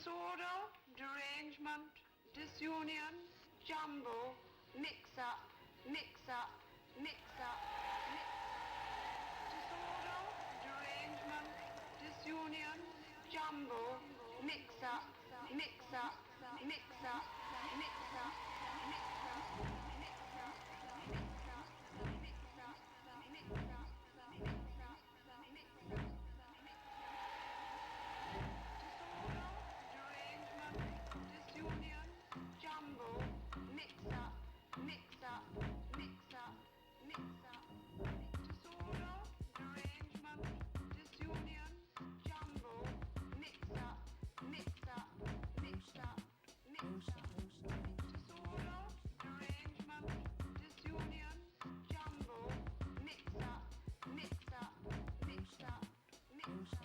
Disorder, derangement, disunion, jumble, mix-up, mix-up, mix-up, disorder, derangement, disunion, jumble, mix-up, mix-up, mix-up, mix-up, mix-up, mix-up, mix-up, mix-up, mix-up, mix-up, mix-up. Disunion, jumble, mix-up, mix-up, mix-up, mix-up. Disorder, derangement, disunion, jumble, mix-up, mix-up, mix-up, mix-up. Disorder, derangement, disunion, jumble, mix-up, mix-up, mix-up, mix-up.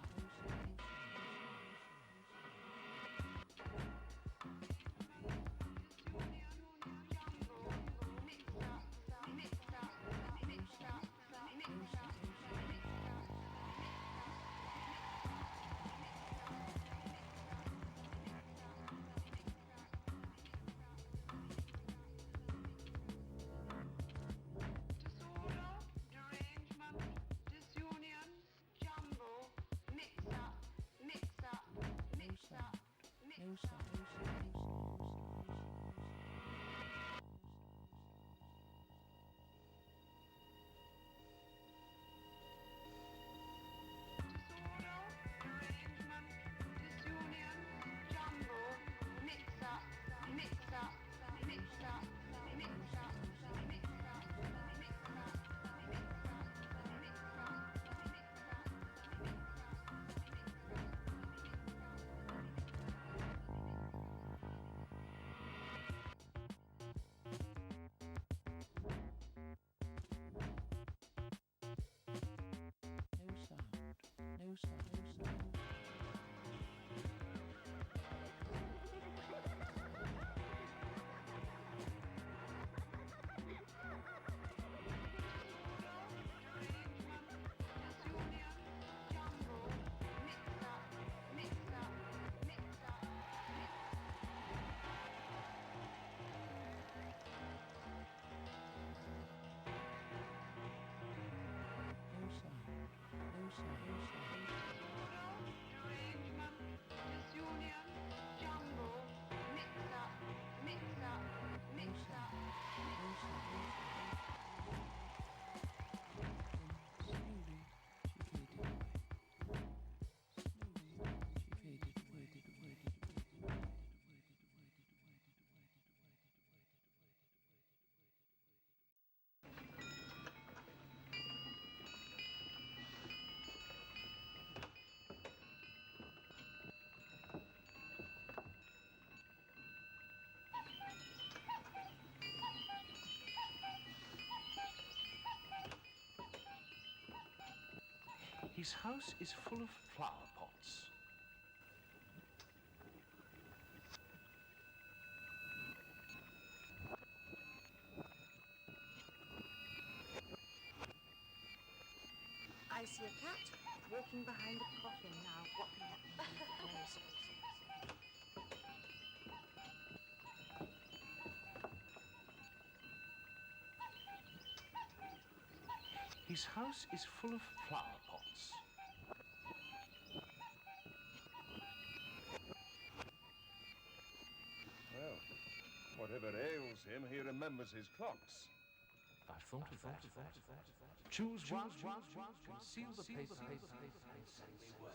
His house is full of flower pots. I see a cat walking behind the coffin now. What can that mean? His house is full of flower pots. Well, whatever ails him, he remembers his clocks. I've thought of that. Choose one, conceal the paper, and send me word.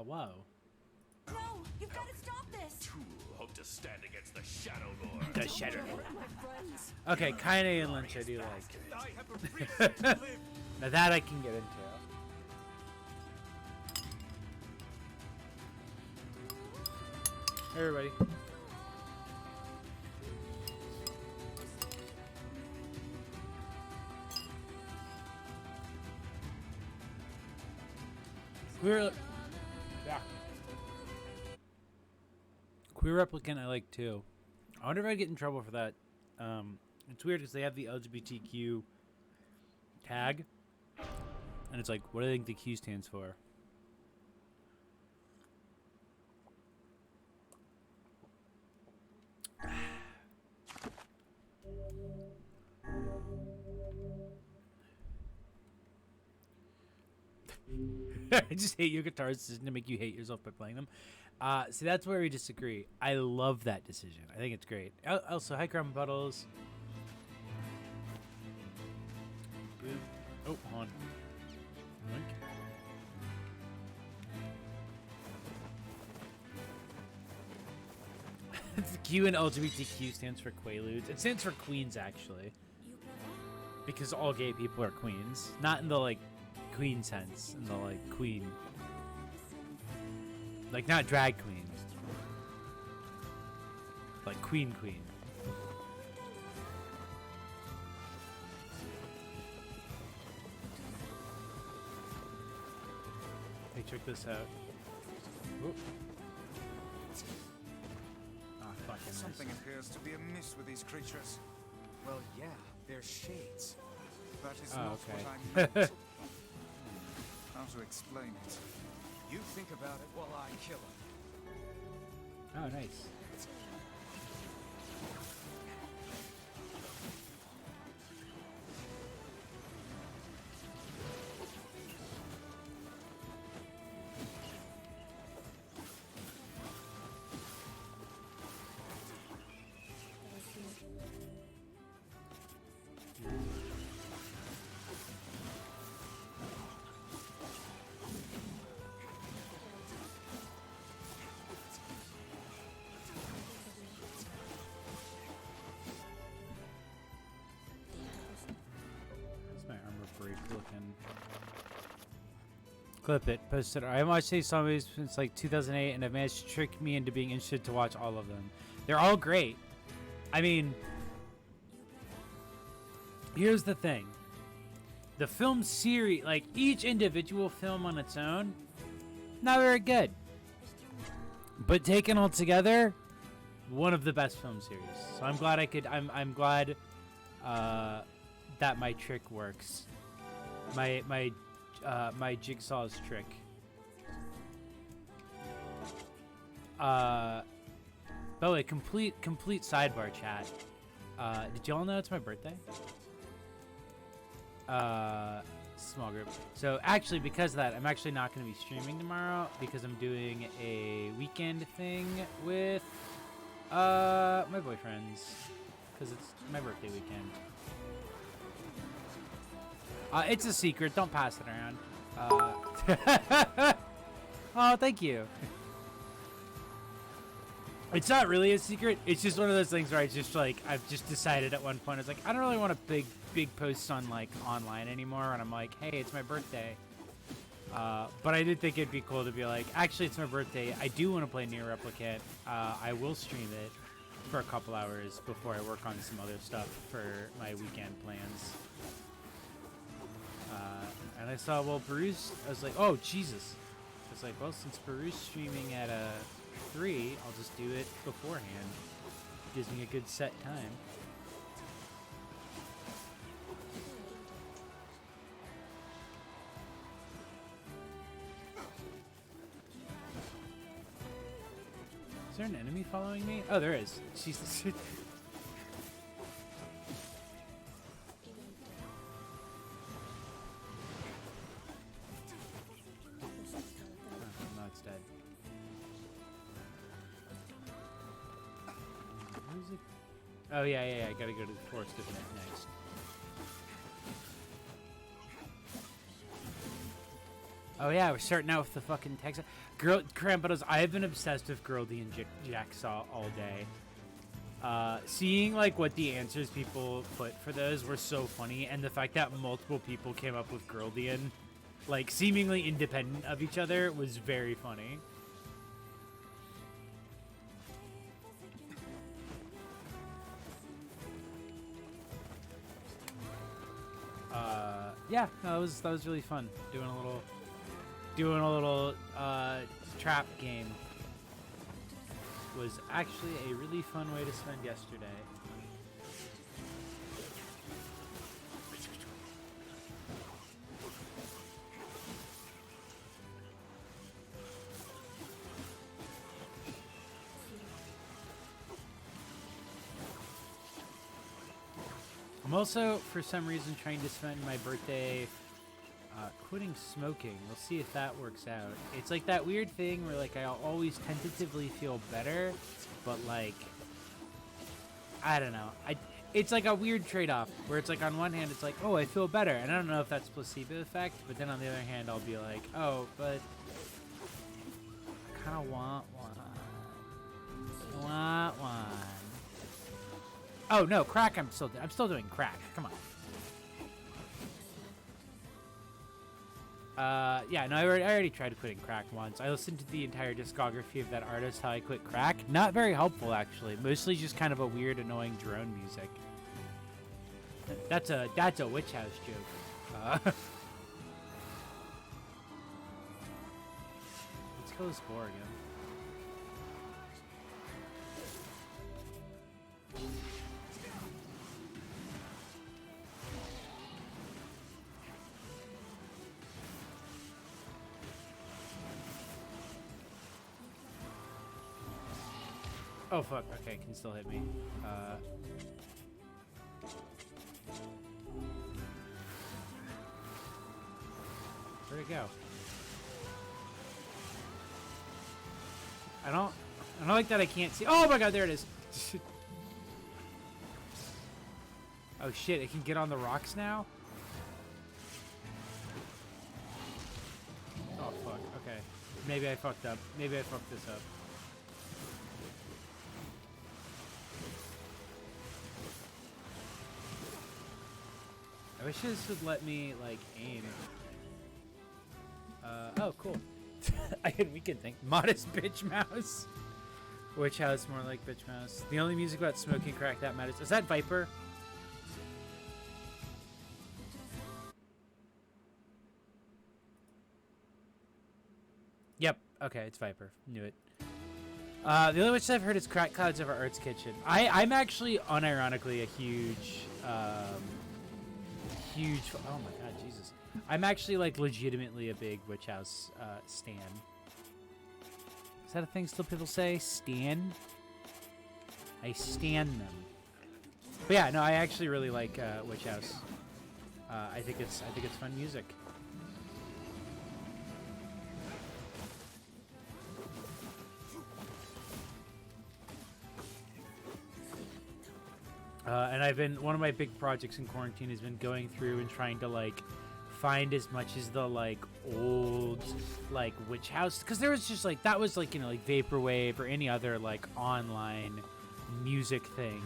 Hello. No, you've got to stop this. Tool hope to stand against the Shadow Lord. The Shadow Lord. My friends. Okay, Kaine and Lynch I do like. I have a reason to live. Now that I can get into. Hey everybody. Queer Replicant I like too. I wonder if I'd get in trouble for that. It's weird because they have the LGBTQ tag, and it's like, what do they think the Q stands for? I just hate your guitar's decision to make you hate yourself by playing them. See, that's where we disagree. I love that decision. I think it's great. Also, hi, Crumb Puddles. Boop. Oh, hold on. The Q in LGBTQ stands for Quaaludes. It stands for Queens, actually. Because all gay people are queens. Not in the, like, queen sense. In the, like, queen. Like, not drag queen. Like, queen. Hey, check this out. Oop. Ah, fucking Something appears to be amiss with these creatures. Well, yeah, they're shades. That is not okay. what I meant. How to explain it? You think about it while I kill him. Oh, nice. Clip it, post it. I haven't watched these zombies since like 2008, and I've managed to trick me into being interested to watch all of them. They're all great. I mean, here's the thing. The film series, like each individual film on its own, not very good. But taken all together, one of the best film series. So I'm glad I could. I'm glad that my trick works. My jigsaw's trick. By the way, complete sidebar chat. Did y'all know it's my birthday? Small group. So actually, because of that, I'm actually not going to be streaming tomorrow because I'm doing a weekend thing with my boyfriends because it's my birthday weekend. It's a secret. Don't pass it around. Oh, thank you. It's not really a secret. It's just one of those things where I just like I've just decided at one point I was like I don't really want a big posts on like online anymore, and I'm like, hey, it's my birthday. But I did think it'd be cool to be like, actually, it's my birthday. I do want to play NieR Replicant. I will stream it for a couple hours before I work on some other stuff for my weekend plans. And I saw, well, Peru's, I was like, oh, Jesus. I was like, well, since Peru's streaming at 3, I'll just do it beforehand. Gives me a good set time. Is there an enemy following me? Oh, there is. Jesus. Oh, yeah, I gotta go to the Forest of Net next. Oh yeah, we're starting out with the fucking text. Girl, Krampus, I've been obsessed with Girldy and Jacksaw all day. Seeing like what the answers people put for those were so funny, and the fact that multiple people came up with Girldian, like seemingly independent of each other, was very funny. Yeah, no, that was really fun. Doing a little trap game was actually a really fun way to spend yesterday. I'm also, for some reason, trying to spend my birthday quitting smoking. We'll see if that works out. It's like that weird thing where like I always tentatively feel better, but like I don't know. It's like a weird trade-off where it's like on one hand it's like, oh, I feel better, and I don't know if that's placebo effect, but then on the other hand I'll be like, oh, but I kind of want one. Oh no, crack! I'm still doing crack. Come on. Yeah, no, I already tried quitting crack once. I listened to the entire discography of that artist, How I Quit Crack. Not very helpful, actually. Mostly just kind of a weird, annoying drone music. That's a Witch House joke. Let's go score again. Oh fuck, okay, can still hit me. Where'd it go? I don't like that I can't see. Oh my god, there it is. Oh shit, it can get on the rocks now? Oh fuck, okay. Maybe I fucked up. Maybe I fucked this up. I wish this would let me, like, aim. Oh, cool. We can think. Modest bitch mouse. Witch House, more like bitch mouse. The only music about smoking crack that matters. Is that Viper? Yep. Okay, it's Viper. Knew it. The only witch I've heard is Crack Clouds Over Art's Kitchen. I'm actually, unironically, a huge, oh my god, Jesus. I'm actually, like, legitimately a big Witch House stan. Is that a thing still people say? Stan? I stan them. But yeah, no, I actually really like Witch House. I think it's fun music. And one of my big projects in quarantine has been going through and trying to, like, find as much as the, like, old, like, Witch House. Because there was just, like, that was, like, you know, like, Vaporwave or any other, like, online music thing,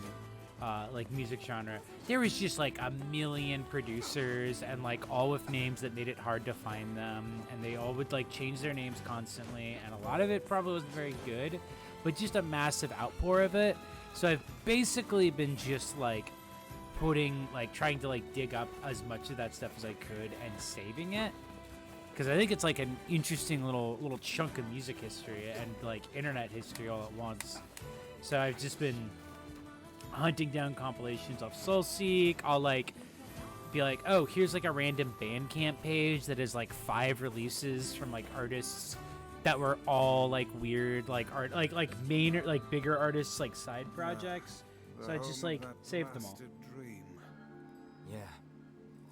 like, music genre. There was just, like, a million producers and, like, all with names that made it hard to find them. And they all would, like, change their names constantly. And a lot of it probably wasn't very good, but just a massive outpour of it. So I've basically been just, like, trying to, like, dig up as much of that stuff as I could and saving it. Because I think it's, like, an interesting little chunk of music history and, like, internet history all at once. So I've just been hunting down compilations off Soulseek. I'll, like, be like, oh, here's, like, a random Bandcamp page that is, like, 5 releases from, like, artists that were all, like, weird, like, art, like main, like, bigger artists, like, side projects. So I just, like, saved them all. Dream. Yeah.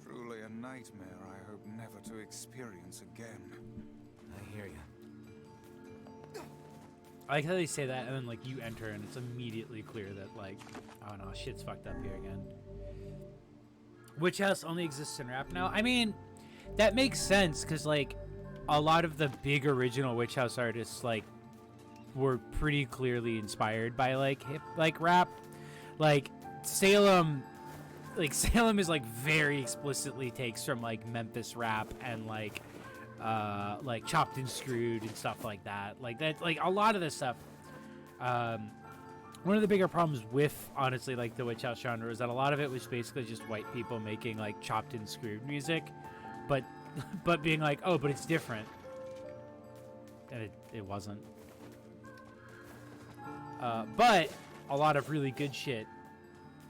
Truly a nightmare I hope never to experience again. I hear you. I like how they say that, and then, like, you enter, and it's immediately clear that, like, oh no, shit's fucked up here again. Witch House only exists in rap now? I mean, that makes sense, because, like, a lot of the big original Witch House artists like were pretty clearly inspired by like rap. Like Salem is like very explicitly takes from like Memphis rap and like Chopped and Screwed and stuff like that. Like that, like a lot of this stuff. One of the bigger problems with honestly like the Witch House genre is that a lot of it was basically just white people making like chopped and screwed music, but being like, oh, but it's different, and it wasn't. But a lot of really good shit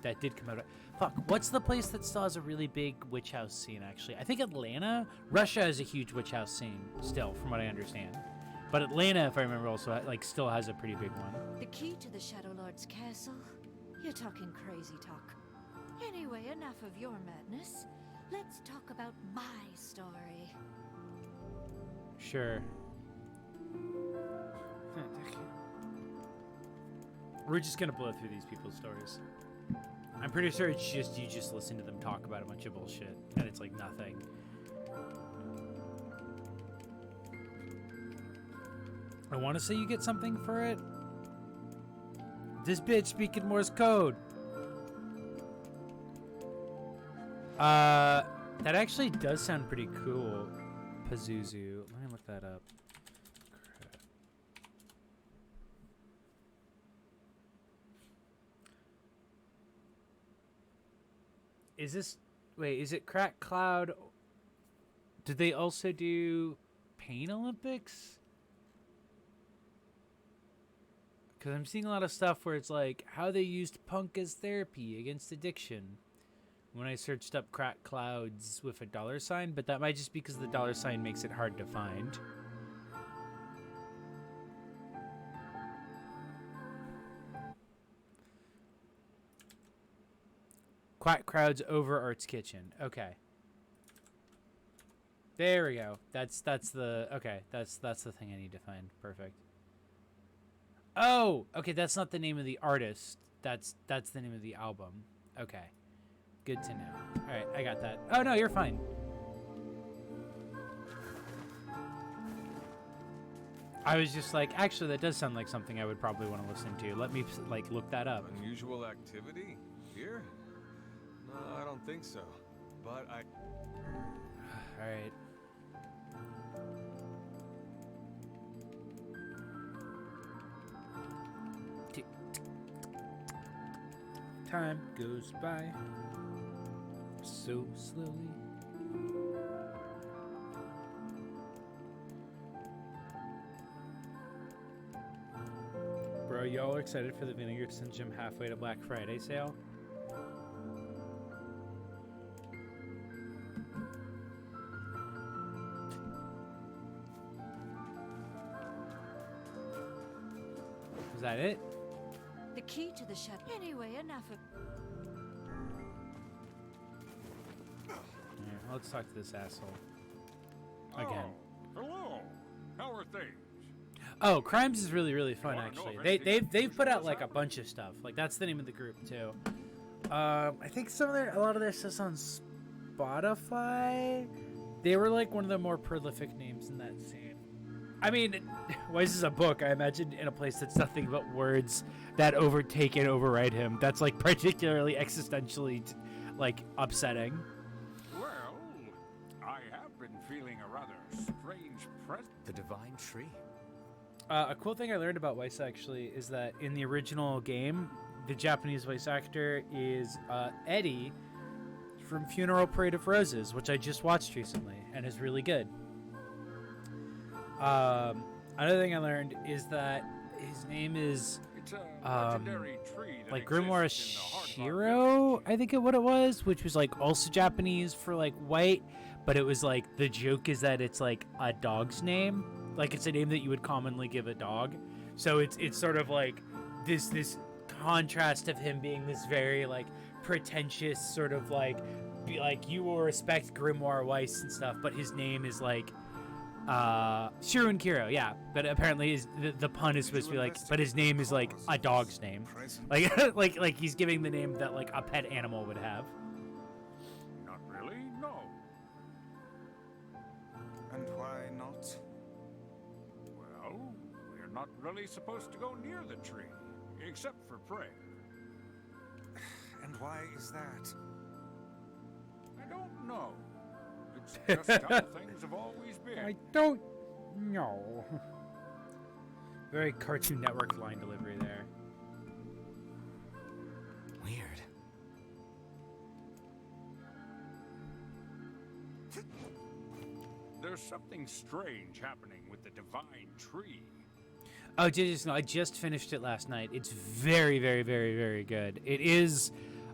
that did come out of. Fuck, what's the place that still has a really big witch house scene, actually? I think Atlanta? Russia has a huge witch house scene, still, from what I understand. But Atlanta, if I remember, also, like, still has a pretty big one. The key to the Shadow Lord's castle? You're talking crazy talk. Anyway, enough of your madness. Let's talk about my story. Sure. We're just gonna blow through these people's stories. I'm pretty sure it's just you just listen to them talk about a bunch of bullshit, and it's like nothing. I want to say you get something for it. This bitch speaking Morse code. That actually does sound pretty cool. Pazuzu. Let me look that up. Is this... Wait, is it Crack Cloud? Did they also do Pain Olympics? Because I'm seeing a lot of stuff where it's like, how they used punk as therapy against addiction. When I searched up Crack Clouds with a $sign, but that might just be because the $sign makes it hard to find. Quack Crowds over Art's Kitchen. Okay. There we go. That's the okay. That's the thing I need to find. Perfect. Oh, okay. That's not the name of the artist. That's the name of the album. Okay. Good to know. All right, I got that. Oh no, you're fine. I was just like, actually, that does sound like something I would probably want to listen to. Let me like look that up. Unusual activity here? No, I don't think so. But I. All right. Time goes by so slowly. Bro, y'all are excited for the Vinegar Syndrome halfway to Black Friday sale? Is that it? The key to the shadow. Anyway, enough of. Yeah, let's talk to this asshole. Again. Oh, hello. How are things? Oh, Crimes is really, really fun, Wanna know actually. if They've put out like a bunch of stuff. Like that's the name of the group too. I think a lot of their stuff's on Spotify. They were like one of the more prolific names in that scene. I mean, well, this is a book. I imagine in a place that's nothing but words that overtake and override him. That's like particularly existentially, like upsetting. Well, I have been feeling a rather strange presence. The Divine Tree? A cool thing I learned about Weiss actually is that in the original game, the Japanese voice actor is Eddie from Funeral Parade of Roses, which I just watched recently and is really good. Another thing I learned is that his name is It's a legendary tree that like Grimoire exists in the heart of Shiro, I think what it was, which was like also Japanese for like white, but it was like the joke is that it's like a dog's name, like it's a name that you would commonly give a dog. So it's sort of like this contrast of him being this very like pretentious sort of like you will respect Grimoire Weiss and stuff, but his name is like Shiro and Kiro, yeah, but apparently the pun is supposed to be like, but his name is like a dog's name, like like he's giving the name that like a pet animal would have. Not really, no. And why not? not really supposed to go near the tree, except for prayer. And why is that? I don't know. It's just how things have always been. I don't know. Very Cartoon Network line delivery there. Weird. There's something strange happening with the divine tree. Oh, I just finished it last night. It's very, very, very, very good. It is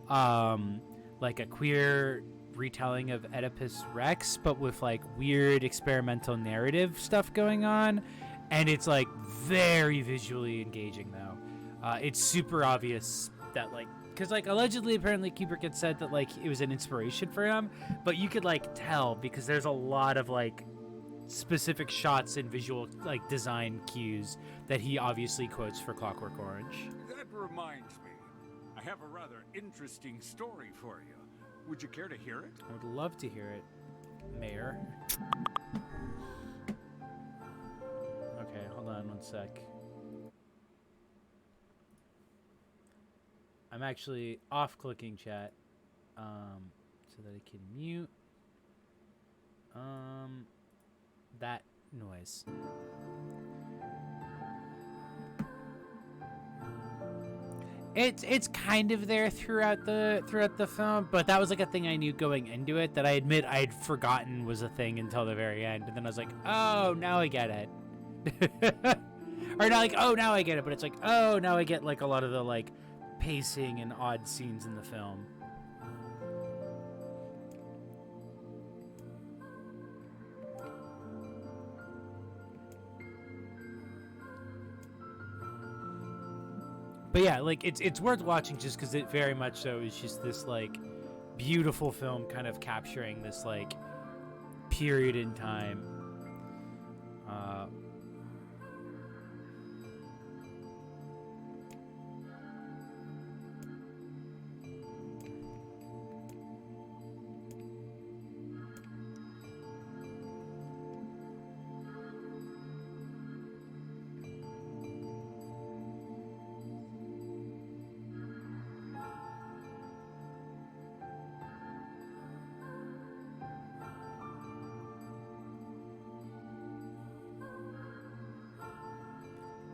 like a queer retelling of Oedipus Rex, but with like weird experimental narrative stuff going on. And it's like very visually engaging though. It's super obvious that like, because like allegedly apparently Kubrick had said that like it was an inspiration for him, but you could like tell because there's a lot of like specific shots and visual like design cues that he obviously quotes for Clockwork Orange. That reminds me. I have a rather interesting story for you. Would you care to hear it? I would love to hear it, Mayor. Okay, hold on one sec. I'm actually off-clicking chat so that I can mute that noise. It's kind of there throughout the film, but that was like a thing I knew going into it that I admit I'd forgotten was a thing until the very end, and then I was like, oh, now I get it. Or not like, oh, now I get it, but it's like, oh, now I get like a lot of the like pacing and odd scenes in the film. But yeah, like it's worth watching just because it very much so is just this like beautiful film kind of capturing this like period in time.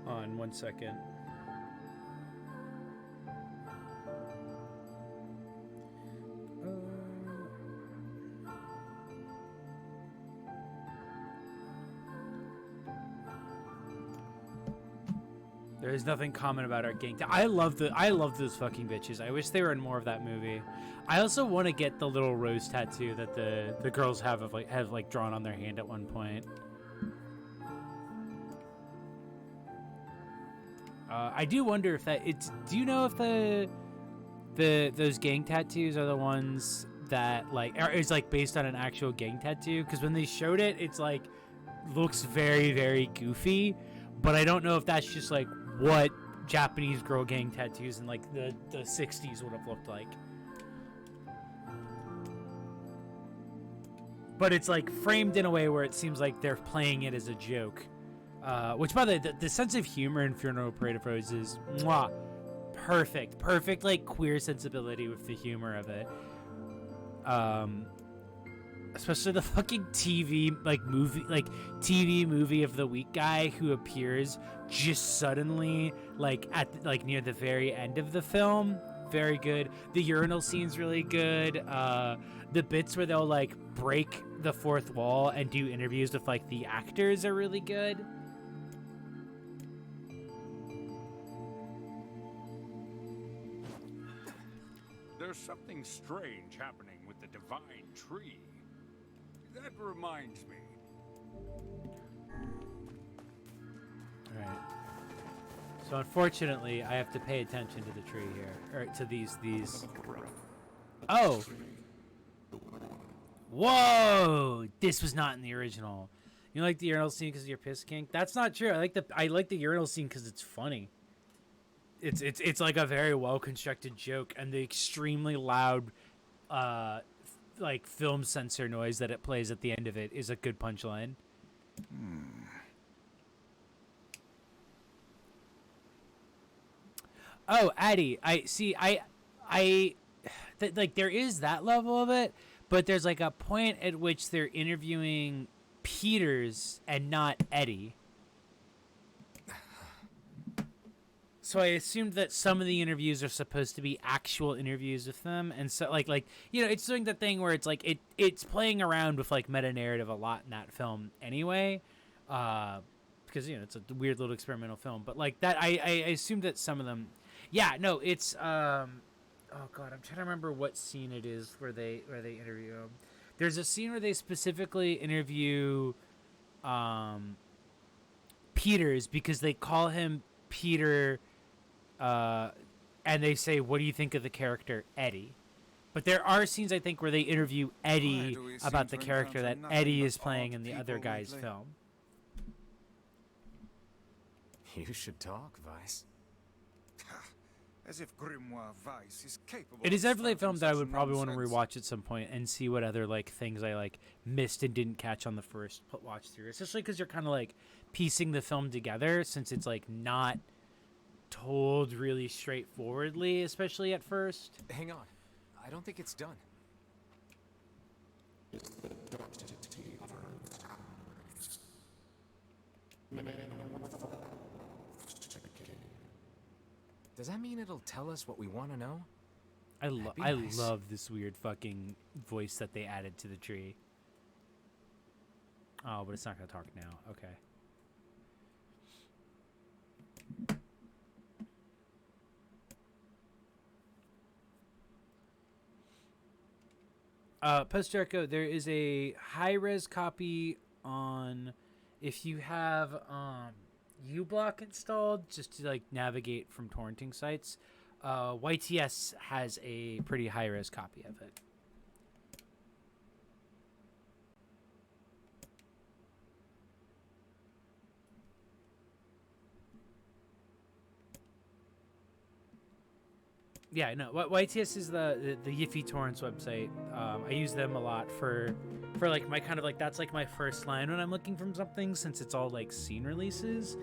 On 1 second. There is nothing common about our gang. I love those fucking bitches. I wish they were in more of that movie. I also want to get the little rose tattoo that the girls have drawn on their hand at one point. I do wonder if that it's. Do you know if those gang tattoos are the ones that like is like based on an actual gang tattoo? Because when they showed it, it's like looks very, very goofy. But I don't know if that's just like what Japanese girl gang tattoos in like the 60s would have looked like. But it's like framed in a way where it seems like they're playing it as a joke. Which, by the way, the sense of humor in Funeral Parade of Roses, mwah, perfect, like queer sensibility with the humor of it. Especially the fucking TV movie of the week guy who appears just suddenly, like at near the very end of the film. Very good. The urinal scene's really good. The bits where they'll like break the fourth wall and do interviews with like the actors are really good. There's something strange happening with the divine tree. That reminds me. Alright. So unfortunately, I have to pay attention to the tree here. Or to these. Oh! Whoa! This was not in the original. You like the urinal scene because you're piss kink? That's not true. I like the urinal scene because it's funny. It's like a very well constructed joke, and the extremely loud like film censor noise that it plays at the end of it is a good punchline. Oh, Addie, I see. Like there is that level of it, but there's like a point at which they're interviewing Peters and not Eddie. So I assumed that some of the interviews are supposed to be actual interviews with them, and so like it's doing the thing where it's like it's playing around with like meta narrative a lot in that film anyway, because it's a weird little experimental film. But like that, I assumed that some of them, yeah, no, it's oh god, I'm trying to remember what scene it is where they interview him. There's a scene where they specifically interview Peters because they call him Peter. And they say, "What do you think of the character Eddie?" But there are scenes I think where they interview Eddie about the character that Eddie is playing in the other guy's film. You should talk, Vice. As if Grimoire Vice is capable. It is of definitely a film that I would such probably want to nonsense. rewatch at some point and see what other like things I like missed and didn't catch on the first watch through. Especially because you're kind of like piecing the film together since it's like not told really straightforwardly, especially at first. Hang on. I don't think it's done. Does that mean it'll tell us what we want to know? I nice. love this weird fucking voice that they added to the tree. Oh, but it's not gonna talk now. Okay. Post Jericho, there is a high-res copy on if you have uBlock installed just to like navigate from torrenting sites. YTS has a pretty high-res copy of it. Yeah, no. YTS is the Yiffy Torrents website. I use them a lot for like my kind of like that's like my first line when I'm looking for something since it's all like scene releases.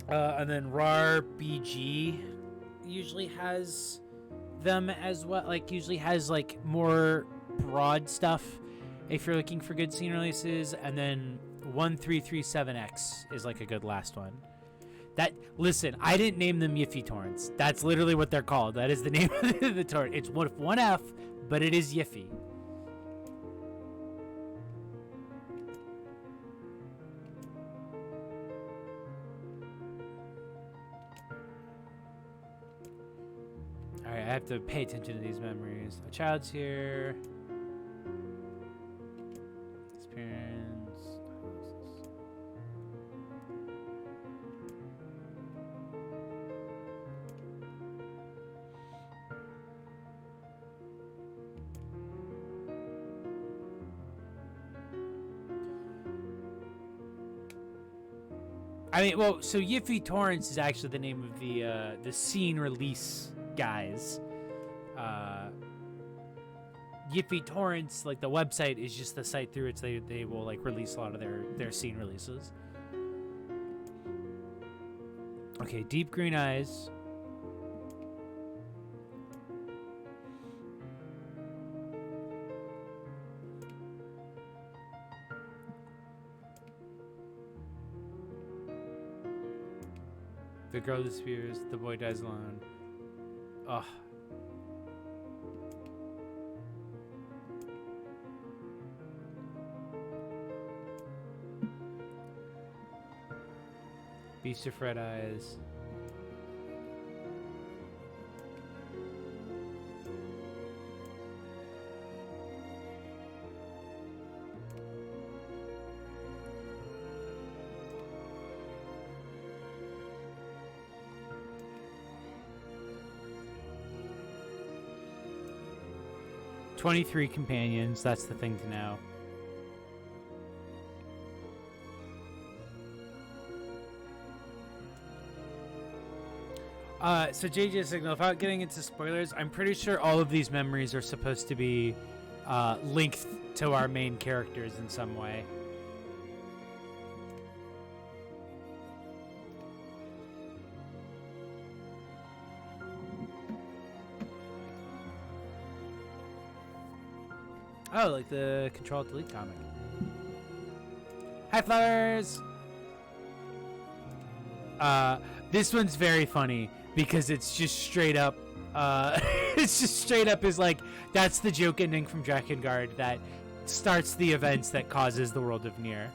And then RAR BG usually has them as well. Like usually has like more broad stuff if you're looking for good scene releases. And then 1337X is like a good last one. Listen, I didn't name them Yiffy torrents. That's literally what they're called. That is the name of the torrent. It's with one F, but it is Yiffy. All right, I have to pay attention to these memories. A child's here. Experience. I mean, well, so Yiffy Torrents is actually the name of the scene release guys. Yiffy Torrents, like the website, is just the site through which they will like release a lot of their scene releases. Okay, Deep Green Eyes. The girl disappears, the boy dies alone. Ugh. Beast of Red Eyes. "23 companions, that's the thing to know. So JJ Signal, without getting into spoilers, I'm pretty sure all of these memories are supposed to be linked to our main characters in some way. Oh, like the Control Delete comic. Hi, Flowers! This one's very funny because it's just straight up, it's just straight up is like, that's the joke ending from Drakengard that starts the events that causes the world of NieR.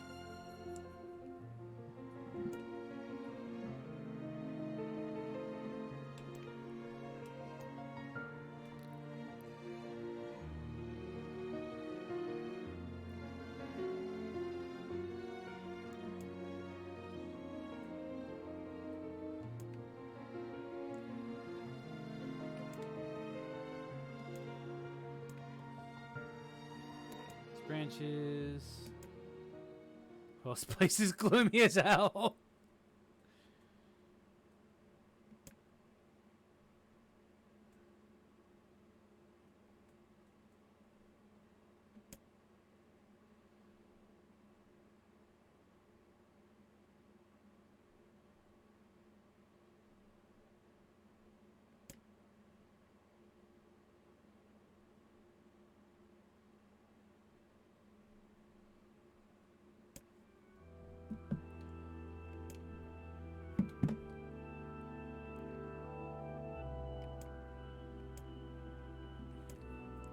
Branches. Well, this place is gloomy as hell.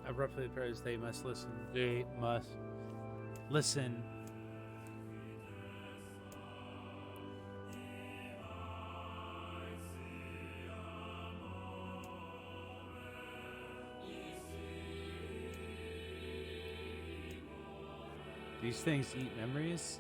Abruptly appears they must listen. They must listen. These things eat memories?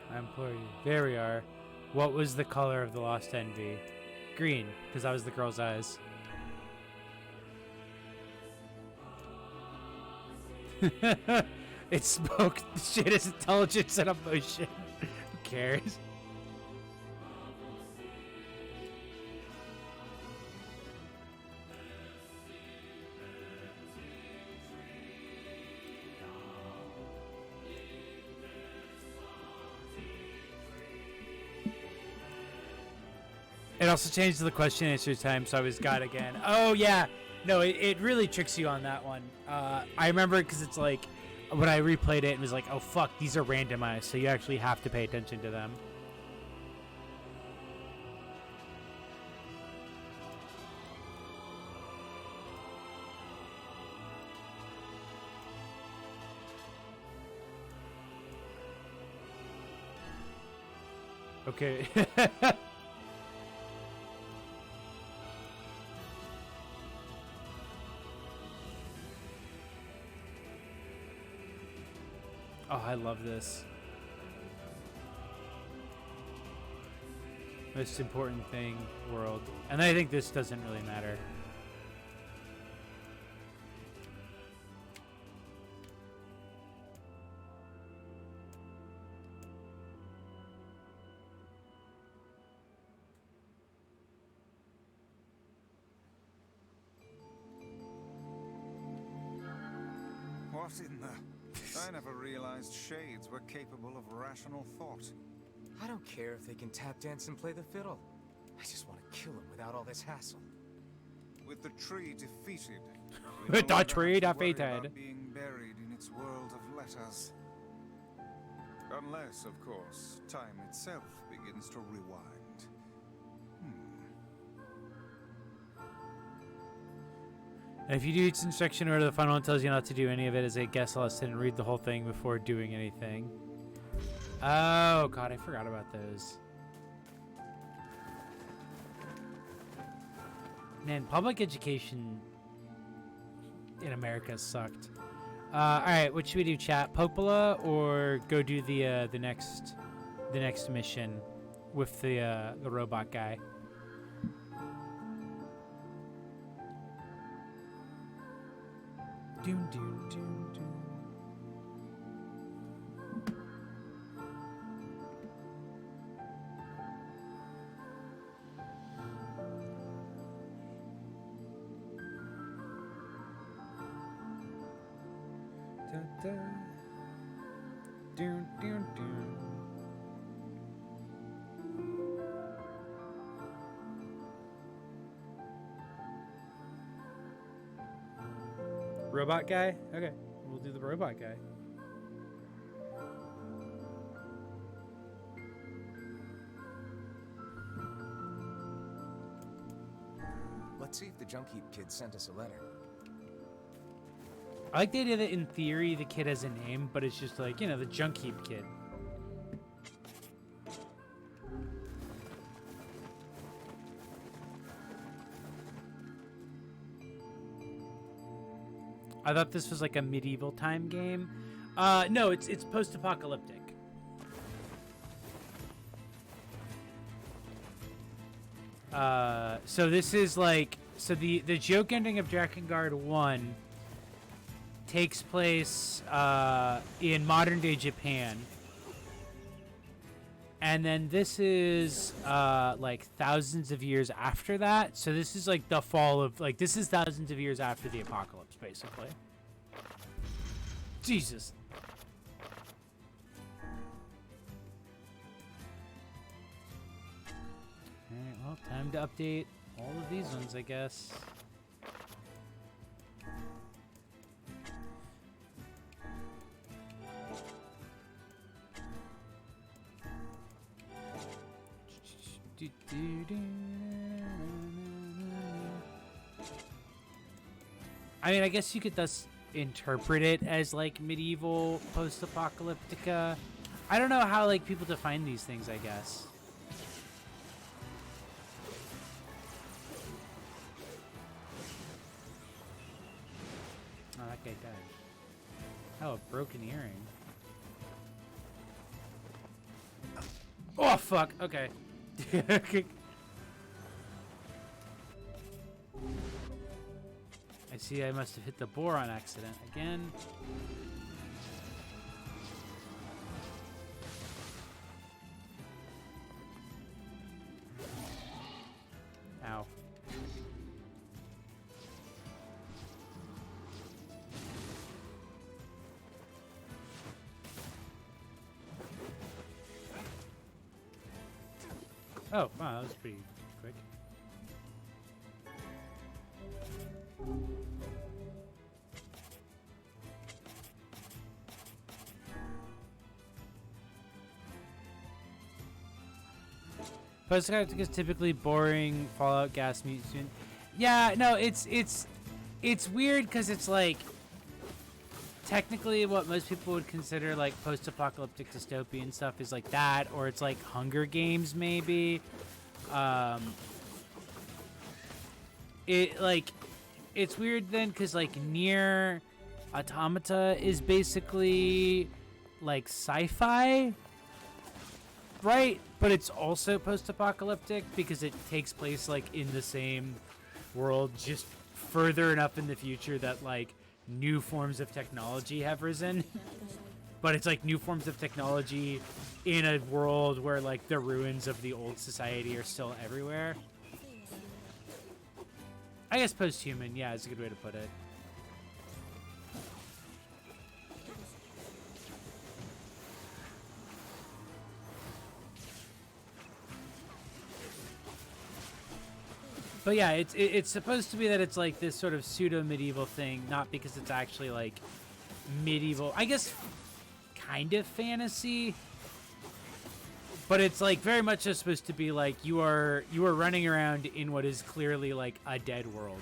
I implore you. There we are. What was the color of the lost envy? Green, because that was the girl's eyes. It spoke shit as intelligence and emotion. Who cares? It also changed the question answer time, so I was God again. Oh, yeah. No, it really tricks you on that one. I remember because it's like, when I replayed it, it was like, oh, fuck, these are randomized, so you actually have to pay attention to them. Okay. Oh, I love this. Most important thing, world. And I think this doesn't really matter. What in the... I never realized shades were capable of rational thought. I don't care if they can tap dance and play the fiddle. I just want to kill them without all this hassle. With the tree defeated, With the tree we no longer have to worry defeated. about being buried in its world of letters. Unless, of course, time itself begins to rewind. And if you do each instruction order, the final one tells you not to do any of it as a guest lesson and read the whole thing before doing anything. Oh, God, I forgot about those. Man, public education in America sucked. All right, what should we do, chat? Popola or go do the next mission with the robot guy? Doom, doom, doom, doom. Da-da. Dun, dun, dun. Robot guy? Okay, we'll do the robot guy. Let's see if the junk heap kid sent us a letter. I like the idea that in theory the kid has a name, but it's just like, you know, the junk heap kid. I thought this was like a medieval time game. No, it's post-apocalyptic. So this is like, so the joke ending of Drakengard 1 takes place in modern day Japan. And then this is like thousands of years after that. So this is like the fall of, like, this is thousands of years after the apocalypse, basically. Jesus. Alright, well, time to update all of these ones, I guess. I mean, I guess you could thus interpret it as like medieval post-apocalyptica. I don't know how like people define these things, I guess. Oh, that guy died. Oh, a broken earring. Oh, fuck. Okay. I see I must have hit the boar on accident again. Ow. Oh, wow, that was pretty quick. Post-apocalyptic is typically boring, Fallout, gas mutant. Yeah, no, it's weird because it's like technically what most people would consider like post-apocalyptic dystopian stuff is like that, or it's like Hunger Games maybe. It's weird then because like NieR Automata is basically like sci-fi, right? But it's also post-apocalyptic because it takes place like in the same world, just further enough in the future that like new forms of technology have risen. But it's like new forms of technology in a world where like the ruins of the old society are still everywhere. I guess post-human, yeah, is a good way to put it. But yeah, it's supposed to be that it's like this sort of pseudo-medieval thing, not because it's actually like medieval. I guess kind of fantasy, but it's like very much just supposed to be like you are running around in what is clearly like a dead world.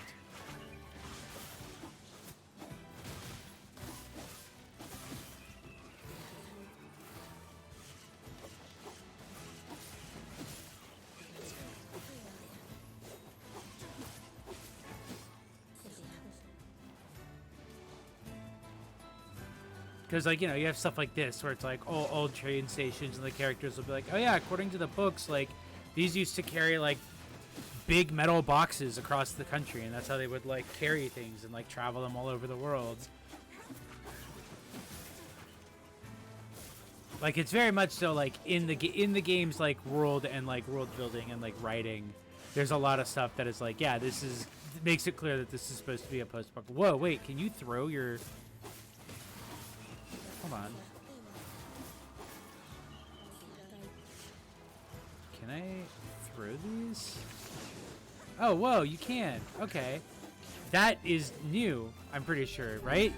Because, like, you know, you have stuff like this where it's like old train stations and the characters will be like, oh yeah, according to the books, like, these used to carry, like, big metal boxes across the country, and that's how they would, like, carry things and, like, travel them all over the world. Like, it's very much so, like, in the game's, like, world and, like, world building and, like, writing, there's a lot of stuff that is like, yeah, this is, makes it clear that this is supposed to be a post-apocalyptic. Whoa, wait, can you throw your... Hold on. Can I throw these? Oh, whoa, you can. Okay. That is new, I'm pretty sure, right?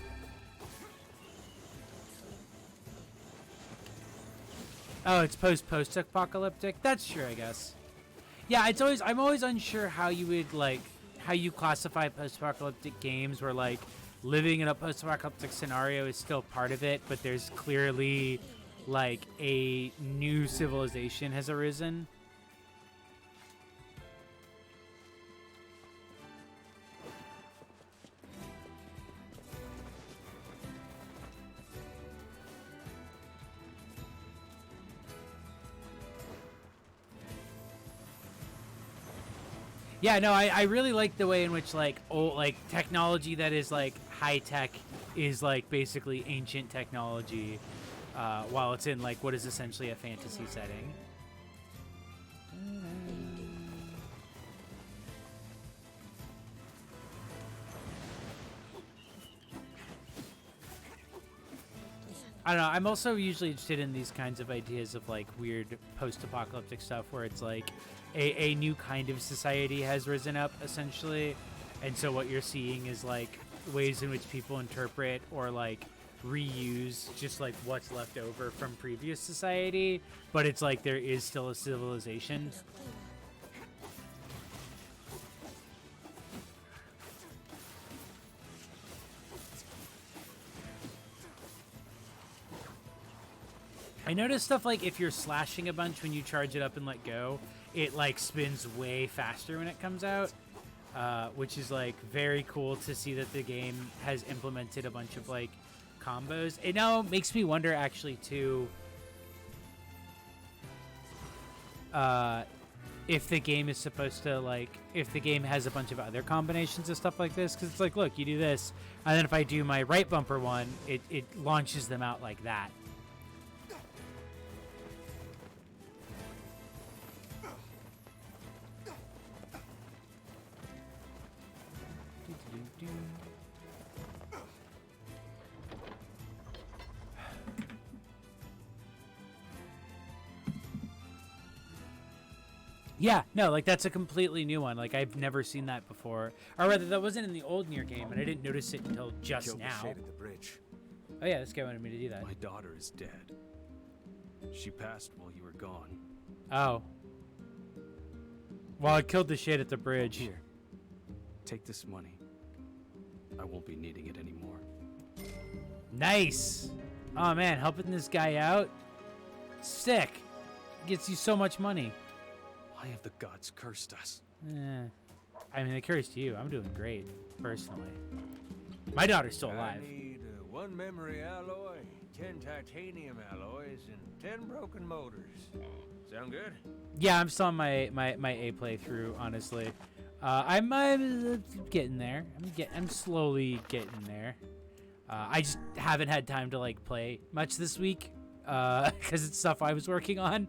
Oh, it's post-apocalyptic? That's true, I guess. Yeah, I'm always unsure how you would, like, how you classify post-apocalyptic games where, like, living in a post-apocalyptic scenario is still part of it, but there's clearly, like, a new civilization has arisen. Yeah, no, I really like the way in which, like, old, like, technology that is, like, high-tech is, like, basically ancient technology, while it's in, like, what is essentially a fantasy setting. I don't know, I'm also usually interested in these kinds of ideas of, like, weird post-apocalyptic stuff where it's, like, a new kind of society has risen up, essentially. And so what you're seeing is, like, ways in which people interpret or, like, reuse just, like, what's left over from previous society. But it's like there is still a civilization. I noticed stuff like if you're slashing a bunch when you charge it up and let go, it like spins way faster when it comes out, which is like very cool to see that the game has implemented a bunch of like combos. It now makes me wonder actually too if the game is supposed to like, if the game has a bunch of other combinations of stuff like this, because it's like, look, you do this, and then if I do my right bumper one, it launches them out like that. Yeah, no, like that's a completely new one. Like I've never seen that before, or rather, that wasn't in the old NieR game, and I didn't notice it until just Killed now. the shade at the bridge. Oh yeah, this guy wanted me to do that. My daughter is dead. She passed while you were gone. Oh. Well, I killed the shade at the bridge. Here, take this money. I won't be needing it anymore. Nice. Oh man, helping this guy out, sick. Gets you so much money. Why have the gods cursed us? I mean, they cursed you. I'm doing great, personally. My daughter's still alive. I need 1 memory alloy, 10 titanium alloys, and 10 broken motors. Sound good? Yeah, I'm still on my A playthrough, honestly. I'm getting there. I'm slowly getting there. I just haven't had time to like play much this week because it's stuff I was working on.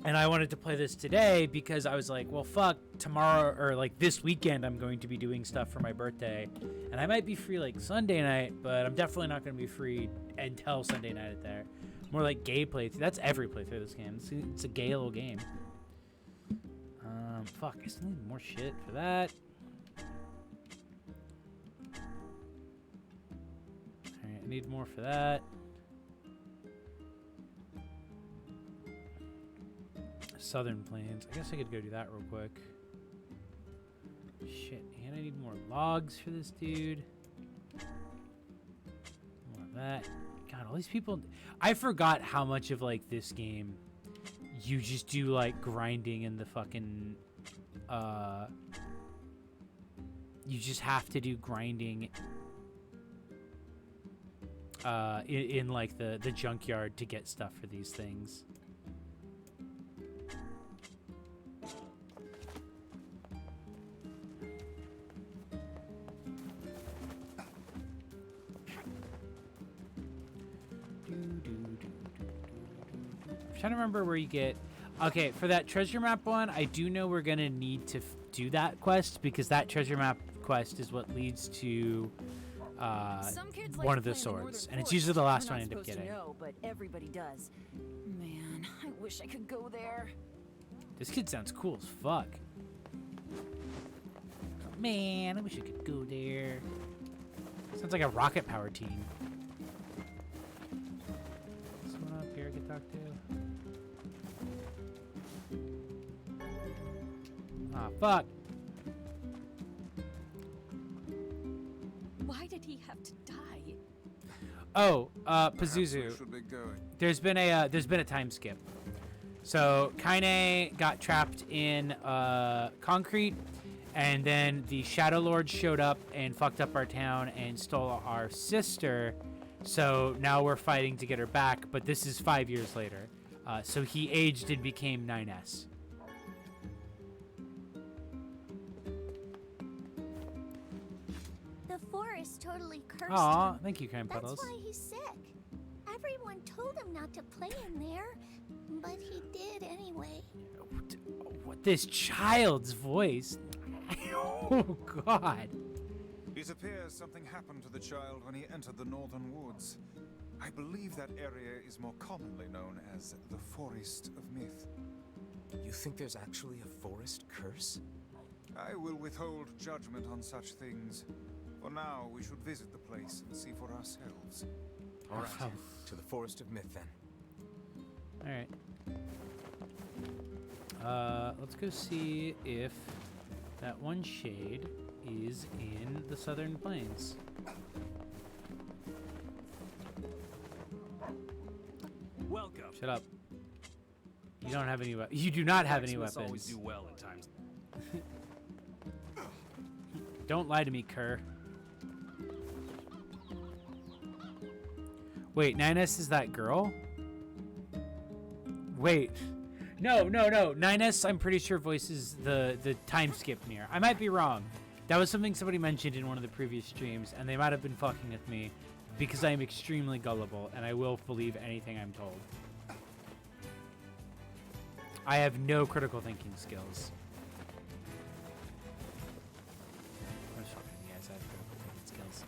And I wanted to play this today because I was like, well, fuck, tomorrow or like this weekend I'm going to be doing stuff for my birthday. And I might be free like Sunday night, but I'm definitely not going to be free until Sunday night at there. More like gay playthrough. That's every playthrough of this game. It's a gay little game. Fuck, I still need more shit for that. Alright, I need more for that. Southern Plains. I guess I could go do that real quick. Shit, and I need more logs for this dude. More of that. God, all these people. I forgot how much of like this game you just do like grinding in the fucking. You just have to do grinding in like the junkyard to get stuff for these things. I'm trying to remember where you get. Okay, for that treasure map one, I do know we're gonna need to do that quest because that treasure map quest is what leads to Some kids like one to of the play in swords, northern and it's forest. usually the last We're one I not end up supposed to getting. know, but everybody does. Man, I wish I could go there. This kid sounds cool as fuck. Man, I wish I could go there. Sounds like a rocket power team. Someone up here I could talk to. Ah, fuck. Why did he have to die? Oh, Perhaps we Pazuzu. should be going. There's been a time skip. So Kaine got trapped in concrete, and then the Shadow Lord showed up and fucked up our town and stole our sister. So now we're fighting to get her back, but this is 5 years later. So he aged and became 9S. The forest totally cursed Aw, him. thank you, Kind That's Puddles. why he's sick. Everyone told him not to play in there, but he did anyway. What this child's voice? Oh God. It appears something happened to the child when he entered the northern woods. I believe that area is more commonly known as the Forest of Myth. You think there's actually a forest curse? I will withhold judgment on such things. For now, we should visit the place and see for ourselves. All right, to the Forest of Myth then. All right. Let's go see if that one shade is in the Southern Plains. Welcome. Shut up. You don't have any. You do not have any Blacksmiths always weapons. do well in times. Don't lie to me, Kerr. Wait, 9S is that girl? Wait. No. 9S, I'm pretty sure voices the time skip NieR. I might be wrong. That was something somebody mentioned in one of the previous streams, and they might have been fucking with me because I am extremely gullible, and I will believe anything I'm told. I have no critical thinking skills. I'm just fucking with you guys, I have critical thinking skills.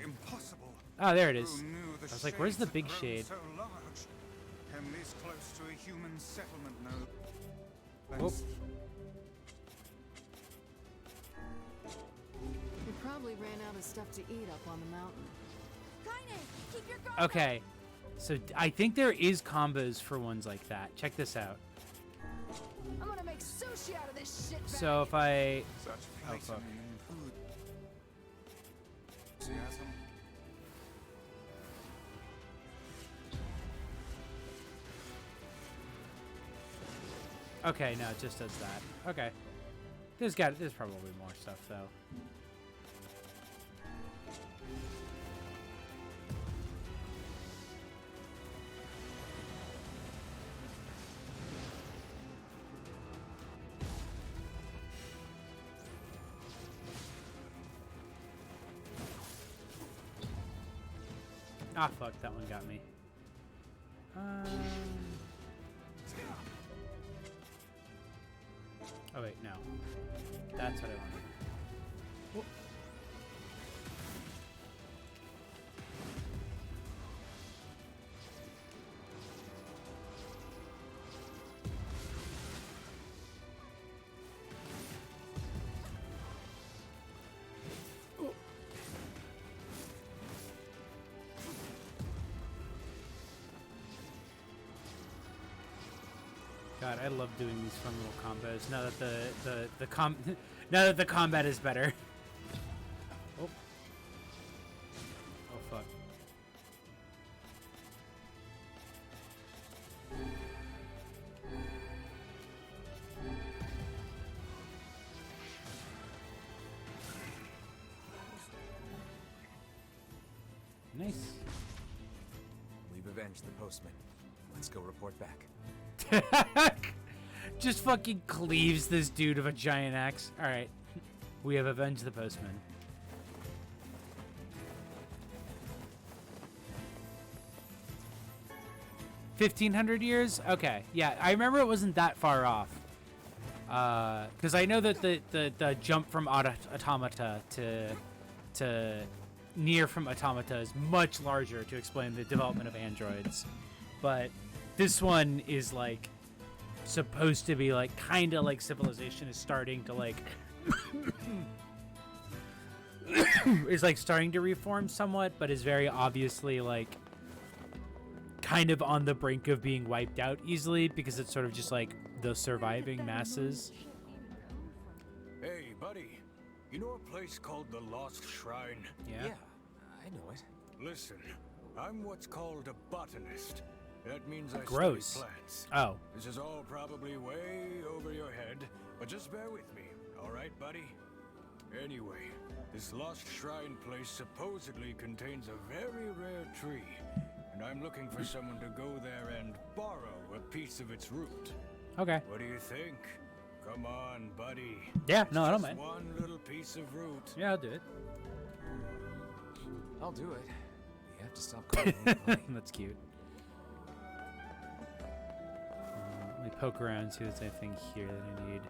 Impossible. Oh, there it is. Who knew the I was like, where's the shades big had grown shade? So large, and this close to a human settlement, no. Whoop. We probably ran out of stuff to eat up on the mountain. Kaine, keep your guard Okay, so I think there is combos for ones like that. Check this out. I'm gonna make sushi out of this shit. So if I... Such Oh, flattering fuck. food. Enthusiasm. Okay, no, it just does that. Okay. There's probably more stuff, though. Ah, fuck, that one got me. Oh, wait, no. That's what I wanted. Whoop. God, I love doing these fun little combos. Now that now that the combat is better. Oh. Oh fuck. Nice. We've avenged the postman. Let's go report back. Just fucking cleaves this dude of a giant axe. Alright. We have avenged the postman. $1,500 years? Okay. Yeah, I remember it wasn't that far off. Because I know that the jump from automata to to NieR from Automata is much larger to explain the development of androids, but this one is like supposed to be like kind of like Civilization is starting to like is like starting to reform somewhat, but is very obviously like kind of on the brink of being wiped out easily because it's sort of just like the surviving masses. Hey, buddy. You know a place called the Lost Shrine? Yeah. I know it. Listen, I'm what's called a botanist. That means I Gross. study plants. Oh. This is all probably way over your head, but just bear with me, all right, buddy? Anyway, this Lost Shrine place supposedly contains a very rare tree, and I'm looking for someone to go there and borrow a piece of its root. Okay. What do you think? Come on, buddy. Yeah, It's no, I don't just mind. one little piece of root. Yeah, I'll do it. I'll do it. You have to stop calling me buddy. That's cute. Let me poke around, see what's anything here that I need.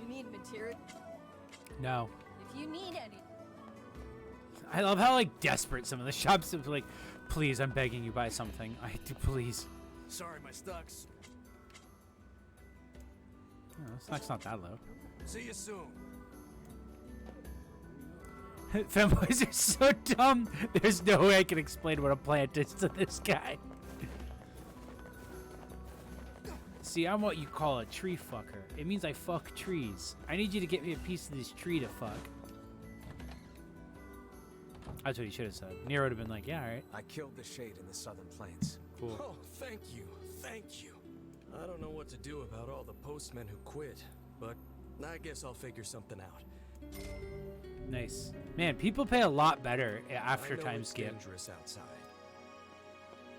You need material. No. If you need any. I love how like desperate some of the shops are. Like, please, I'm begging you, buy something. I do, please. Sorry, my stocks. Oh, stock's not that low. See you soon. Femboys are so dumb. There's no way I can explain what a plant is to this guy. See, I'm what you call a tree fucker. It means I fuck trees. I need you to get me a piece of this tree to fuck. That's what he should have said. NieR would have been like, yeah, alright. I killed the Shade in the Southern Plains. Cool. Oh, thank you. Thank you. I don't know what to do about all the postmen who quit, but I guess I'll figure something out. Nice. Man, people pay a lot better after I know time it's skip. dangerous outside.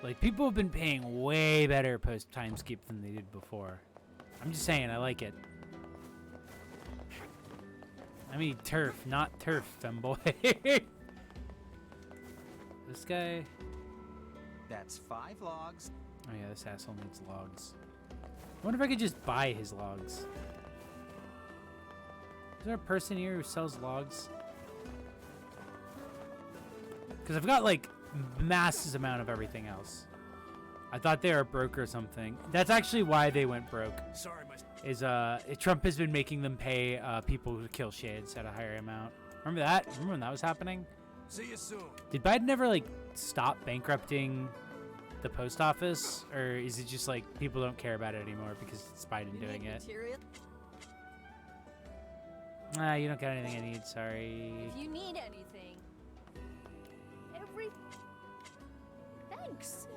Like, people have been paying way better post time skip than they did before. I'm just saying, I like it. I mean turf, not turf, femboy. This guy. That's 5 logs. Oh yeah, this asshole needs logs. I wonder if I could just buy his logs. Is there a person here who sells logs? Because I've got like massive amount of everything else. I thought they were broke or something. That's actually why they went broke. Sorry, my. Is Trump has been making them pay people who kill shades at a higher amount. Remember that? Remember when that was happening? See you soon. Did Biden ever like stop bankrupting the post office, or is it just like people don't care about it anymore because it's Biden doing it? Material. Ah, you don't got anything I need. Sorry. If you need anything. Thanks.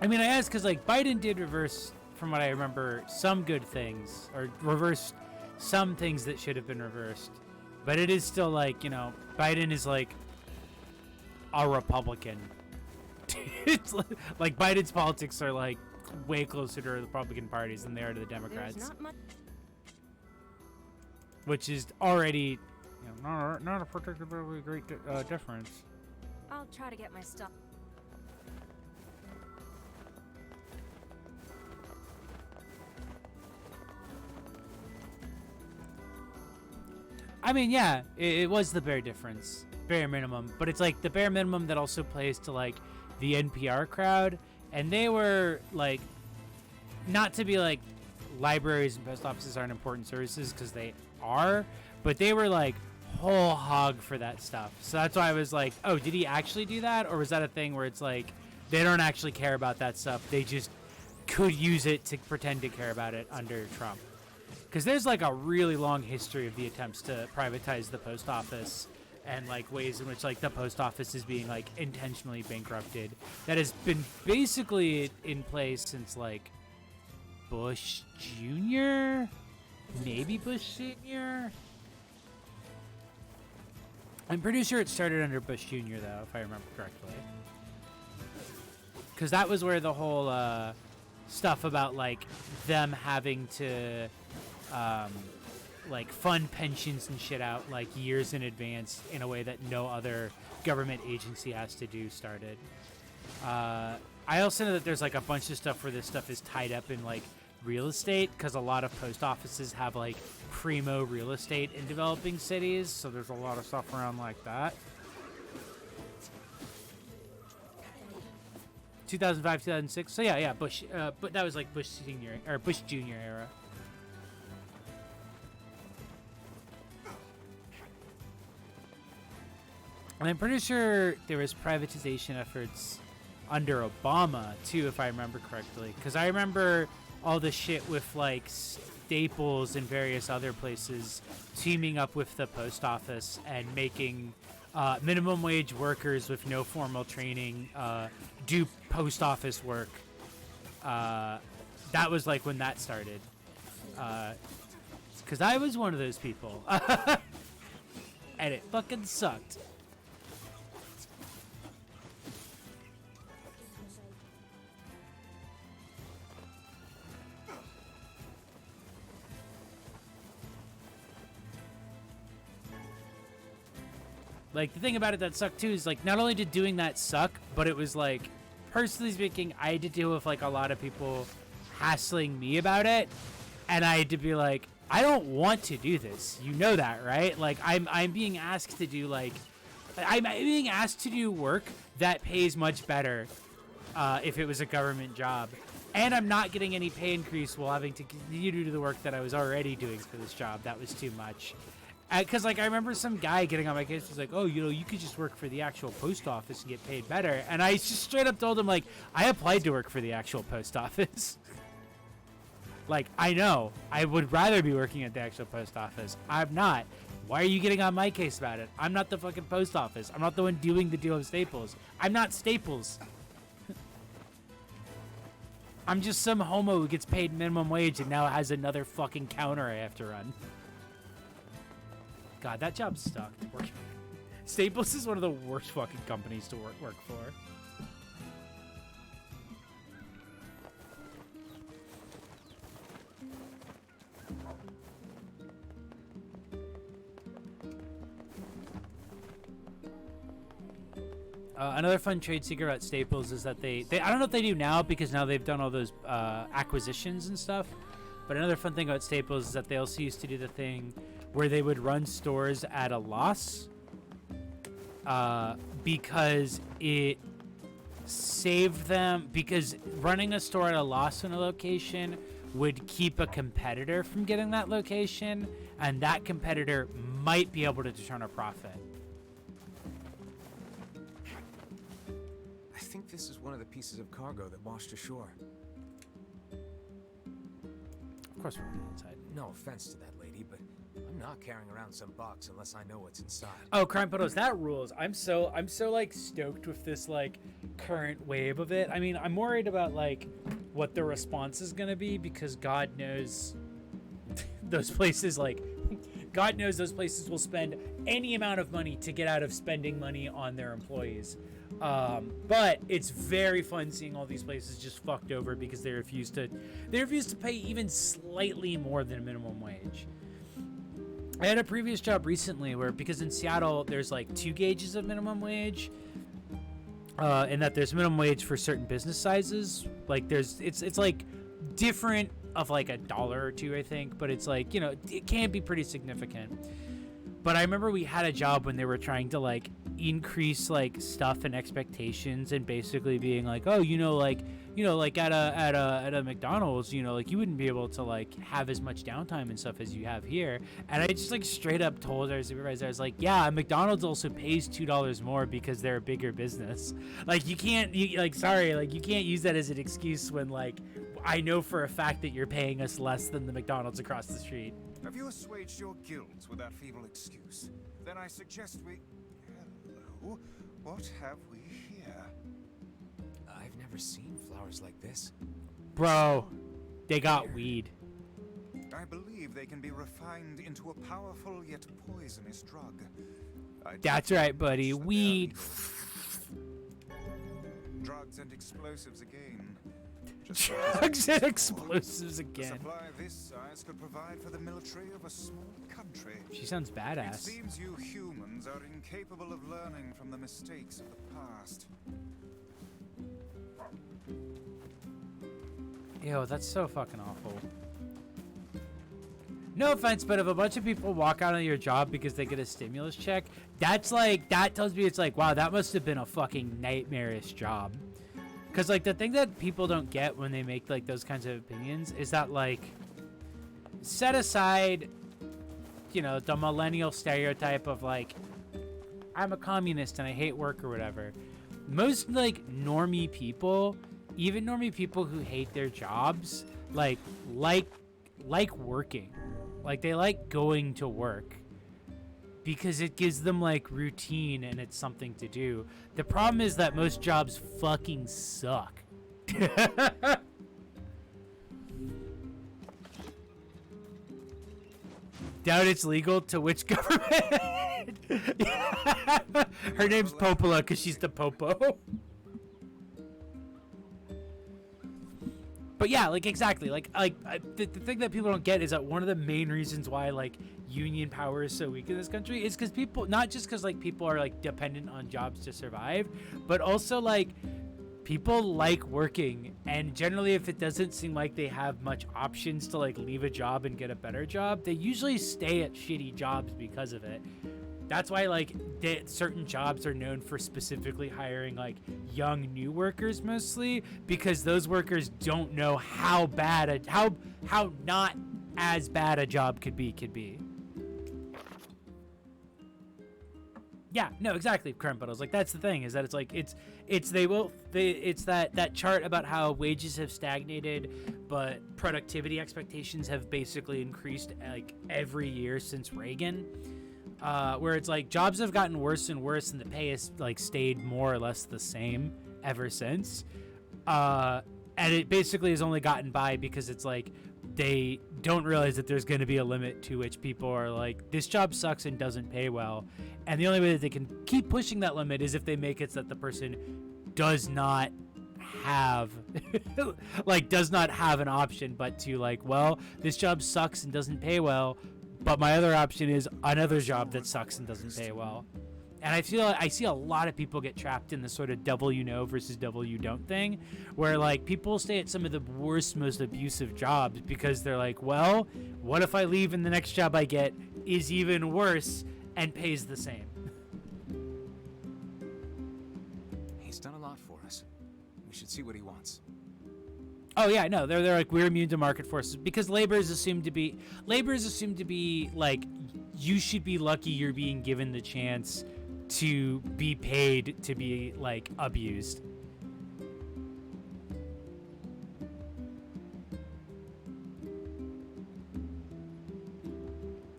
I mean, I asked because like Biden did reverse, from what I remember, some good things, or reversed some things that should have been reversed. But it is still like, you know, Biden is like a Republican. It's like Biden's politics are like way closer to the Republican parties than they are to the Democrats. There's not much. Which is already, you know, not a particularly great difference. I'll try to get my stuff. I mean, yeah, it was the bare difference, bare minimum, but it's like the bare minimum that also plays to like the NPR crowd, and they were like, not to be like libraries and post offices aren't important services, because they are, but they were like whole hog for that stuff. So that's why I was like, oh, did he actually do that, or was that a thing where it's like they don't actually care about that stuff, they just could use it to pretend to care about it under Trump? Because there's like a really long history of the attempts to privatize the post office, and like ways in which like the post office is being like intentionally bankrupted, that has been basically in place since like Bush Jr., maybe Bush Sr. I'm pretty sure it started under Bush Jr. though, if I remember correctly, because that was where the whole stuff about like them having to like fund pensions and shit out like years in advance in a way that no other government agency has to do started. I also know that there's like a bunch of stuff where this stuff is tied up in like real estate, because a lot of post offices have like primo real estate in developing cities, so there's a lot of stuff around like that. 2005, 2006. So yeah, Bush. But that was like Bush Senior or Bush Junior era. And I'm pretty sure there was privatization efforts under Obama too, if I remember correctly. Because I remember all the shit with like Staples and various other places teaming up with the post office and making minimum wage workers with no formal training do post office work. That was like when that started. Because I was one of those people. And it fucking sucked. Like, the thing about it that sucked, too, is, like, not only did doing that suck, but it was, like, personally speaking, I had to deal with, like, a lot of people hassling me about it, and I had to be like, I don't want to do this. You know that, right? Like, I'm being asked to do, like, I'm being asked to do work that pays much better if it was a government job, and I'm not getting any pay increase while having to continue to do the work that I was already doing for this job. That was too much. Because, like, I remember some guy getting on my case, was like, oh, you know, you could just work for the actual post office and get paid better. And I just straight up told him, like, I applied to work for the actual post office. Like, I know. I would rather be working at the actual post office. I'm not. Why are you getting on my case about it? I'm not the fucking post office. I'm not the one doing the deal with Staples. I'm not Staples. I'm just some homo who gets paid minimum wage and now has another fucking counter I have to run. God, that job sucked. Staples is one of the worst fucking companies to work for. Another fun trade secret about Staples is that they I don't know if they do now, because now they've done all those acquisitions and stuff. But another fun thing about Staples is that they also used to do the thing where they would run stores at a loss because it saved them, because running a store at a loss in a location would keep a competitor from getting that location, and that competitor might be able to turn a profit. I think this is one of the pieces of cargo that washed ashore. Of course we're on the inside. No offense to that lady, but I'm not carrying around some box unless I know what's inside. Oh, Crime Photos, that rules. I'm so like stoked with this like current wave of it. I mean, I'm worried about like what the response is gonna be, because God knows those places will spend any amount of money to get out of spending money on their employees. But it's very fun seeing all these places just fucked over because they refuse to pay even slightly more than minimum wage. I had a previous job recently where, because in Seattle there's like 2 gauges of minimum wage, and that there's minimum wage for certain business sizes. Like it's like different of like $1 or $2, I think, but it's like, you know, it can be pretty significant. But I remember we had a job when they were trying to like increase like stuff and expectations, and basically being like, oh, like at a McDonald's, like you wouldn't be able to like have as much downtime and stuff as you have here. And I just like straight up told our supervisor, I was like, yeah, McDonald's also pays $2 more because they're a bigger business. Like you can't use that as an excuse when like I know for a fact that you're paying us less than the McDonald's across the street. Have you assuaged your guilt with that feeble excuse? Then I suggest we... Hello? What have we here? I've never seen flowers like this. Bro, they got weed. I believe they can be refined into a powerful yet poisonous drug. That's right, buddy. Weed. Drugs and explosives again. Just Drugs and explosives A again. supply this size could provide for the military of a small country. She sounds It badass. seems you humans are incapable of learning from the mistakes of the past. Ew, that's so fucking awful. No offense, but if a bunch of people walk out of your job because they get a stimulus check, that's like, that tells me it's like, wow, that must have been a fucking nightmarish job. Because, like, the thing that people don't get when they make, like, those kinds of opinions is that, like, set aside, you know, the millennial stereotype of, like, I'm a communist and I hate work or whatever. Most, like, normie people, even normie people who hate their jobs, like working. Like, they like going to work because it gives them, like, routine and it's something to do. The problem is that most jobs fucking suck. Doubt it's legal to which government? Her name's Popola because she's the Popo. But yeah, like, exactly. Like the thing that people don't get is that one of the main reasons why, like, union power is so weak in this country is because people, not just because, like, people are, like, dependent on jobs to survive, but also, like, people like working. And generally, if it doesn't seem like they have much options to, like, leave a job and get a better job, they usually stay at shitty jobs because of it. That's why, like, certain jobs are known for specifically hiring, like, young new workers mostly, because those workers don't know how bad how not as bad a job could be. Yeah, no, exactly, current Buttles. Like, that's the thing, is that it's like it's that chart about how wages have stagnated, but productivity expectations have basically increased, like, every year since Reagan. Where it's like jobs have gotten worse and worse and the pay has, like, stayed more or less the same ever since. And it basically has only gotten by because it's like they don't realize that there's going to be a limit to which people are like, this job sucks and doesn't pay well. And the only way that they can keep pushing that limit is if they make it so that the person does not have does not have an option but to, like, well, this job sucks and doesn't pay well, but my other option is another job that sucks and doesn't pay well. And I see a lot of people get trapped in the sort of devil you know versus devil you don't thing, where, like, people stay at some of the worst, most abusive jobs because they're like, well, what if I leave and the next job I get is even worse and pays the same? He's done a lot for us. We should see what he wants. Oh yeah, no, they're like, we're immune to market forces because labor is assumed to be like, you should be lucky you're being given the chance to be paid to be, like, abused.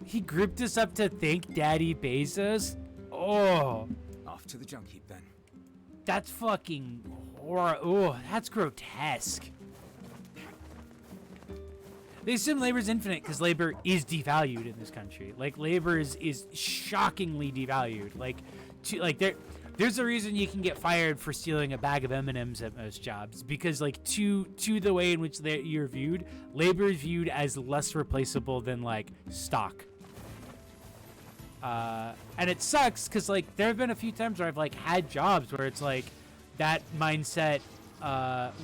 He grouped us up to thank Daddy Bezos. Oh, Off to the junk heap then. that's fucking horror. Oh, that's grotesque. They assume labor's infinite because labor is devalued in this country. Like, labor is shockingly devalued. There's a reason you can get fired for stealing a bag of M&Ms at most jobs, because, like, to the way in which you're viewed, labor is viewed as less replaceable than, like, stock. And it sucks because, like, there have been a few times where I've, like, had jobs where it's like that mindset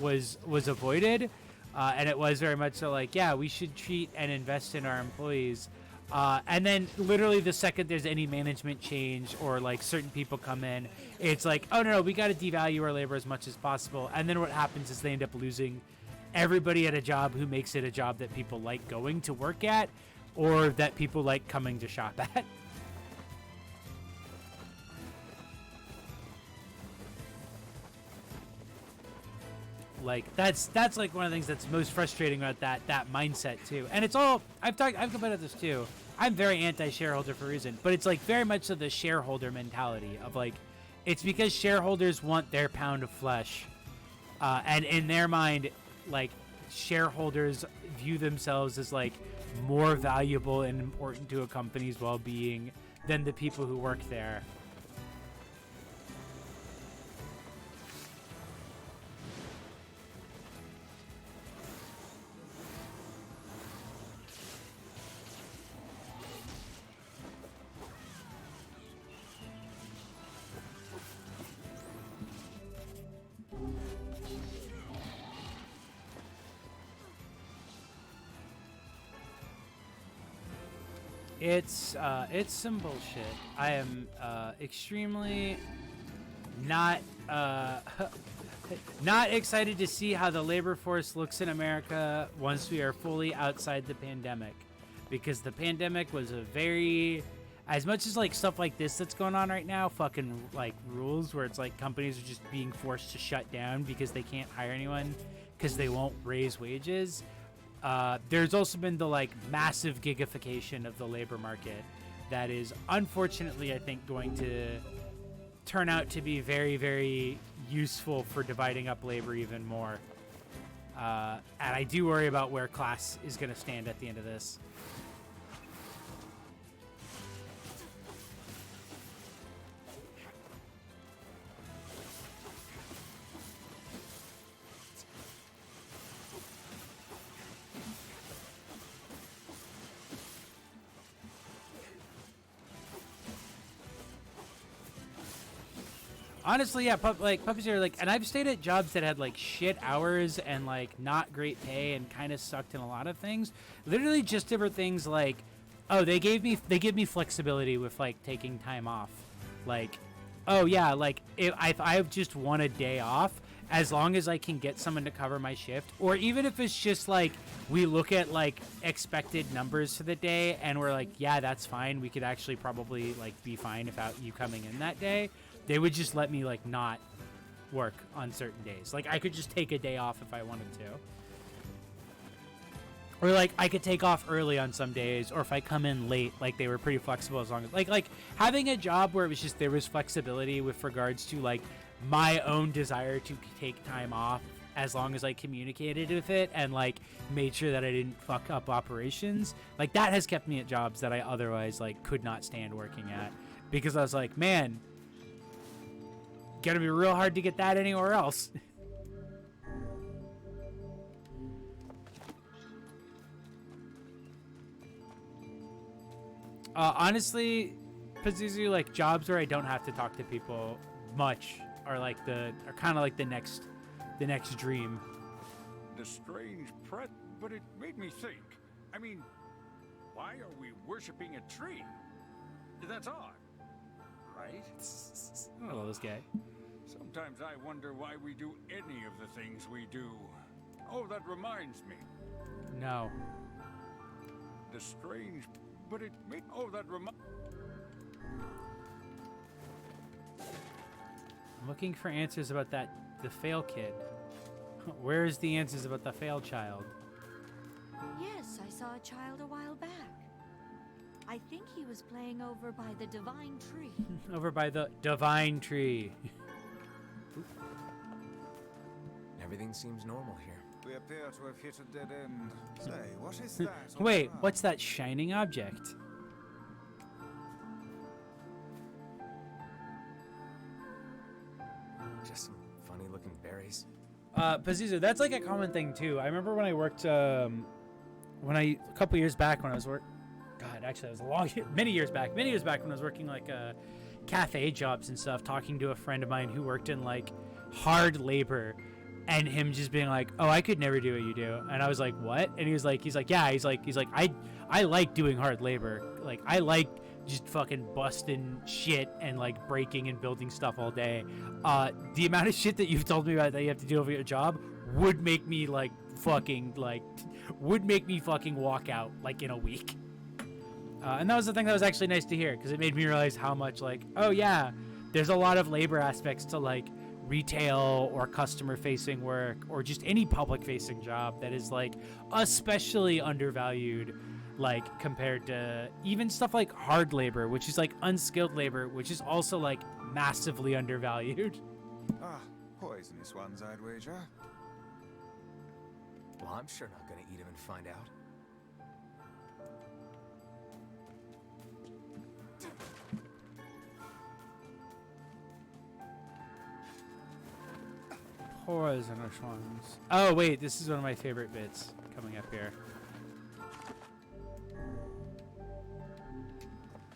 was avoided. And it was very much so like, yeah, we should treat and invest in our employees. And then literally the second there's any management change or, like, certain people come in, it's like, oh, no, we got to devalue our labor as much as possible. And then what happens is they end up losing everybody at a job who makes it a job that people like going to work at or that people like coming to shop at. Like, that's like one of the things that's most frustrating about that mindset too. And it's all I've complained about this too. I'm very anti-shareholder for a reason, but it's like very much so the shareholder mentality of, like, it's because shareholders want their pound of flesh, and in their mind, like, shareholders view themselves as, like, more valuable and important to a company's well-being than the people who work there. It's some bullshit. I am extremely not not excited to see how the labor force looks in America once we are fully outside the pandemic, because the pandemic was a very, as much as like stuff like this that's going on right now, fucking like rules where it's like companies are just being forced to shut down because they can't hire anyone because they won't raise wages. There's also been the like massive gigification of the labor market that is unfortunately, I think, going to turn out to be very, very useful for dividing up labor even more. And I do worry about where class is going to stand at the end of this. Honestly, yeah, puppies are like, and I've stayed at jobs that had like shit hours and like not great pay and kind of sucked in a lot of things. Literally just different things like, oh, they give me flexibility with like taking time off. Like, oh yeah, like if I just want a day off, as long as I can get someone to cover my shift, or even if it's just like we look at like expected numbers for the day and we're like, yeah, that's fine. We could actually probably like be fine without you coming in that day. They would just let me like not work on certain days. Like I could just take a day off if I wanted to. Or like I could take off early on some days, or if I come in late, like they were pretty flexible as long as like having a job where it was just there was flexibility with regards to like my own desire to take time off as long as I communicated with it and like made sure that I didn't fuck up operations. Like that has kept me at jobs that I otherwise like could not stand working at, because I was like, man, gonna be real hard to get that anywhere else. Honestly, Pazuzu, like jobs where I don't have to talk to people much are kind of like the next dream. The strange but it made me think. I mean, why are we worshiping a tree? That's odd, right? I love this guy. Sometimes I wonder why we do any of the things we do. Oh, that reminds me. No. The strange, but it made. Oh, that reminds. I'm looking for answers about the fail kid. Where is the answers about the fail child? Yes, I saw a child a while back. I think he was playing over by the divine tree. Over by the divine tree. Everything seems normal here. We appear to have hit a dead end. Say, what is that? Wait, what's that shining object? Just some funny looking berries. Pazuzu, that's like a common thing too. I remember when I worked, a couple years back when I was God, actually, it was many years back when I was working like cafe jobs and stuff, talking to a friend of mine who worked in like hard labor, and him just being like, oh, I could never do what you do. And I was like, what? And he's like, yeah, he's like, I like doing hard labor. Like, I like just fucking busting shit and like breaking and building stuff all day. The amount of shit that you've told me about that you have to do over your job would make me fucking walk out like in a week. And that was the thing that was actually nice to hear, because it made me realize how much like, oh yeah, there's a lot of labor aspects to like retail or customer facing work or just any public facing job that is like especially undervalued, like compared to even stuff like hard labor, which is like unskilled labor, which is also like massively undervalued. Ah, poisonous ones, I'd wager. Well, I'm sure not gonna eat him and find out. Poisonous ones. Oh wait, this is one of my favorite bits coming up here.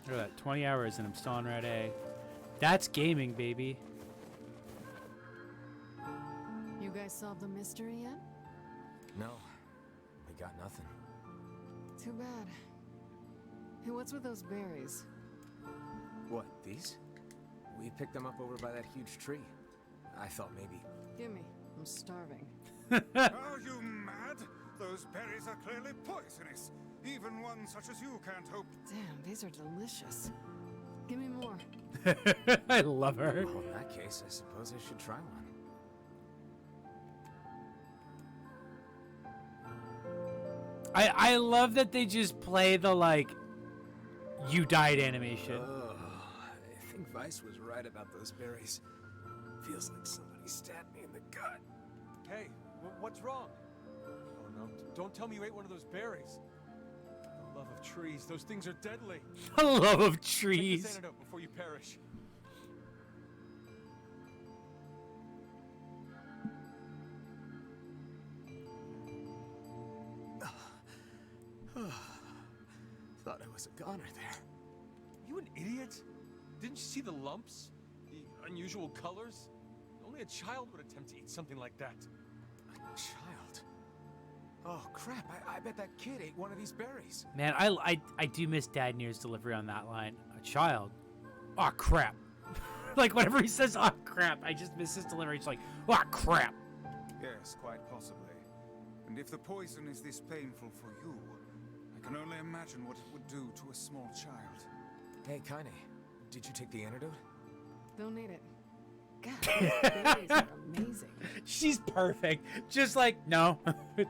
Look at that, 20 hours and I'm still on Route A. That's gaming, baby. You guys solved the mystery yet? No, we got nothing. Too bad. Hey, what's with those berries? What, these? We picked them up over by that huge tree. I thought maybe... Gimme. I'm starving. Are you mad? Those berries are clearly poisonous. Even one such as you can't hope. Damn, these are delicious. Give me more. I love her. Well, in that case, I suppose I should try one. I love that they just play the, like, you died animation. I think Vice was right about those berries. Feels like somebody stabbed me in the gut. Hey, what's wrong? Oh no, don't tell me you ate one of those berries. The love of trees, those things are deadly. The love of Take trees. this antidote before you perish. Thought I was a goner there. You an idiot? Didn't you see the lumps? The unusual colors? Only a child would attempt to eat something like that. A child? Oh crap, I bet that kid ate one of these berries. Man, I do miss Dad NieR's delivery on that line. A child? Oh crap. Like whenever he says oh crap, I just miss his delivery. It's like, oh crap. Yes, quite possibly. And if the poison is this painful for you, I can only imagine what it would do to a small child. Hey, Kaine, did you take the antidote? Don't need it. God, these berries are amazing. She's perfect. Just like, no.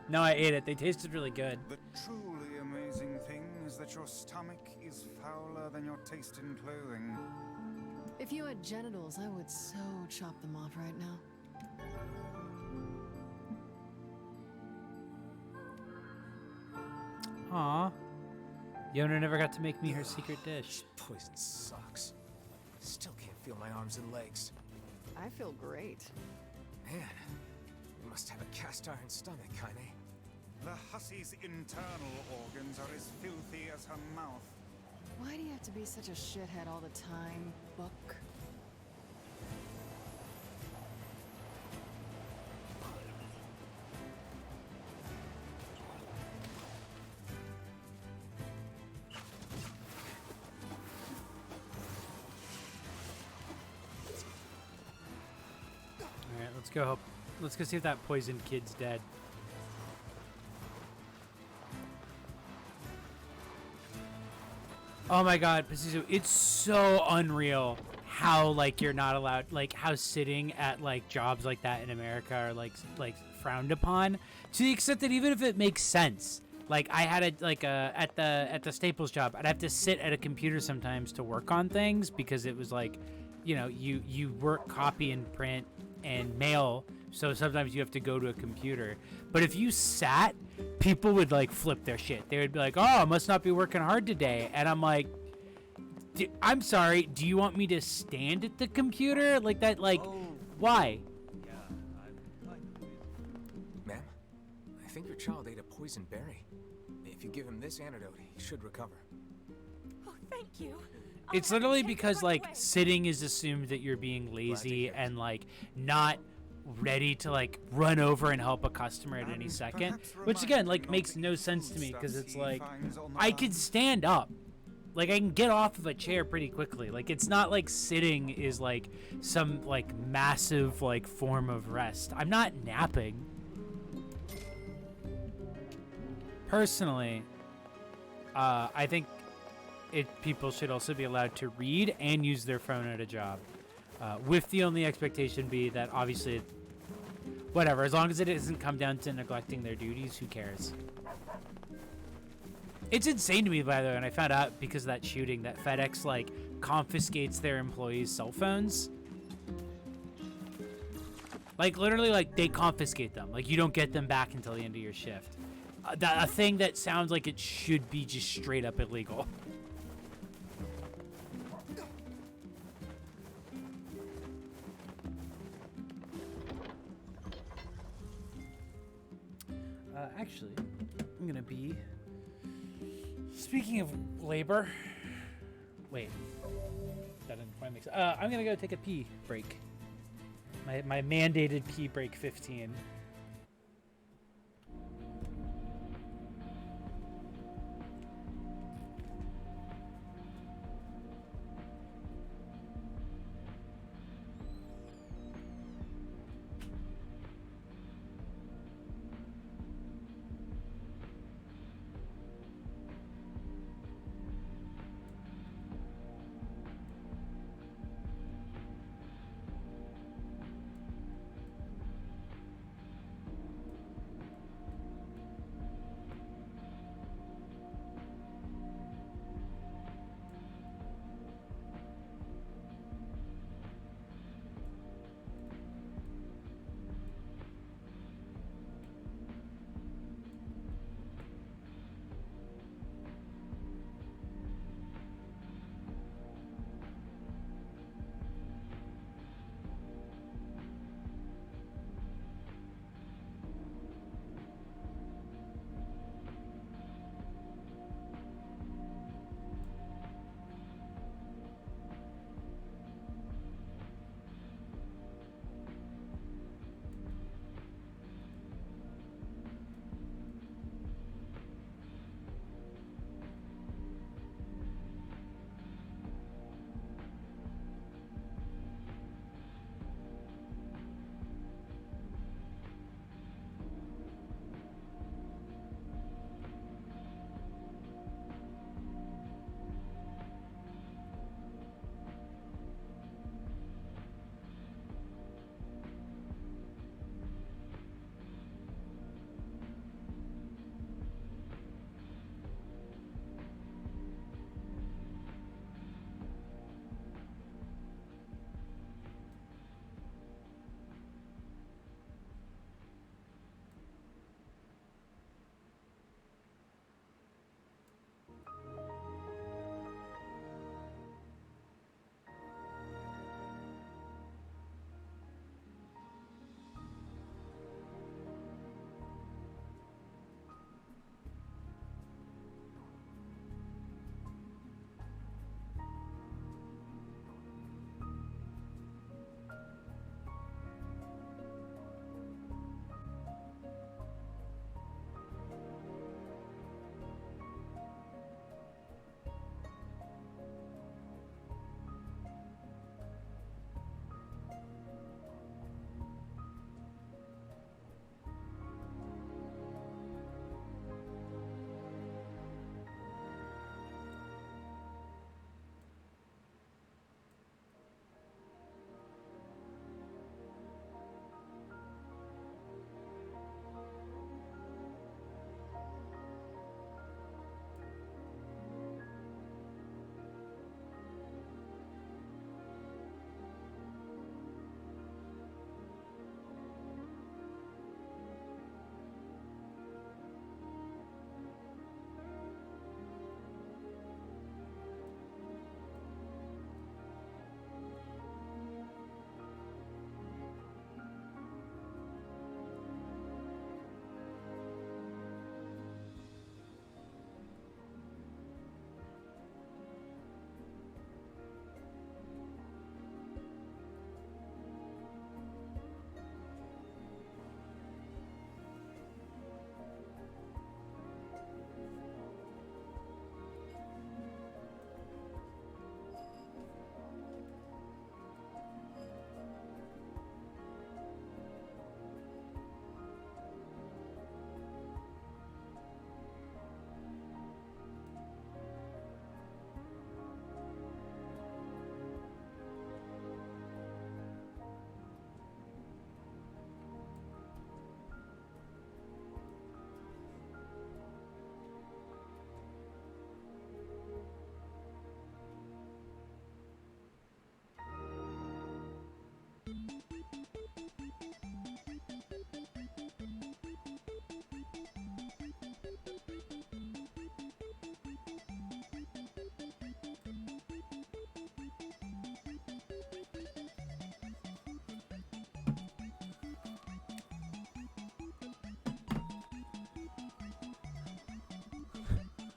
No, I ate it. They tasted really good. The truly amazing thing is that your stomach is fouler than your taste in clothing. If you had genitals, I would so chop them off right now. Aw. Yona never got to make me her secret dish. Poison sucks. Still can't feel my arms and legs. I feel great. Man, you must have a cast iron stomach, Kaine. The hussy's internal organs are as filthy as her mouth. Why do you have to be such a shithead all the time, Book? Alright, let's go. Let's go see if that poisoned kid's dead. Oh my god, Paciso, it's so unreal how, like, you're not allowed, like, how sitting at, like, jobs like that in America are, like frowned upon, to the extent that even if it makes sense, like, I had at the Staples job, I'd have to sit at a computer sometimes to work on things, because it was, like, you know, you work copy and print and mail, so sometimes you have to go to a computer. But if you sat, people would like flip their shit. They would be like, oh, I must not be working hard today. And I'm like, I'm sorry, do you want me to stand at the computer like that? Like, why? Ma'am, I think your child ate a poison berry. If you give him this antidote, he should recover. Oh, thank you. It's literally because, like, sitting is assumed that you're being lazy and, like, not ready to, like, run over and help a customer at any second. Which, again, like, makes no sense to me, because it's like, I can stand up. Like, I can get off of a chair pretty quickly. Like, it's not like sitting is, like, some, like, massive, like, form of rest. I'm not napping. Personally, I think people should also be allowed to read and use their phone at a job, with the only expectation be that obviously, whatever, as long as it doesn't come down to neglecting their duties, who cares? It's insane to me, by the way, and I found out because of that shooting that FedEx, like, confiscates their employees' cell phones. Like, literally, like, they confiscate them. Like, you don't get them back until the end of your shift. A thing that sounds like it should be just straight up illegal. Actually, I'm gonna be, speaking of labor, wait, that didn't quite make sense. I'm gonna go take a pee break. My mandated pee break 15.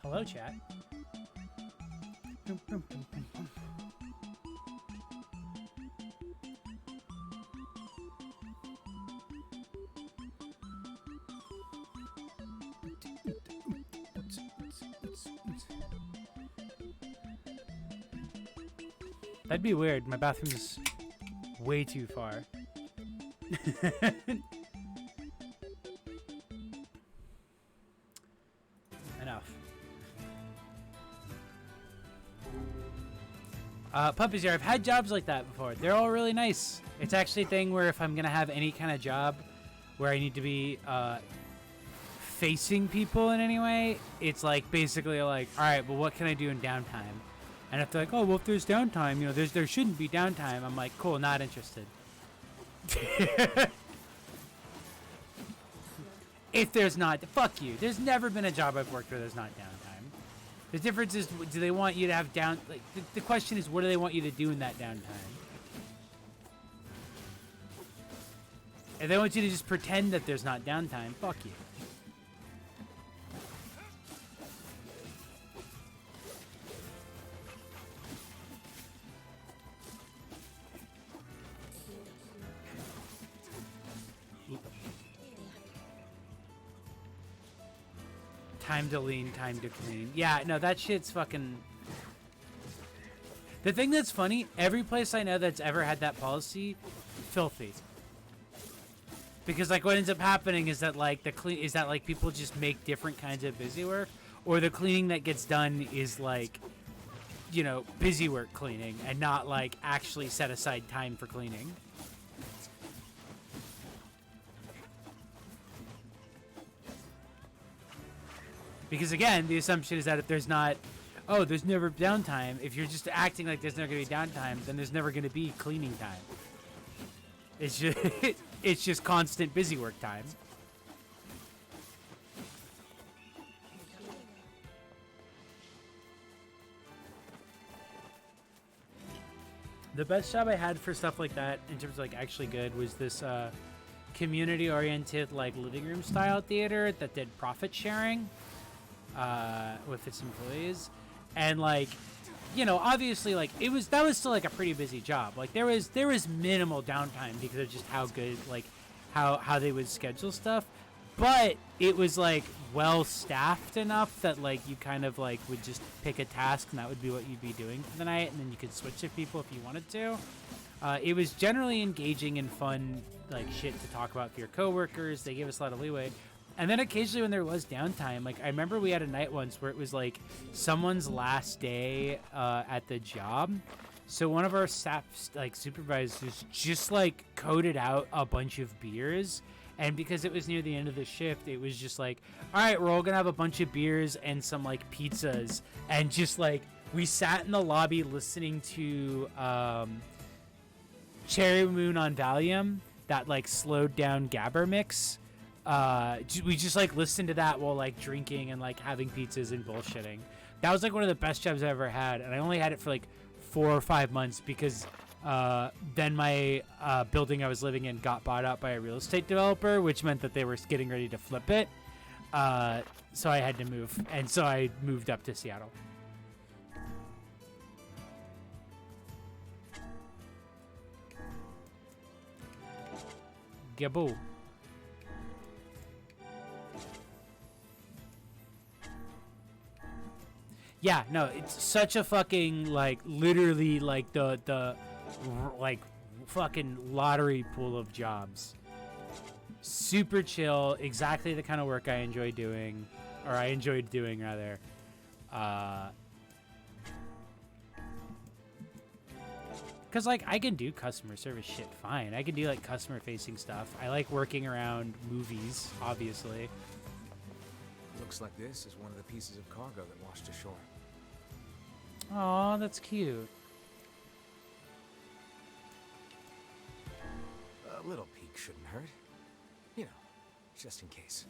Hello, chat. That'd be weird. My bathroom's way too far. Enough. Puppies here. I've had jobs like that before. They're all really nice. It's actually a thing where if I'm gonna have any kind of job where I need to be facing people in any way, it's like basically like, all right, well, what can I do in downtime? And if they're like, oh, well, if there's downtime, you know, there shouldn't be downtime. I'm like, cool, not interested. If there's not, fuck you. There's never been a job I've worked where there's not downtime. The difference is, do they want you to have down? Like, the question is, what do they want you to do in that downtime? If they want you to just pretend that there's not downtime, fuck you. Time to lean, time to clean. Yeah, no, that shit's fucking... The thing that's funny, every place I know that's ever had that policy, filthy. Because, like, what ends up happening is that, like, people just make different kinds of busy work, or the cleaning that gets done is, like, you know, busy work cleaning, and not, like, actually set aside time for cleaning. Because again, the assumption is that if there's not, oh, there's never downtime. If you're just acting like there's never going to be downtime, then there's never going to be cleaning time. It's just, it's just constant busy work time. The best job I had for stuff like that, in terms of like actually good, was this community-oriented like living room style theater that did profit sharing. With its employees, and like, you know, obviously like that was still like a pretty busy job. Like there was minimal downtime because of just how good, like how they would schedule stuff, but it was like well staffed enough that like you kind of like would just pick a task and that would be what you'd be doing for the night, and then you could switch to people if you wanted to. It was generally engaging and fun, like shit to talk about for your coworkers. They gave us a lot of leeway. And then occasionally when there was downtime, like I remember we had a night once where it was like someone's last day at the job. So one of our staff like supervisors just like coded out a bunch of beers. And because it was near the end of the shift, it was just like, all right, we're all going to have a bunch of beers and some like pizzas. And just like we sat in the lobby listening to Cherry Moon on Valium, that like slowed down Gabber mix. We just like listened to that while like drinking and like having pizzas and bullshitting. That was like one of the best jobs I ever had, and I only had it for like 4 or 5 months because then my building I was living in got bought out by a real estate developer, which meant that they were getting ready to flip it. So I had to move, and so I moved up to Seattle. Gaboo. Yeah, no, it's such a fucking, like, literally, like, the like, fucking lottery pool of jobs. Super chill, exactly the kind of work I enjoy doing, or I enjoyed doing, rather. Because, like, I can do customer service shit fine. I can do, like, customer-facing stuff. I like working around movies, obviously. Looks like this is one of the pieces of cargo that washed ashore. Aw, that's cute. A little peek shouldn't hurt. You know, just in case.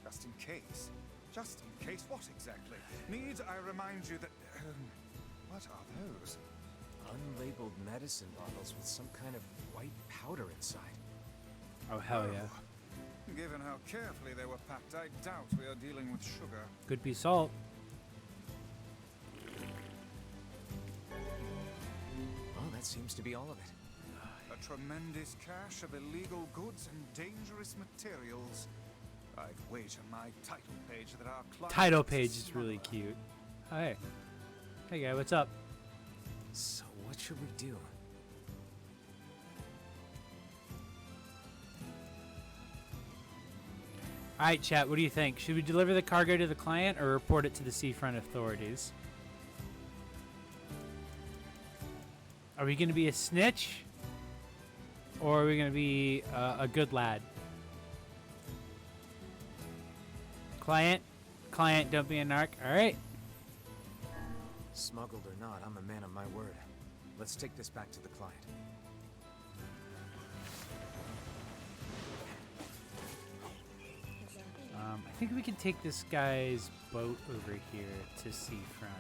Just in case? Just in case what exactly? Need I remind you that... what are those? Unlabeled medicine bottles with some kind of white powder inside. Oh, hell yeah. Given how carefully they were packed, I doubt we are dealing with sugar. Could be salt. Well, that seems to be all of it. A tremendous cache of illegal goods and dangerous materials. I'd wager my title page that our client... Title page is really cute. Oh, hey. Hey, guy, what's up? So, what should we do? Alright, chat, what do you think? Should we deliver the cargo to the client or report it to the seafront authorities? Are we going to be a snitch? Or are we going to be a good lad? Client? Client, don't be a narc. Alright. Smuggled or not, I'm a man of my word. Let's take this back to the client. I think we can take this guy's boat over here to seafront.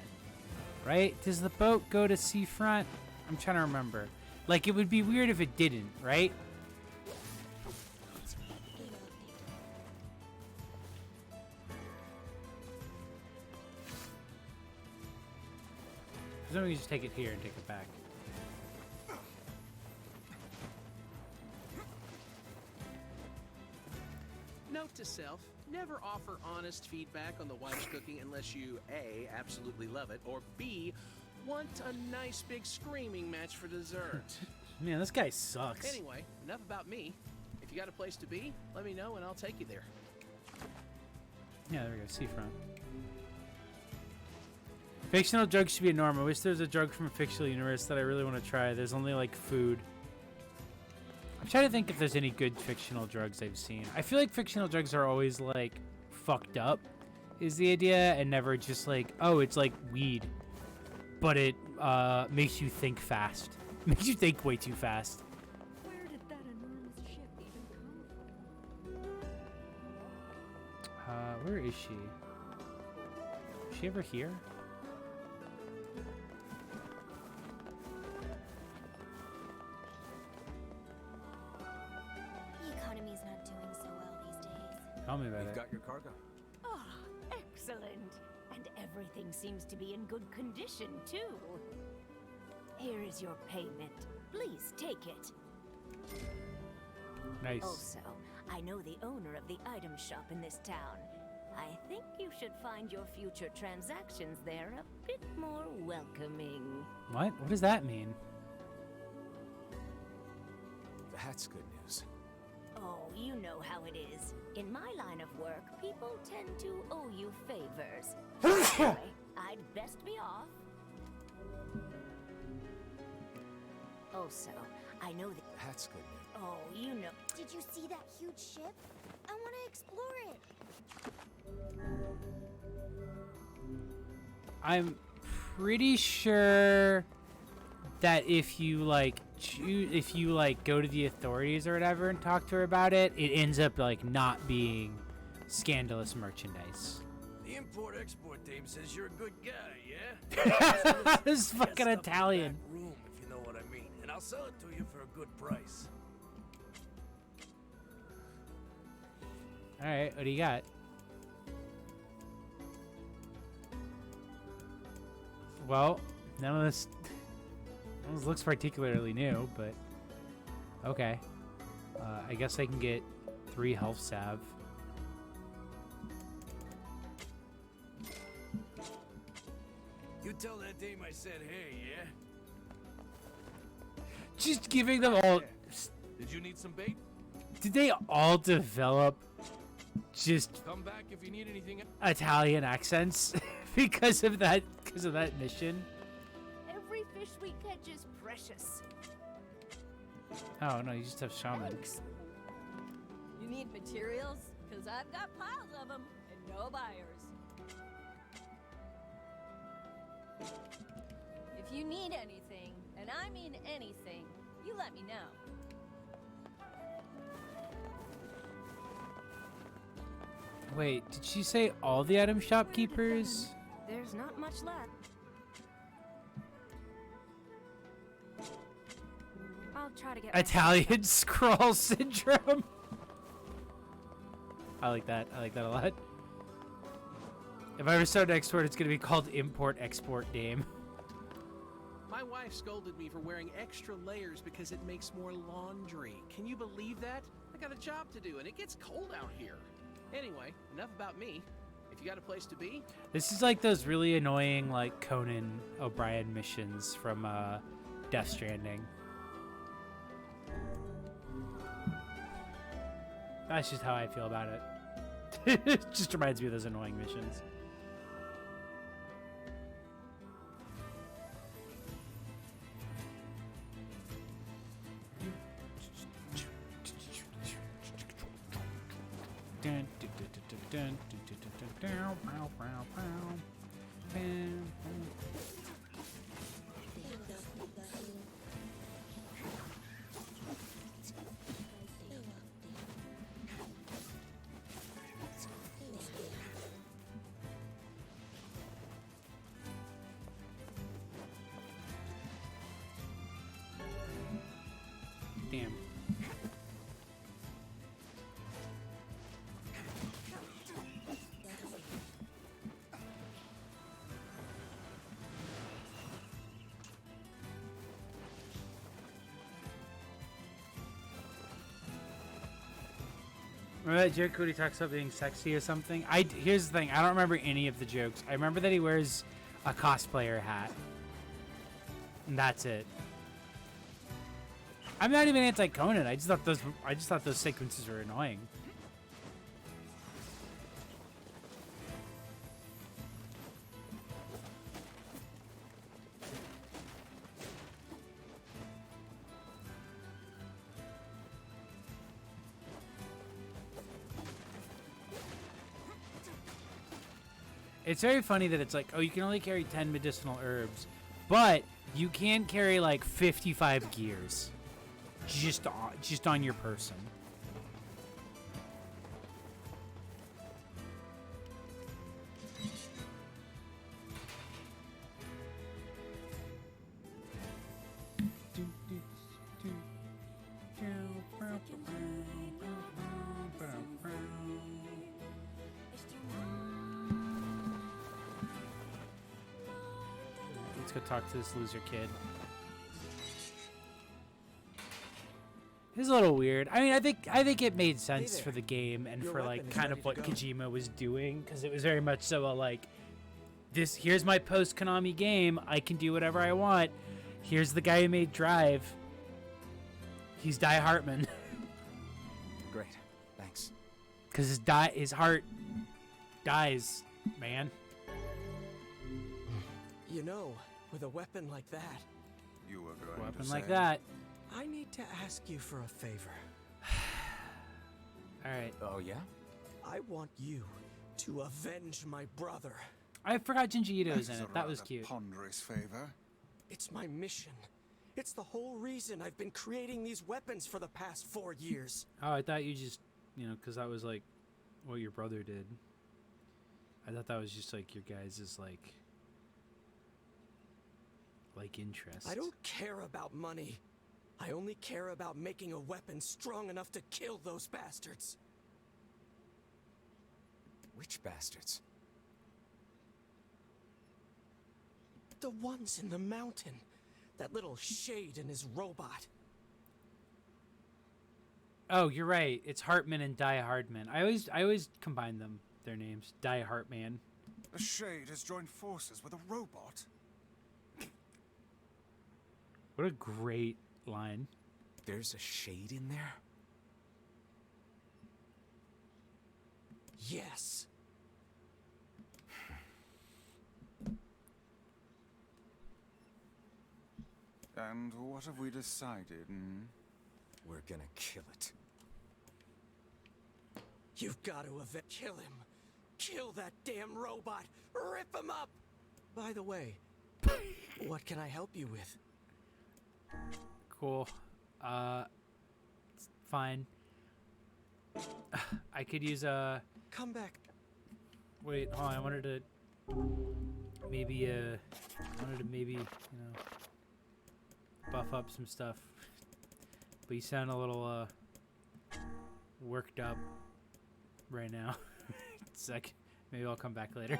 Right? Does the boat go to seafront? I'm trying to remember. Like, it would be weird if it didn't, right? So we can just take it here and take it back. Note to self, never offer honest feedback on the wife's cooking unless you A, absolutely love it, or B, want a nice big screaming match for dessert. Man, this guy sucks. Anyway, enough about me. If you got a place to be, let me know and I'll take you there. Yeah, there we go, seafront. Fictional drugs should be a norm. I wish there was a drug from a fictional universe that I really want to try. There's only, like, food. I'm trying to think if there's any good fictional drugs I've seen. I feel like fictional drugs are always, like, fucked up, is the idea, and never just like, oh, it's like weed. But it makes you think fast. Makes you think way too fast. Where did that enormous ship even come from? Where is she? Is she ever here? The economy's not doing so well these days. Tell me about You've it. got your cargo. Ah, excellent. And everything seems to be in good condition, too. Here is your payment. Please take it. Nice. Also, I know the owner of the item shop in this town. I think you should find your future transactions there a bit more welcoming. What? What does that mean? That's good news. Oh, you know how it is. In my line of work, people tend to owe you favors. Anyway, I'd best be off. Also, I know that... That's good news. Oh, you know... Did you see that huge ship? I want to explore it. I'm pretty sure that if you like go to the authorities or whatever and talk to her about it, it ends up like not being scandalous merchandise. The import-export dame says you're a good guy, yeah? This is fucking Get stuff in the Italian. back room, if you know what I mean, and I'll sell it to you for a good price. All right, what do you got? Well, none of this looks particularly new, but okay. I guess I can get 3 health salve. You tell that dame I said hey, yeah? Just giving them all. Did you need some bait? Did they all develop just Come back if you need anything. Italian accents because of that mission? Every fish we catch is precious. Oh no, you just have shaman. Thanks. You need materials? Because I've got piles of them and no buyers. If you need anything, and I mean anything, you let me know. Wait, did she say all the item shopkeepers? There's not much left. I'll try to get Italian scroll syndrome. I like that. I like that a lot. If I ever start an export, it's gonna be called Import Export Game. My wife scolded me for wearing extra layers because it makes more laundry. Can you believe that? I got a job to do and it gets cold out here. Anyway, enough about me. If you got a place to be. This is like those really annoying like Conan O'Brien missions from Death Stranding. That's just how I feel about it. It just reminds me of those annoying missions. Damn. Remember that joke when he talks about being sexy or something? Here's the thing, I don't remember any of the jokes. I remember that he wears a cosplayer hat. And that's it. I'm not even anti-Conan. I just thought those sequences were annoying. It's very funny that it's like, oh, you can only carry 10 medicinal herbs, but you can carry like 55 gears. Just on your person. Let's go talk to this loser kid. It's a little weird. I mean, I think it made sense for the game and for like kind of what Kojima was doing, because it was very much so a like, here's my post Konami game. I can do whatever I want. Here's the guy who made Drive. He's Die Hartman. Great, thanks. Because his heart dies, man. You know, with a weapon like that. You were going Weapon to like say. that. I need to ask you for a favor. All right. Oh, yeah? I want you to avenge my brother. I forgot Junji Ito's in it. That was cute. Ponderous favor. It's my mission. It's the whole reason I've been creating these weapons for the past 4 years. Oh, I thought you just, because that was like what your brother did. I thought that was just like your guys' like interest. I don't care about money. I only care about making a weapon strong enough to kill those bastards. Which bastards? The ones in the mountain. That little shade and his robot. Oh, you're right. It's Hartman and Die Hardman. I always combine them, their names. Die Hartman. A shade has joined forces with a robot. What a great line. There's a shade in there? Yes. And what have we decided? We're gonna kill it. You've got to kill him. Kill that damn robot. Rip him up. By the way, what can I help you with? Cool. Fine. I could use a Come back. Wait, hold on. I wanted to maybe, buff up some stuff. But you sound a little, worked up right now. It's like, maybe I'll come back later.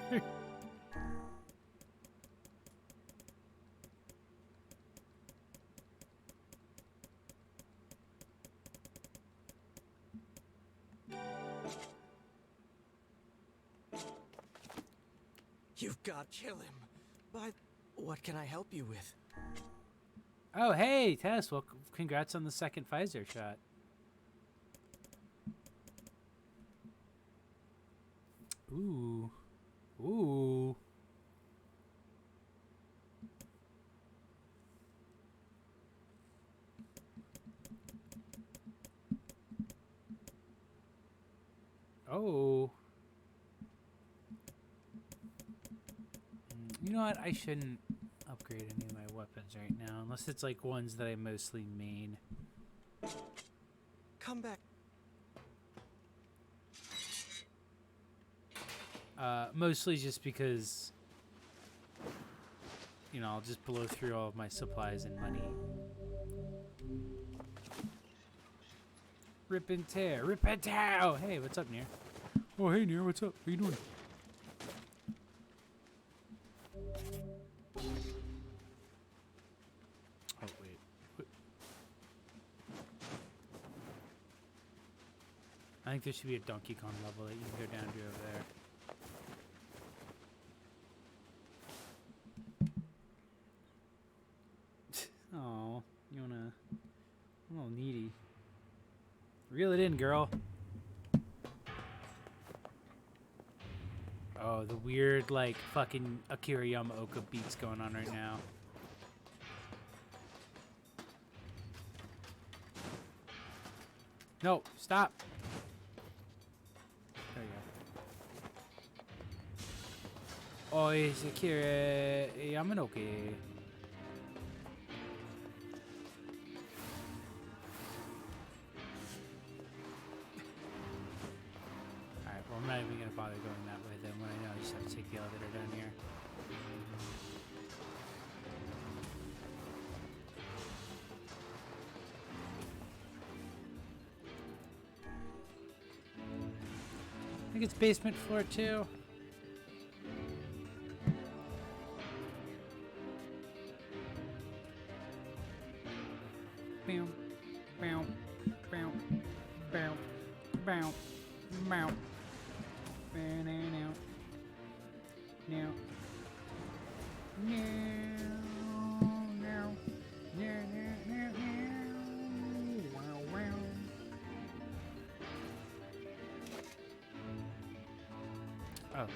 You've got to kill him. What can I help you with? Oh, hey, Tess. Well, congrats on the second Pfizer shot. Ooh. Ooh. Oh. You know what? I shouldn't upgrade any of my weapons right now, unless it's like ones that I mostly main. Come back. Mostly just because, you know, I'll just blow through all of my supplies and money. Rip and tear, rip and tear! Hey, what's up, NieR? Oh, hey, NieR, what's up? How you doing? Oh, wait. I think there should be a Donkey Kong level that you can go down to over there. Oh, you wanna... I'm a little needy. Reel it in, girl. Oh, the weird, like, fucking Akira Yamaoka beats going on right now. No, stop. There you go. Oh, it's Akira Yamaoka. I'm not even gonna bother going that way then when I know I just have to take the elevator down here. I think it's basement floor 2. Bow, bow, bow, bow, bow, bow. Oh.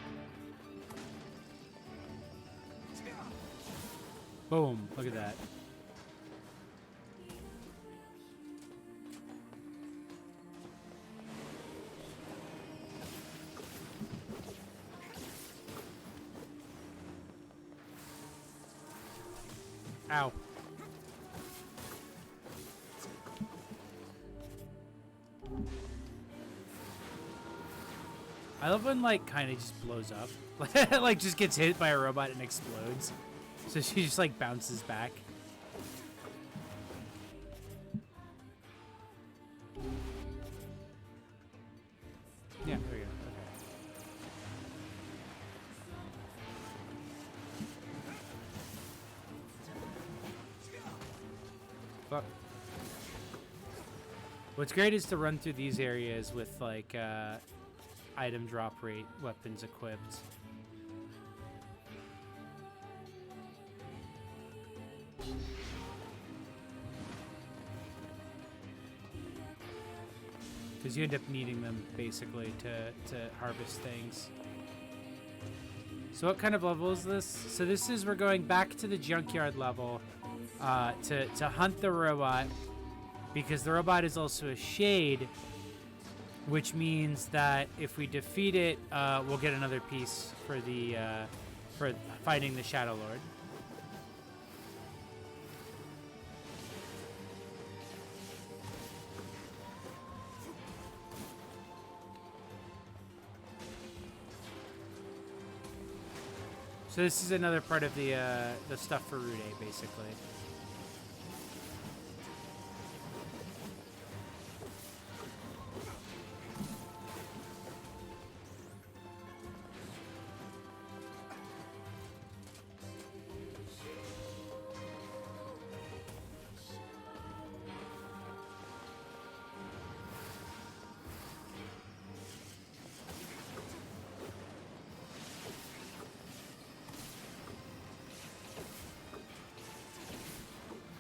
Boom, look at that. Ow. I love when, like, kind of just blows up. Like, just gets hit by a robot and explodes. So she just, like, bounces back. Yeah, there we go. Fuck. What's great is to run through these areas with, like, item drop rate weapons equipped. Because you end up needing them, basically, to harvest things. So what kind of level is this? So this is, we're going back to the junkyard level to hunt the robot, because the robot is also a shade, which means that if we defeat it, we'll get another piece for the for fighting the Shadow Lord. So this is another part of the stuff for Route A, basically.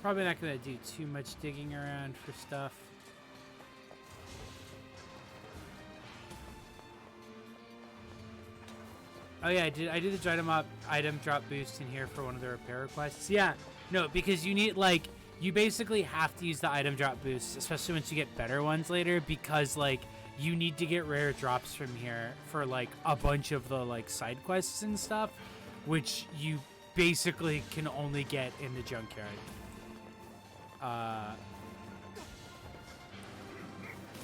Probably not gonna do too much digging around for stuff. Oh yeah, I did the item drop boost in here for one of the repair requests. Yeah, no, because you need like you basically have to use the item drop boost, especially once you get better ones later, because like you need to get rare drops from here for like a bunch of the like side quests and stuff, which you basically can only get in the junkyard.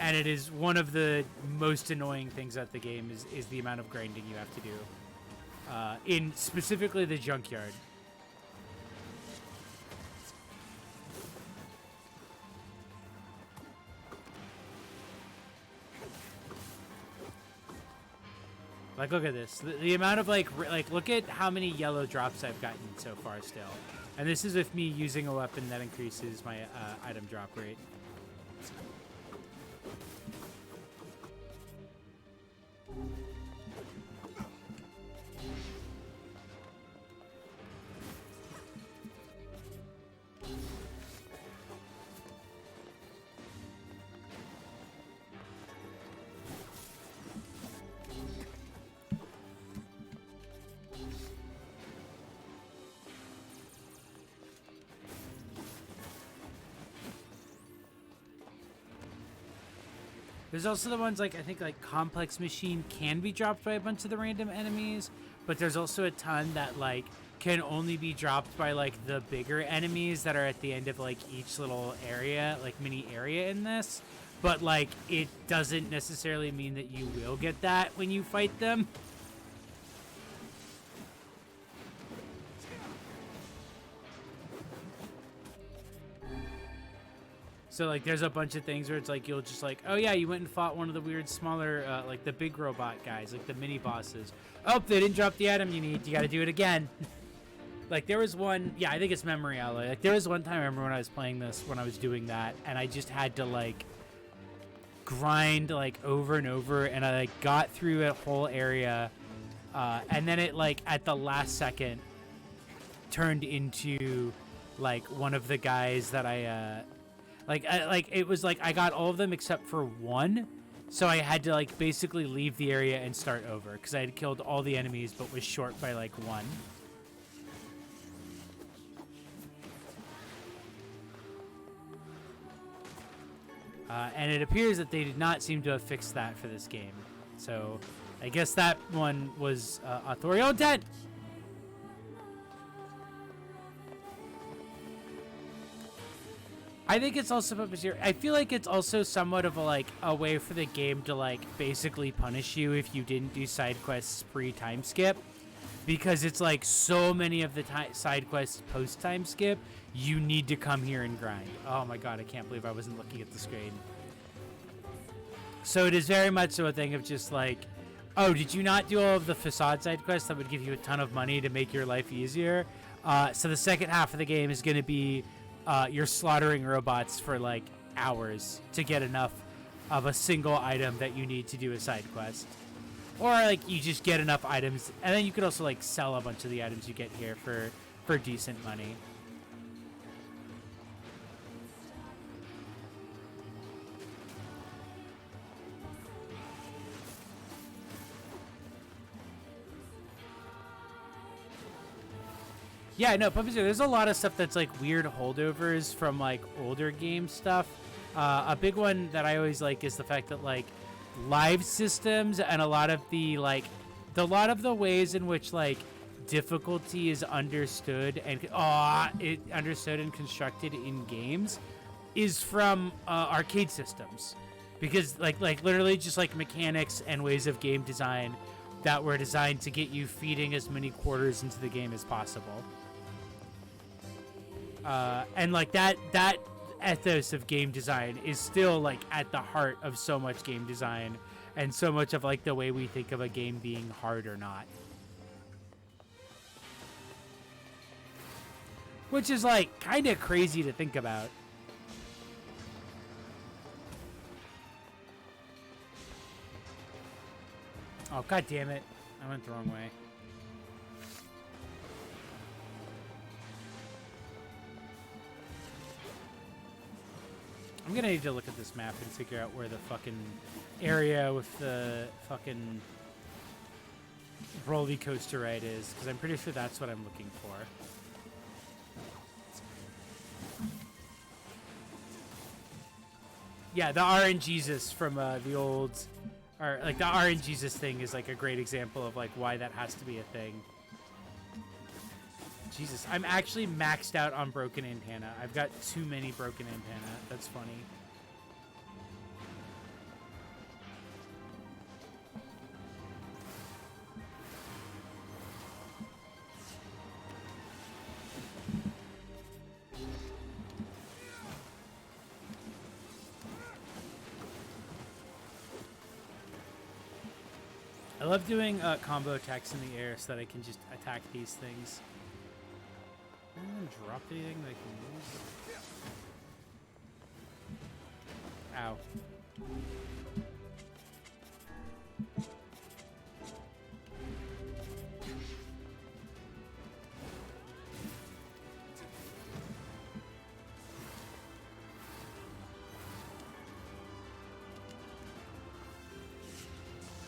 And it is one of the most annoying things at the game is the amount of grinding you have to do. In specifically the junkyard. Like, look at this. The amount of, like, look at how many yellow drops I've gotten so far still. And this is with me using a weapon that increases my item drop rate. There's also the ones like, I think like Complex Machine can be dropped by a bunch of the random enemies, but there's also a ton that like can only be dropped by like the bigger enemies that are at the end of like each little area, like mini area in this. But like it doesn't necessarily mean that you will get that when you fight them. So, like, there's a bunch of things where it's like, you'll just like, oh yeah, you went and fought one of the weird smaller, like the big robot guys, like the mini bosses. Oh, they didn't drop the item you need. You got to do it again. Like, there was one, yeah, I think it's Memory Alloy. Like, there was one time I remember when I was playing this, when I was doing that, and I just had to, like, grind, like, over and over, and I, like, got through a whole area, and then it, like, at the last second, turned into, like, one of the guys that I, it was like I got all of them except for one, so I had to like basically leave the area and start over because I had killed all the enemies but was short by like one. And it appears that they did not seem to have fixed that for this game, so I guess that one was authorial dead. I think it's also I feel like it's also somewhat of a way for the game to like basically punish you if you didn't do side quests pre-time skip, because it's like so many of the side quests post-time skip, you need to come here and grind. Oh my god, I can't believe I wasn't looking at the screen. So it is very much so a thing of just like, oh, did you not do all of the facade side quests that would give you a ton of money to make your life easier? So the second half of the game is going to be you're slaughtering robots for like hours to get enough of a single item that you need to do a side quest. Or like you just get enough items, and then you could also like sell a bunch of the items you get here for decent money. Yeah, no, Puppy Zero, there's a lot of stuff that's like weird holdovers from like older game stuff. A big one that I always like is the fact that like live systems and a lot of the ways in which like difficulty is understood and understood and constructed in games is from arcade systems, because like literally just like mechanics and ways of game design that were designed to get you feeding as many quarters into the game as possible. And like that ethos of game design is still like at the heart of so much game design and so much of like the way we think of a game being hard or not. Which is like kind of crazy to think about. Oh, god damn it. I went the wrong way. I'm gonna need to look at this map and figure out where the fucking area with the fucking roller coaster ride is, because I'm pretty sure that's what I'm looking for. Yeah, the RNGesus from the old, or like the RNGesus thing is like a great example of like why that has to be a thing. Jesus, I'm actually maxed out on broken antenna. I've got too many broken antenna. That's funny. I love doing combo attacks in the air so that I can just attack these things. Anyone drop anything that I can use? Ow.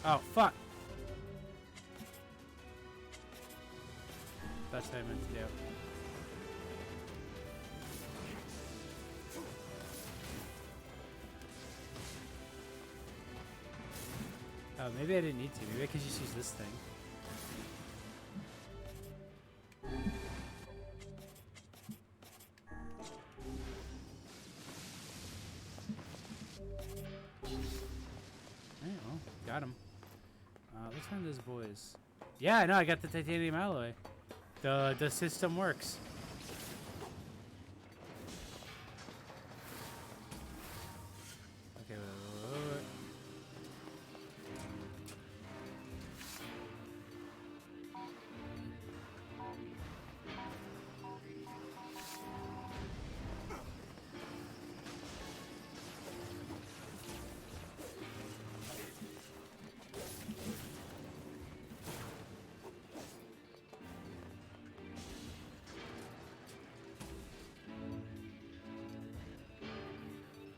Oh, fuck. That's what I meant to do. Oh, maybe I didn't need to. Maybe I could just use this thing. Oh, got him. Let's find those boys. Yeah, no, I got the titanium alloy. The system works. Okay, wait.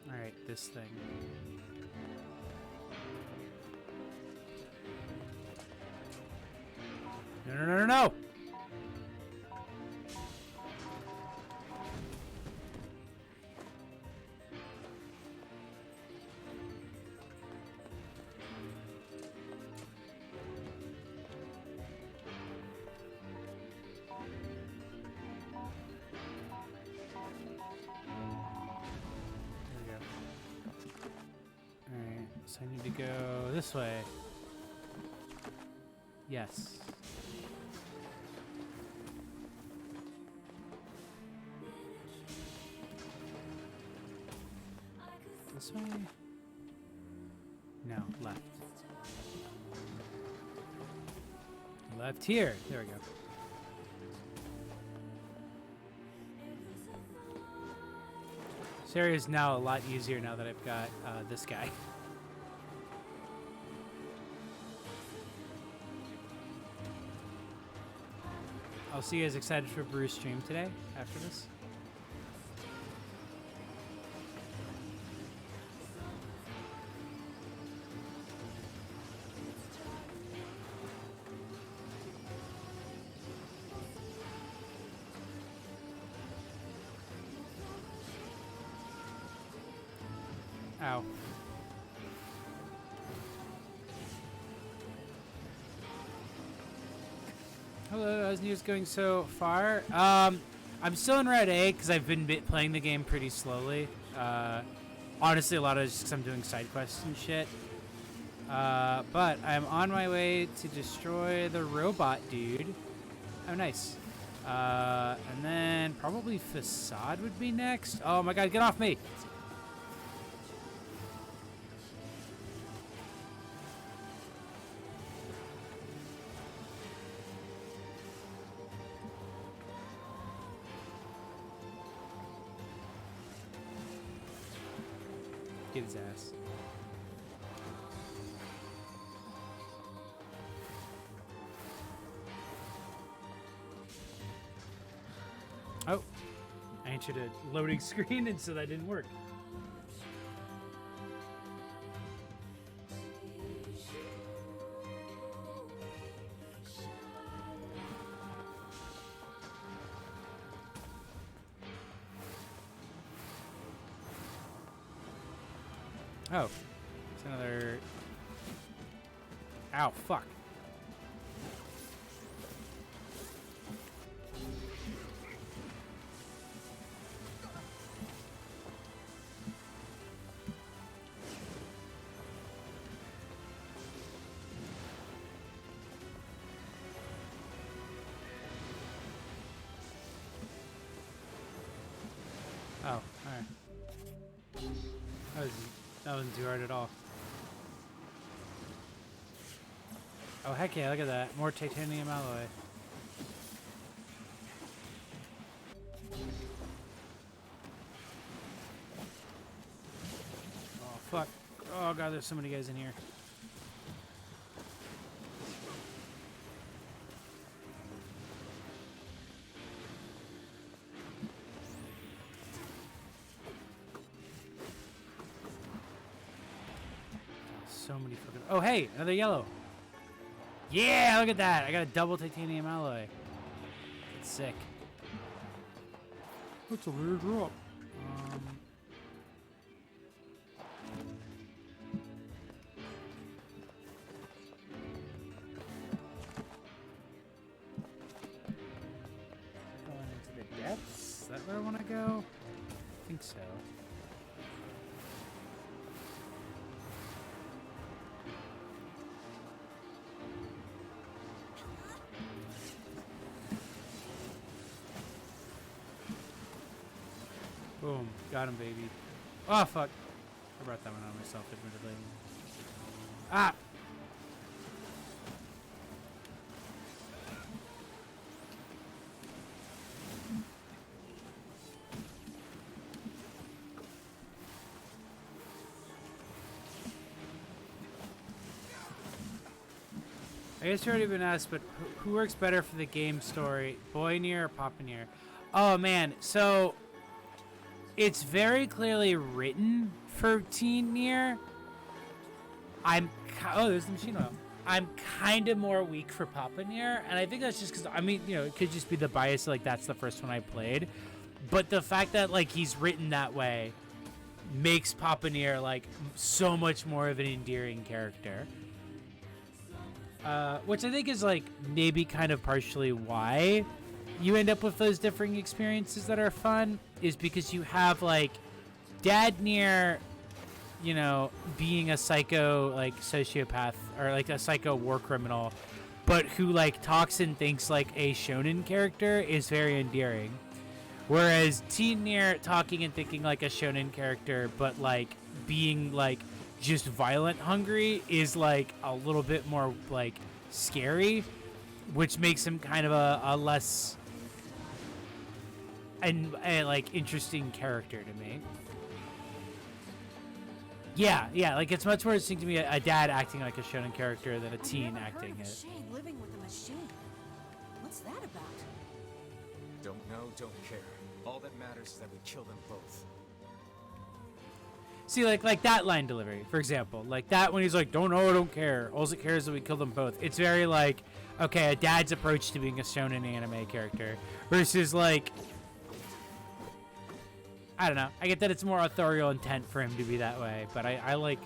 Alright, this thing. No, no, no, no, no! So I need to go this way. Yes. This way? No, left. Left here. There we go. This area is now a lot easier now that I've got this guy. I'll see you guys excited for Bruce stream today after this. Ow. Hello, how's news going so far? I'm still in Route A because I've been playing the game pretty slowly. Honestly, a lot of it's just because I'm doing side quests and shit. But I'm on my way to destroy the robot dude. Oh, nice. And then probably Facade would be next. Oh my god, get off me! Get his ass. Oh, I entered a loading screen, and so that didn't work. Oh, it's another. Ow, fuck. Oh, alright. That wasn't too hard at all. Oh, heck yeah, look at that. More titanium alloy. Oh, fuck. Oh, God, there's so many guys in here. So many fucking. Oh, hey, another yellow. Yeah, look at that. I got a double titanium alloy. That's sick. That's a weird drop. Going into the depths? Is that where I want to go? I think so. Boom. Got him, baby. Oh, fuck. I brought that one on myself, admittedly. Ah! I guess you already been asked, but who works better for the game story? Boy NieR or Papa NieR? Oh, man. So, it's very clearly written for teen NieR. Oh, there's the machine oil. I'm kind of more weak for Papa NieR, and I think that's just because, I mean, you know, it could just be the bias, like, that's the first one I played. But the fact that, like, he's written that way makes Papa NieR, like, so much more of an endearing character. Which I think is, like, maybe kind of partially why you end up with those differing experiences that are fun, is because you have, like, Dad NieR, you know, being a psycho, like, sociopath, or, like, a psycho war criminal, but who, like, talks and thinks like a shonen character is very endearing. Whereas teen NieR talking and thinking like a shonen character, but, like, being, like, just violent hungry is, like, a little bit more, like, scary, which makes him kind of a less like interesting character to me. Yeah, like, it's much more interesting to me a dad acting like a shonen character than a teen acting it. Shade living with a machine. What's that about? Don't know, don't care. All that matters is that we kill them both. See, like that line delivery, for example, like that when he's like, "Don't know, don't care. All it cares is that we kill them both." It's very like, okay, a dad's approach to being a shonen anime character versus, like, I don't know. I get that it's more authorial intent for him to be that way, but I like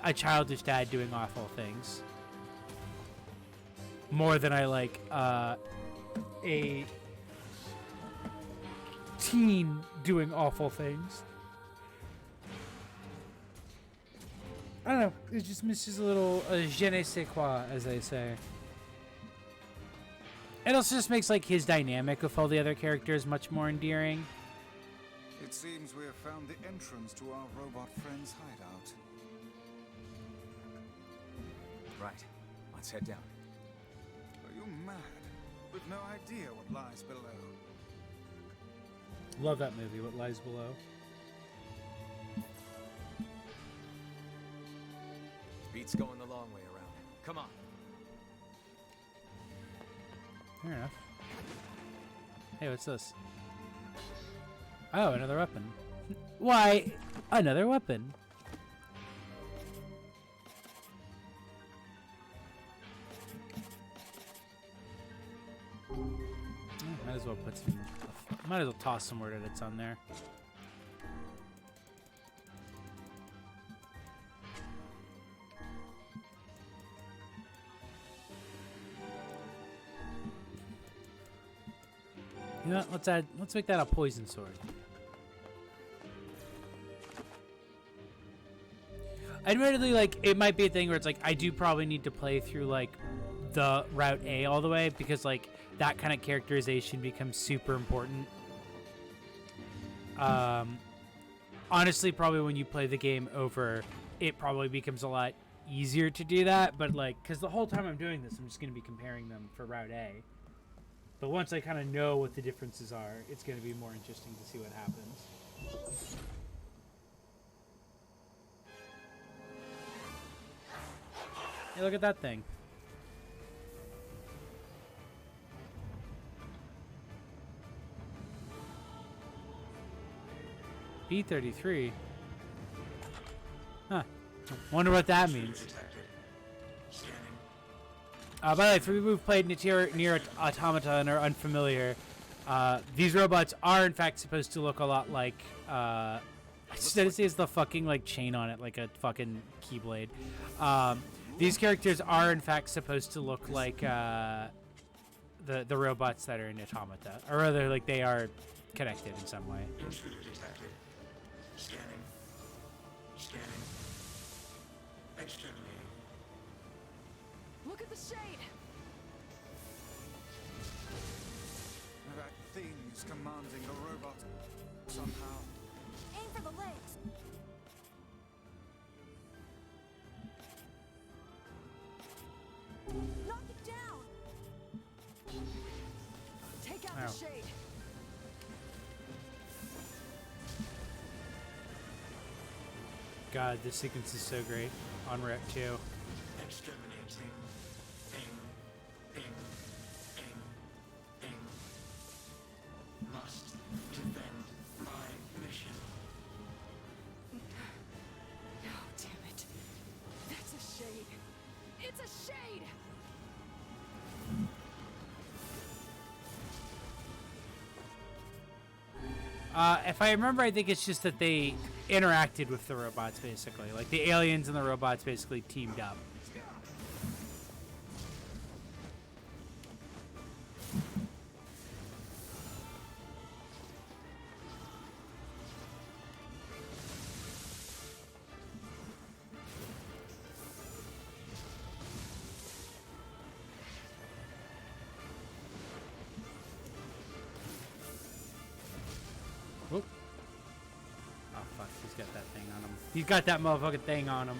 a childish dad doing awful things more than I like a teen doing awful things. I don't know. It just misses a little je ne sais quoi, as they say. It also just makes like his dynamic with all the other characters much more endearing. It seems we have found the entrance to our robot friend's hideout. Right. Let's head down. Are you mad? With no idea what lies below. Love that movie, What Lies Below. Beats going the long way around. Come on. Fair enough. Hey, what's this? Oh, another weapon. Why, another weapon? Might as well put some. Might as well toss some word edits on there. You know what? Let's make that a poison sword. Admittedly, like, it might be a thing where it's like, I do probably need to play through, like, the Route A all the way, because, like, that kind of characterization becomes super important. Honestly, probably when you play the game over, it probably becomes a lot easier to do that, but, like, because the whole time I'm doing this, I'm just going to be comparing them for Route A. But once I kind of know what the differences are, it's going to be more interesting to see what happens. Hey, look at that thing. B-33. Huh. Wonder what that means. By the way, if we've played NieR Automata and are unfamiliar, these robots are in fact supposed to look a lot like, instead it says the fucking like chain on it, like a fucking keyblade. These characters are in fact supposed to look like the robots that are in Automata, or rather, like they are connected in some way. Scanning. Scanning. Exterminating. Look at the shade! That thing is commanding the robot somehow. Aim for the legs. Knock it down. Take out Ow. the shade. God, this sequence is so great on Rep 2. Exterminating. Ping. Ping. Ping. Ping. Must defend my mission. Oh, damn it. That's a shade. It's a shade! If I remember, I think it's just that they interacted with the robots, basically. Like, the aliens and the robots basically teamed up. Whoop. Oh, fuck. He's got that thing on him. He's got that motherfucking thing on him.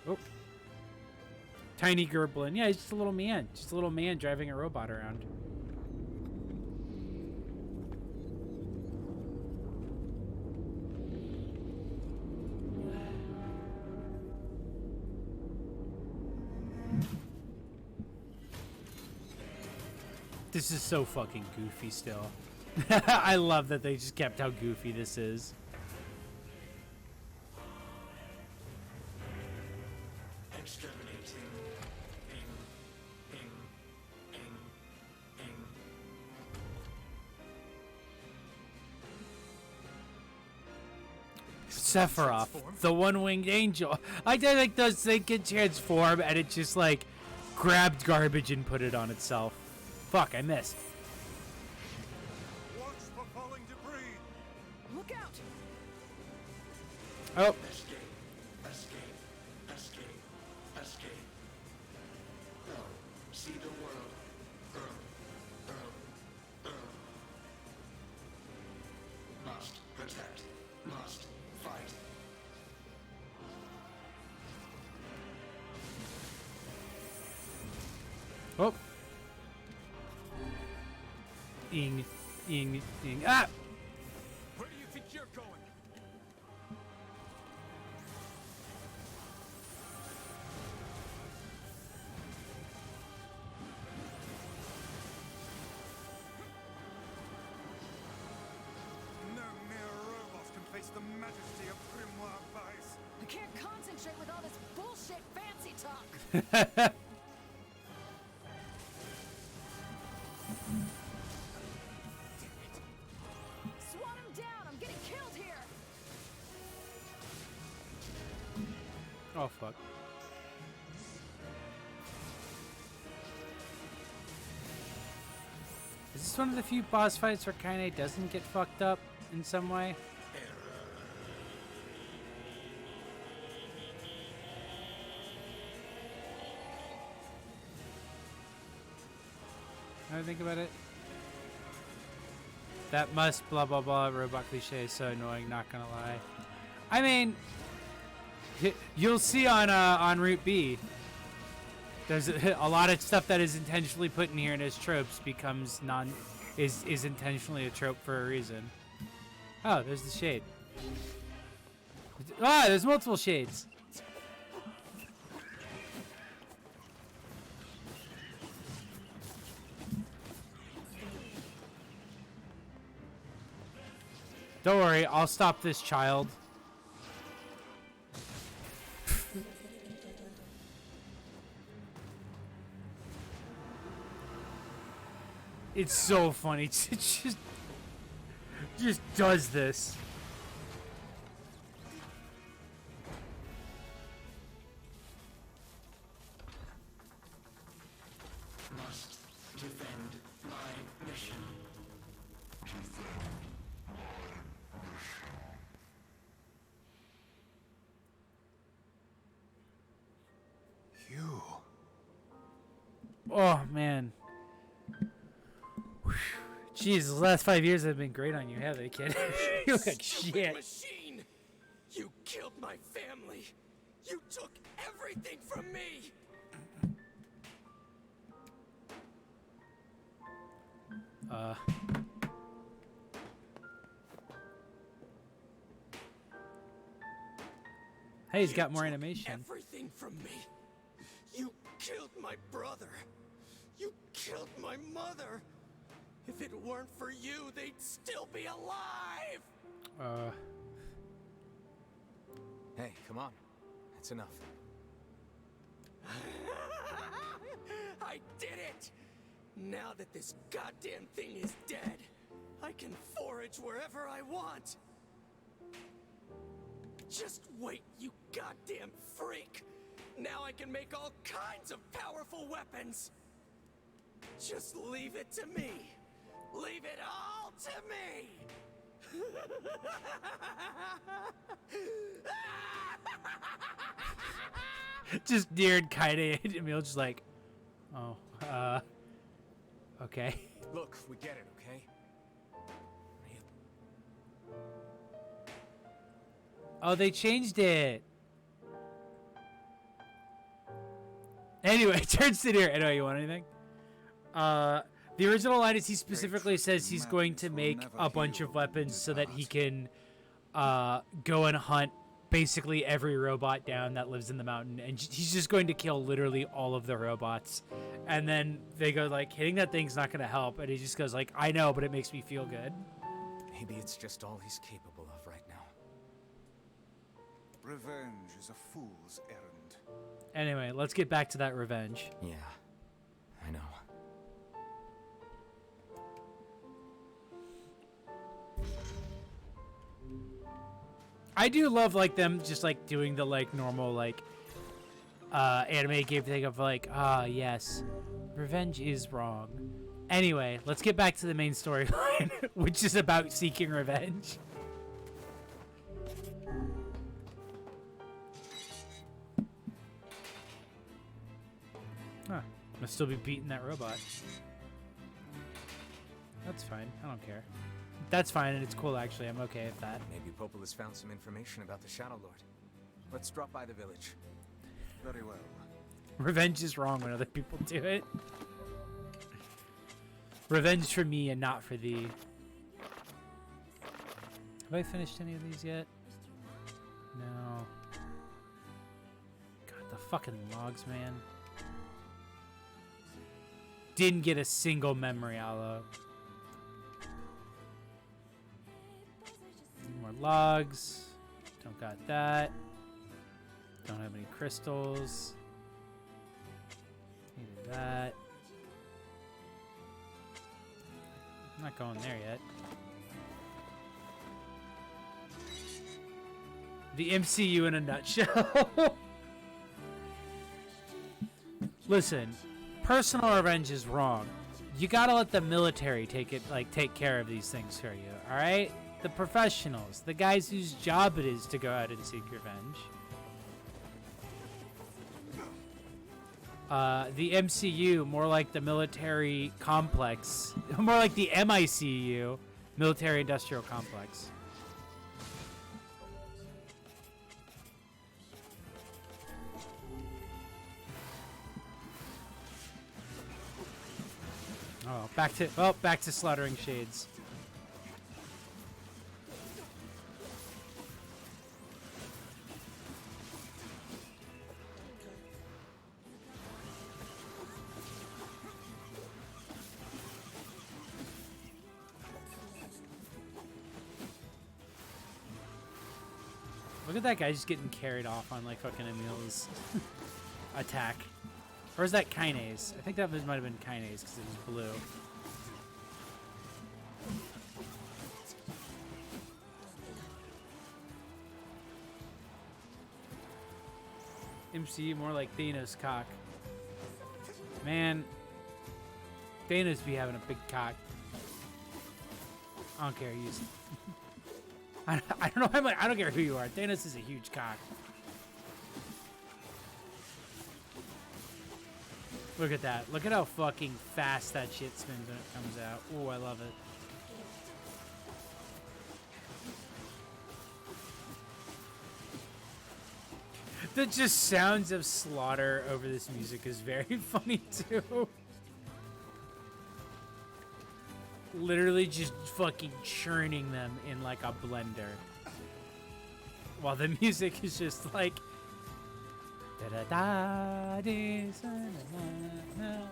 Oh. Tiny Gerblin. Yeah, he's just a little man. Just a little man driving a robot around. This is so fucking goofy still. I love that they just kept how goofy this is. Exterminating. Ping. Ping. Ping. Ping. Sephiroth, the one-winged angel. I did like those things can transform, and it just like grabbed garbage and put it on itself. Fuck, I missed. Watch for falling debris. Look out! Oh. Escape. Oh. Ing, ing, ing. Ah! Where do you think you're going? No mere robot can face the majesty of Grimoire Vice. I can't concentrate with all this bullshit fancy talk. Swat him down! I'm getting killed here! Oh, fuck. Is this one of the few boss fights where Kaine doesn't get fucked up in some way? Now I think about it. That must blah blah blah robot cliche is so annoying, not gonna lie. I mean, you'll see on Route B. There's a lot of stuff that is intentionally put in here and as tropes becomes is intentionally a trope for a reason. Oh, there's the shade. Ah, there's multiple shades. Don't worry, I'll stop this child. It's so funny. It just does this. Must defend my mission. You. Oh man. Jeez, the last 5 years have been great on you, have they, kid? You look like Stupid shit. machine! You killed my family! You took everything from me! Hey, he's got more animation. Everything from me. You killed my brother. You killed my mother. If it weren't for you, they'd still be alive. Hey, come on. That's enough. I did it! Now that this goddamn thing is dead, I can forage wherever I want. Just wait, you goddamn freak! Now I can make all kinds of powerful weapons! Just leave it to me! Leave it all to me! Just NieR and Kaine and Emil just like, oh, okay. Look, we get it, okay? Oh, they changed it. Anyway, turns to NieR. Anyway, you want anything? The original line is he specifically says he's going to make a bunch of weapons so that he can go and hunt basically every robot down that lives in the mountain, and he's just going to kill literally all of the robots. And then they go like, hitting that thing's not going to help, and he just goes like, I know, but it makes me feel good. Maybe it's just all he's capable of right now. Revenge is a fool's errand. Anyway, let's get back to that revenge. Yeah, I know. I do love like them just like doing the like normal like anime game thing of like, yes, revenge is wrong. Anyway, let's get back to the main storyline, which is about seeking revenge. Huh. Must still be beating that robot. That's fine. I don't care. That's fine, and it's cool, actually. I'm okay with that. Maybe Popol has found some information about the Shadow Lord. Let's drop by the village. Very well. Revenge is wrong when other people do it. Revenge for me and not for thee. Have I finished any of these yet? No. God, the fucking logs, man. Didn't get a single memory aloe. More logs. Don't got that. Don't have any crystals. Needed that. I'm not going there yet. The MCU in a nutshell. Listen, personal revenge is wrong. You gotta let the military take care of these things for you, alright? The professionals, the guys whose job it is to go out and seek revenge. The MCU, more like the military complex. More like the MICU, military industrial complex. Oh, back to slaughtering shades. Look at that guy just getting carried off on like fucking Emil's attack. Or is that kinase? I think that might have been kinase because it was blue. MCU more like Thanos cock. Man, Thanos be having a big cock. I don't care. He's. I don't know. I don't care who you are. Thanos is a huge cock. Look at that. Look at how fucking fast that shit spins when it comes out. Oh, I love it. The just sounds of slaughter over this music is very funny too. Literally just fucking churning them in like a blender. While the music is just like da da da na.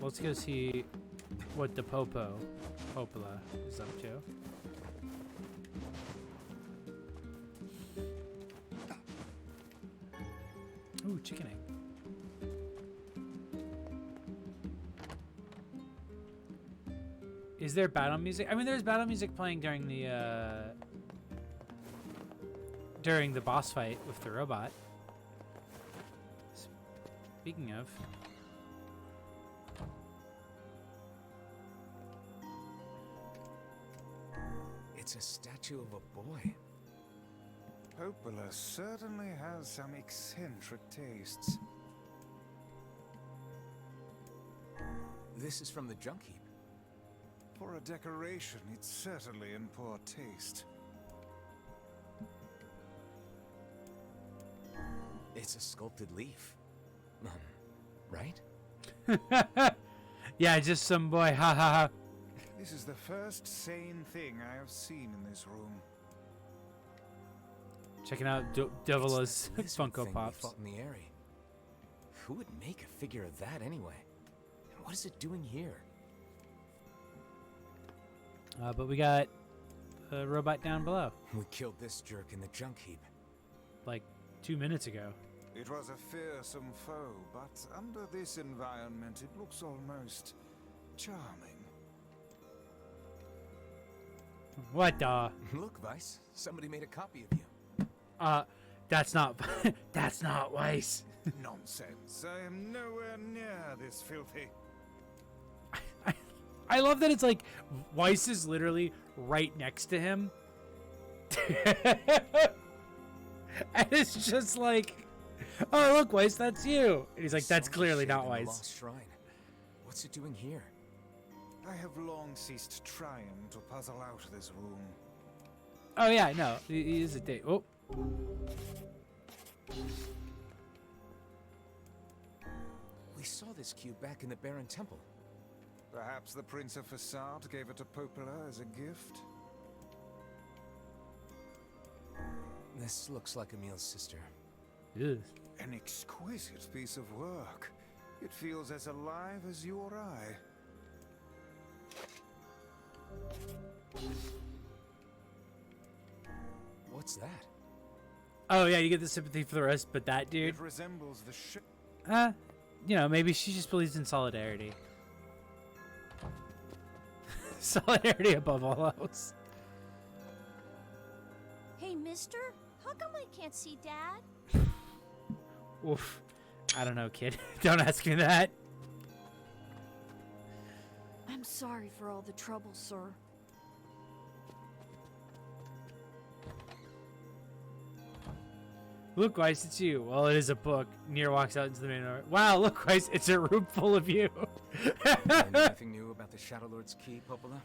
Let's go see what the Popola is up to. Ooh, chicken egg. Is there battle music? I mean, there's battle music playing during the boss fight with the robot. Speaking of. It's a statue of a boy. Popola certainly has some eccentric tastes. This is from the junk heap. For a decoration, it's certainly in poor taste. It's a sculpted leaf. Right? Yeah, just some boy. Ha ha ha. This is the first sane thing I have seen in this room. Checking out Devola's Funko Pops. Fought in the area. Who would make a figure of that anyway? And what is it doing here? But we got a robot down below. We killed this jerk in the junk heap. Like 2 minutes ago. It was a fearsome foe, but under this environment, it looks almost charming. What the? Look, Vice. Somebody made a copy of you. That's not that's not Weiss. Nonsense. I am nowhere near this filthy. I love that it's like Weiss is literally right next to him. And it's just like Oh, look, Weiss, that's you. And he's like, that's Saw the clearly shade not in the Weiss. lost shrine. What's it doing here? I have long ceased trying to puzzle out this room. Oh, yeah, no. He is a date. Oh. We saw this cube back in the Baron Temple. Perhaps the Prince of Facade gave it to Popola as a gift? This looks like Emil's sister. Ew. An exquisite piece of work. It feels as alive as you or I. What's that? Oh, yeah, you get the sympathy for the rest, but that dude. It resembles the ship. You know, maybe she just believes in solidarity. Solidarity above all else. Hey, mister, how come I can't see Dad? Oof. I don't know, kid. Don't ask me that. I'm sorry for all the trouble, sir. Look, Weiss, it's you. Well, it is a book. NieR walks out into the main door. Wow, look, Weiss, it's a room full of you. Anything new about the Shadow Lord's key, Popola?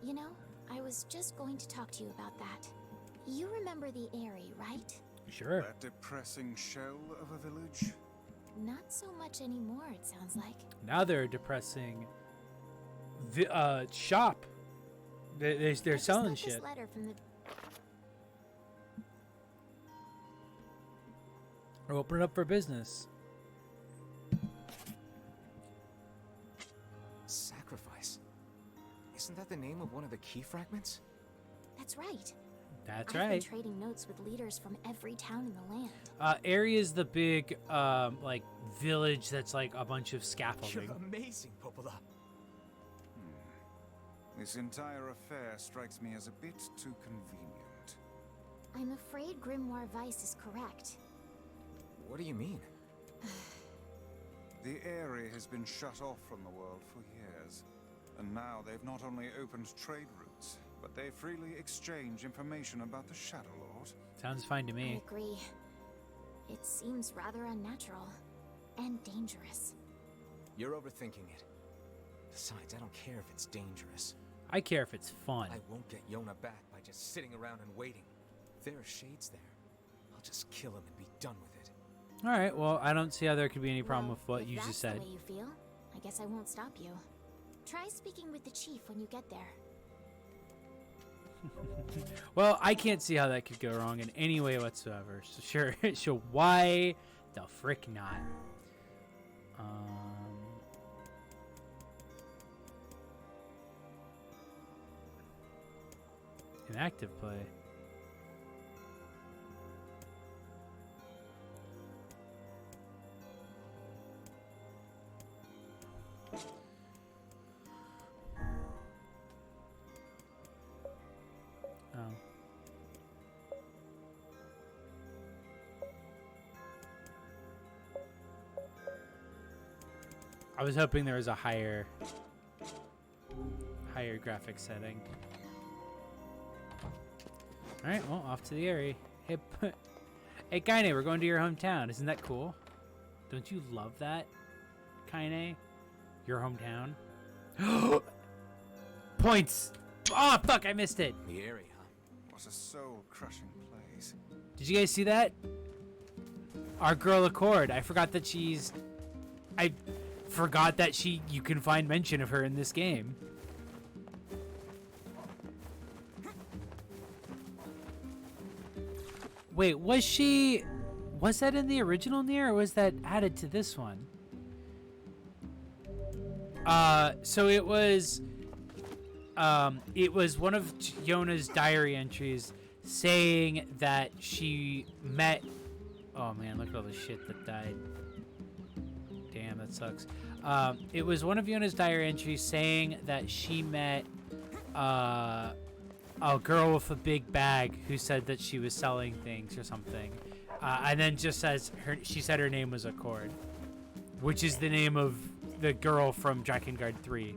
You know, I was just going to talk to you about that. You remember the Eyrie, right? Sure. That depressing shell of a village? Not so much anymore, it sounds like. Now they're depressing shop. They're selling This shit. letter from the Open it up for business. Sacrifice. Isn't that the name of one of the key fragments? That's right. That's I've right. been trading notes with leaders from every town in the land. Area is the big like village that's like a bunch of scaffolding. You're amazing, Popola. This entire affair strikes me as a bit too convenient. I'm afraid Grimoire Weiss is correct. What do you mean? The Eyrie has been shut off from the world for years. And now they've not only opened trade routes, but they freely exchange information about the Shadow Lord. Sounds fine to I me. agree. It seems rather unnatural and dangerous. You're overthinking it. Besides, I don't care if it's dangerous. I care if it's fun. I won't get Yona back by just sitting around and waiting. If there are shades there, I'll just kill him and be done with it. All right. Well, I don't see how there could be any problem with what If you that's just said. the way you feel, I guess I won't stop you. Try speaking with the chief when you get there. Well, I can't see how that could go wrong in any way whatsoever. So sure, so why the frick not? An active play. Oh. I was hoping there was a higher graphic setting. All right, well, off to the area. Hey, hey, Kaine, we're going to your hometown. Isn't that cool? Don't you love that, Kaine? Your hometown. Points. Oh, fuck, I missed it. The area, huh? What a soul-crushing place. Did you guys see that? Our girl Accord. I forgot that she's... I forgot that you can find mention of her in this game. Wait, was that in the original NieR, or was that added to this one? So it was one of Yona's diary entries saying that she met, oh man, look at all the shit that died. Damn, that sucks. It was one of Yona's diary entries saying that she met, a girl with a big bag who said that she was selling things or something. And then just says she said her name was Accord, which is the name of the girl from Drakengard 3,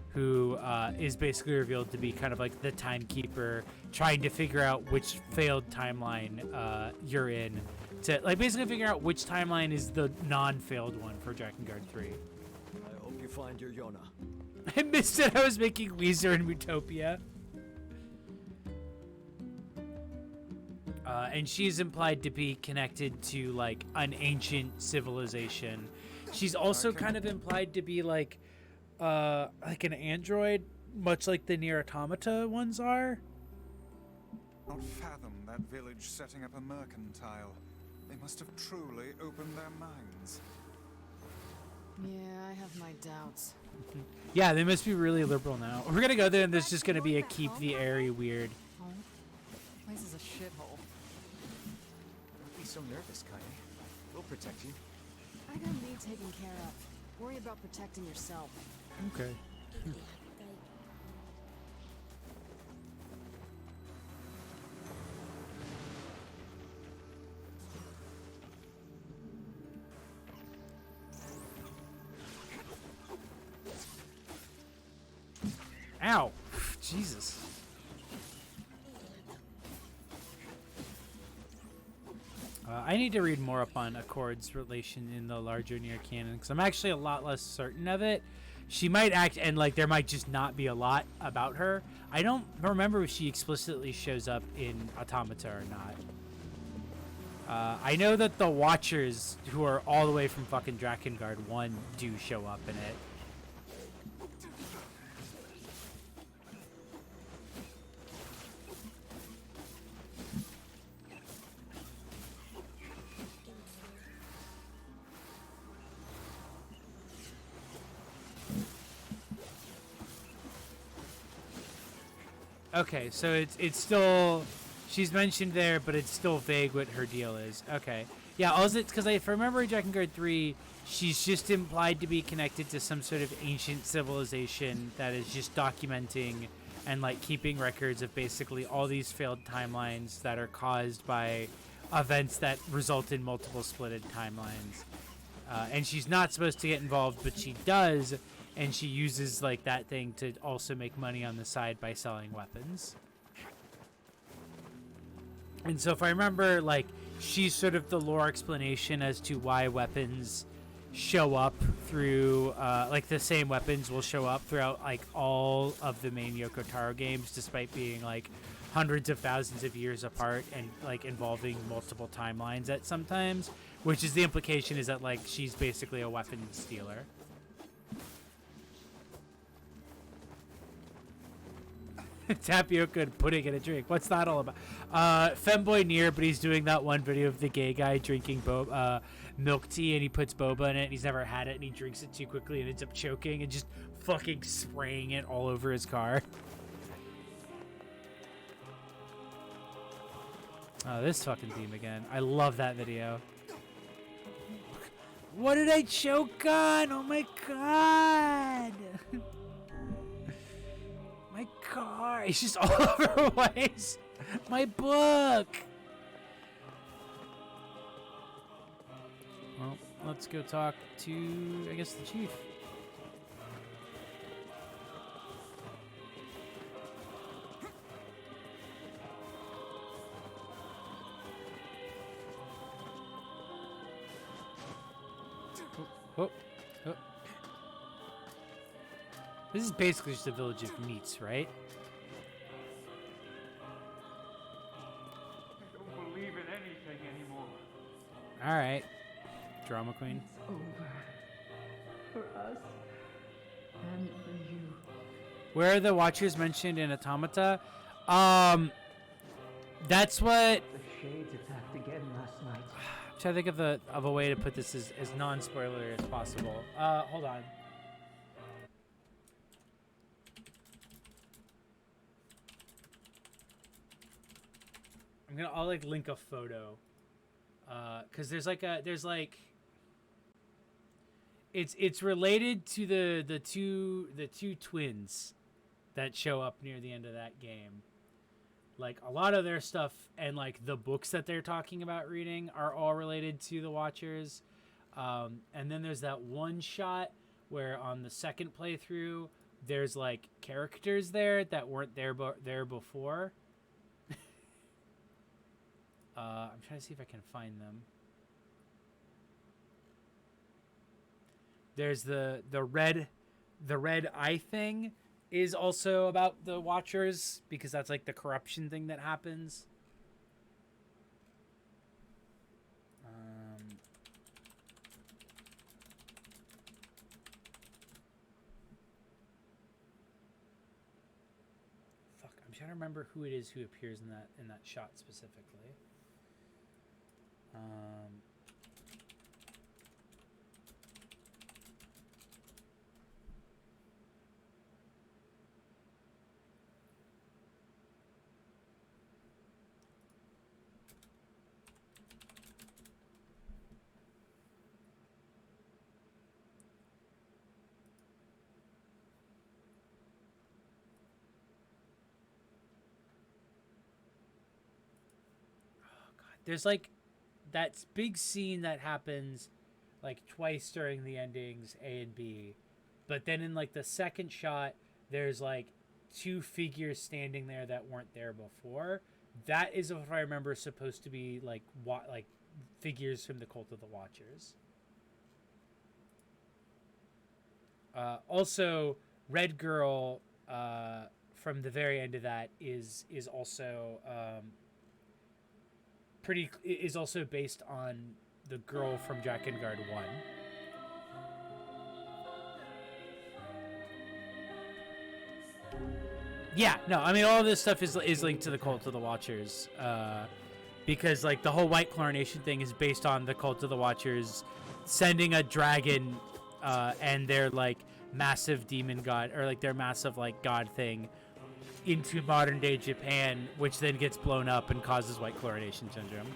who is basically revealed to be kind of like the timekeeper, trying to figure out which failed timeline you're in to like basically figure out which timeline is the non-failed one for Drakengard 3. I hope you find your Yona. I missed it. I was making Weezer in Utopia. And she's implied to be connected to like an ancient civilization. She's also kind of implied to be like an android, much like the NieR Automata ones are. Not fathom that village setting up a mercantile. They must have truly opened their minds. Yeah, I have my doubts. Yeah, they must be really liberal now. We're gonna go there and there's just gonna be a keep the airy weird. Home? This is a shithole. Don't be so nervous, Kaine. We'll protect you. I got me taken care of. Worry about protecting yourself. Okay. Ow! Jesus. I need to read more up on Accord's relation in the larger NieR canon, because I'm actually a lot less certain of it. She might act, and like there might just not be a lot about her. I don't remember if she explicitly shows up in Automata or not. I know that the Watchers, who are all the way from fucking Drakengard 1, do show up in it. Okay, so it's still, she's mentioned there, but it's still vague what her deal is. Okay, yeah. Also, it's because if I remember in Drakengard 3, she's just implied to be connected to some sort of ancient civilization that is just documenting and like keeping records of basically all these failed timelines that are caused by events that result in multiple splitted timelines. And she's not supposed to get involved, but she does. And she uses like that thing to also make money on the side by selling weapons. And so if I remember, like, she's sort of the lore explanation as to why weapons show up through, like the same weapons will show up throughout like all of the main Yoko Taro games, despite being like hundreds of thousands of years apart and like involving multiple timelines at sometimes, which is the implication is that like she's basically a weapon stealer. Tapioca and pudding in a drink. What's that all about? Femboy NieR, but he's doing that one video of the gay guy drinking milk tea, and he puts boba in it, and he's never had it, and he drinks it too quickly and ends up choking and just fucking spraying it all over his car. Oh, this fucking theme again. I love that video. What did I choke on? Oh my god! My car! It's just all over ways! My book! Well, let's go talk to, I guess, the chief. Oh, oh. This is basically just a village of meats, right? I don't believe in anything anymore. Alright. Drama queen. It's over. For us. And for you. Where are the Watchers mentioned in Automata? That's what... The Shades attacked again last night. I'm trying to think of a way to put this as non-spoiler as possible. Hold on. I'll like link a photo. Cause there's it's related to the two twins that show up near the end of that game. Like a lot of their stuff and like the books that they're talking about reading are all related to the Watchers. And then there's that one shot where on the second playthrough, there's like characters there that weren't there before. I'm trying to see if I can find them. There's the red eye thing is also about the Watchers, because that's like the corruption thing that happens. Fuck, I'm trying to remember who it is who appears in that shot specifically. There's like that big scene that happens like twice during the endings A and B, but then in like the second shot there's like two figures standing there that weren't there before. That is, if I remember, supposed to be like figures from the Cult of the Watchers. Also, Red Girl from the very end of that is also is also based on the girl from Drakengard 1. Yeah, no, I mean, all of this stuff is linked to the Cult of the Watchers, because like the whole White Chlorination thing is based on the Cult of the Watchers sending a dragon and their like massive demon god, or like their massive like god thing, into modern day Japan, which then gets blown up and causes White Chlorination syndrome.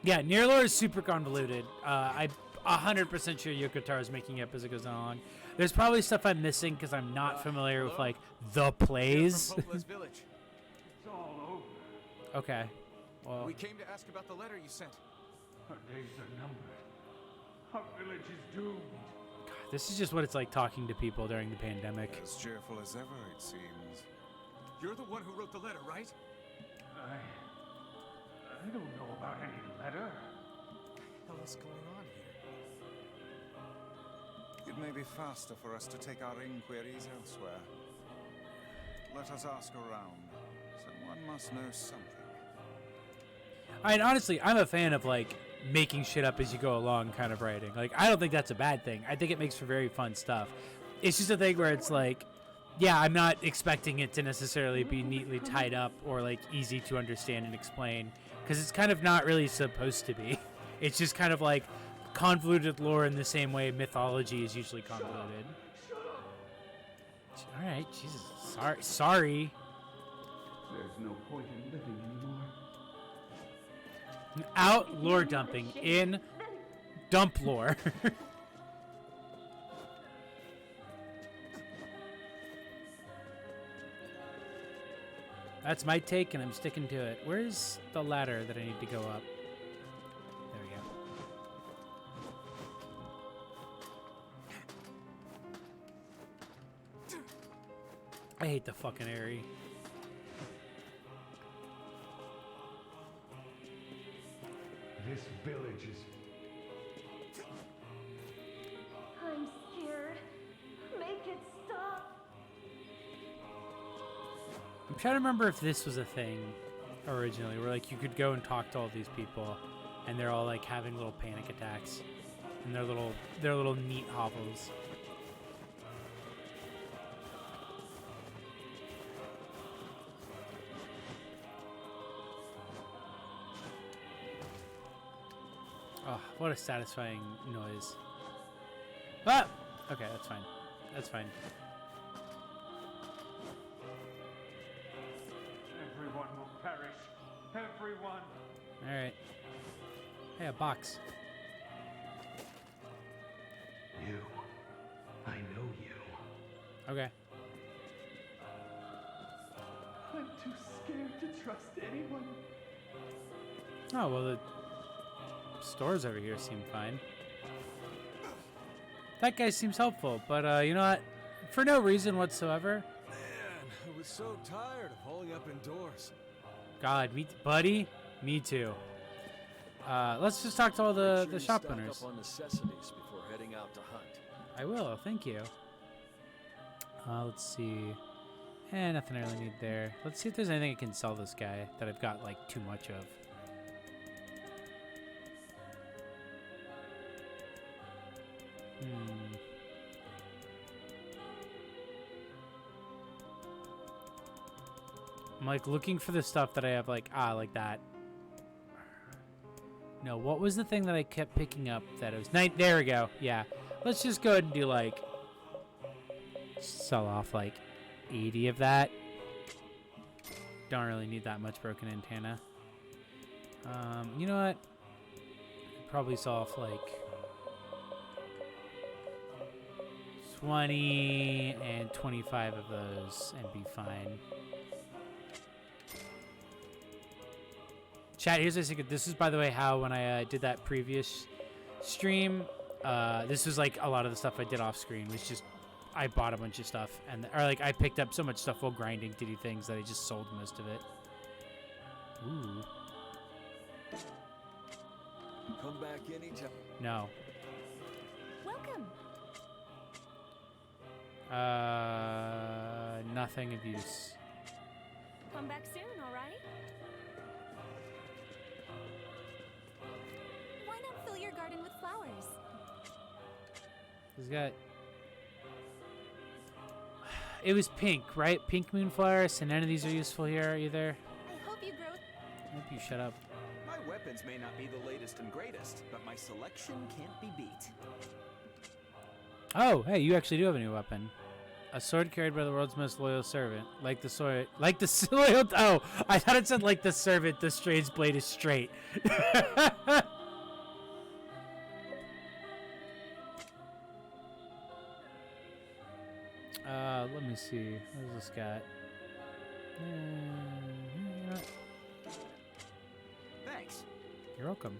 Yeah, NieR lore is super convoluted. I'm 100% sure Yoko Taro is making it up as it goes along. There's probably stuff I'm missing because I'm not familiar with like the plays. Village. It's all over. Okay. Well, We came to ask about the letter you sent. Our days are numbered. Our village is doomed. God, this is just what it's like talking to people during the pandemic. As cheerful as ever, it seems. You're the one who wrote the letter, right? I don't know about any letter. What the hell is going on here? It may be faster for us to take our inquiries elsewhere. Let us ask around. Someone must know something. I mean, honestly, I'm a fan of like making shit up as you go along kind of writing. Like, I don't think that's a bad thing. I think it makes for very fun stuff. It's just a thing where it's like, yeah, I'm not expecting it to necessarily be neatly tied up or like easy to understand and explain, because it's kind of not really supposed to be. It's just kind of like convoluted lore in the same way mythology is usually convoluted. All right, Jesus, sorry. There's no point in living anymore. Out lore dumping in dump lore. That's my take, and I'm sticking to it. Where's the ladder that I need to go up? There we go. I hate the fucking Airy. This village is... I'm scared. Make it stop. I'm trying to remember if this was a thing originally, where like you could go and talk to all these people, and they're all like having little panic attacks, and they're little neat hovels. Oh, what a satisfying noise. Ah! Okay, that's fine. That's fine. Everyone will perish. Everyone. Alright. Hey, a box. You. I know you. Okay. I'm too scared to trust anyone. Oh, well, the stores over here seem fine. That guy seems helpful, but you know what? For no reason whatsoever. Man, I was so tired of holding up indoors. God, buddy, me too. Let's just talk to all the shop stock owners. up on necessities before heading out to hunt. I will, thank you. Let's see. Nothing I really need there. Let's see if there's anything I can sell this guy that I've got like too much of. I'm like looking for the stuff that I have like that. No, what was the thing that I kept picking up that it was night? There we go. Yeah. Let's just go ahead and do like sell off like 80 of that. Don't really need that much broken antenna. You know what? Probably sell off like 20 and 25 of those and be fine. Chat, here's a secret. This is, by the way, how when I did that previous stream, this was like a lot of the stuff I did off screen was just I bought a bunch of stuff or like I picked up so much stuff while grinding to do things that I just sold most of it. Ooh. Come back anytime. No. Welcome. Nothing of use. Come back soon, all right? Why not fill your garden with flowers? He's got. It was pink, right? Pink moonflowers, and none of these are useful here either. I hope you grow. I hope you shut up. My weapons may not be the latest and greatest, but my selection can't be beat. Oh, hey, you actually do have a new weapon. A sword carried by the world's most loyal servant. Like the sword. Like the loyal. Oh, I thought it said like the servant, the strange blade is straight. Let me see. What does this got? Thanks. You're welcome.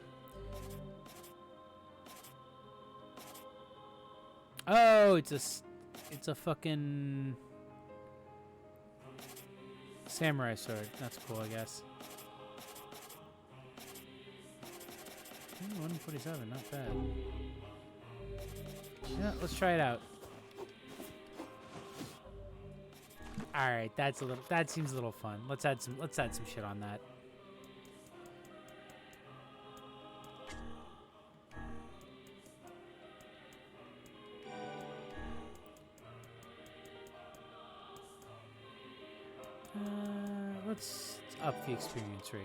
Oh, it's a fucking samurai sword. That's cool, I guess. 147, not bad. Yeah, let's try it out. All right, that seems a little fun. Let's add some shit on that. Let's up the experience rate.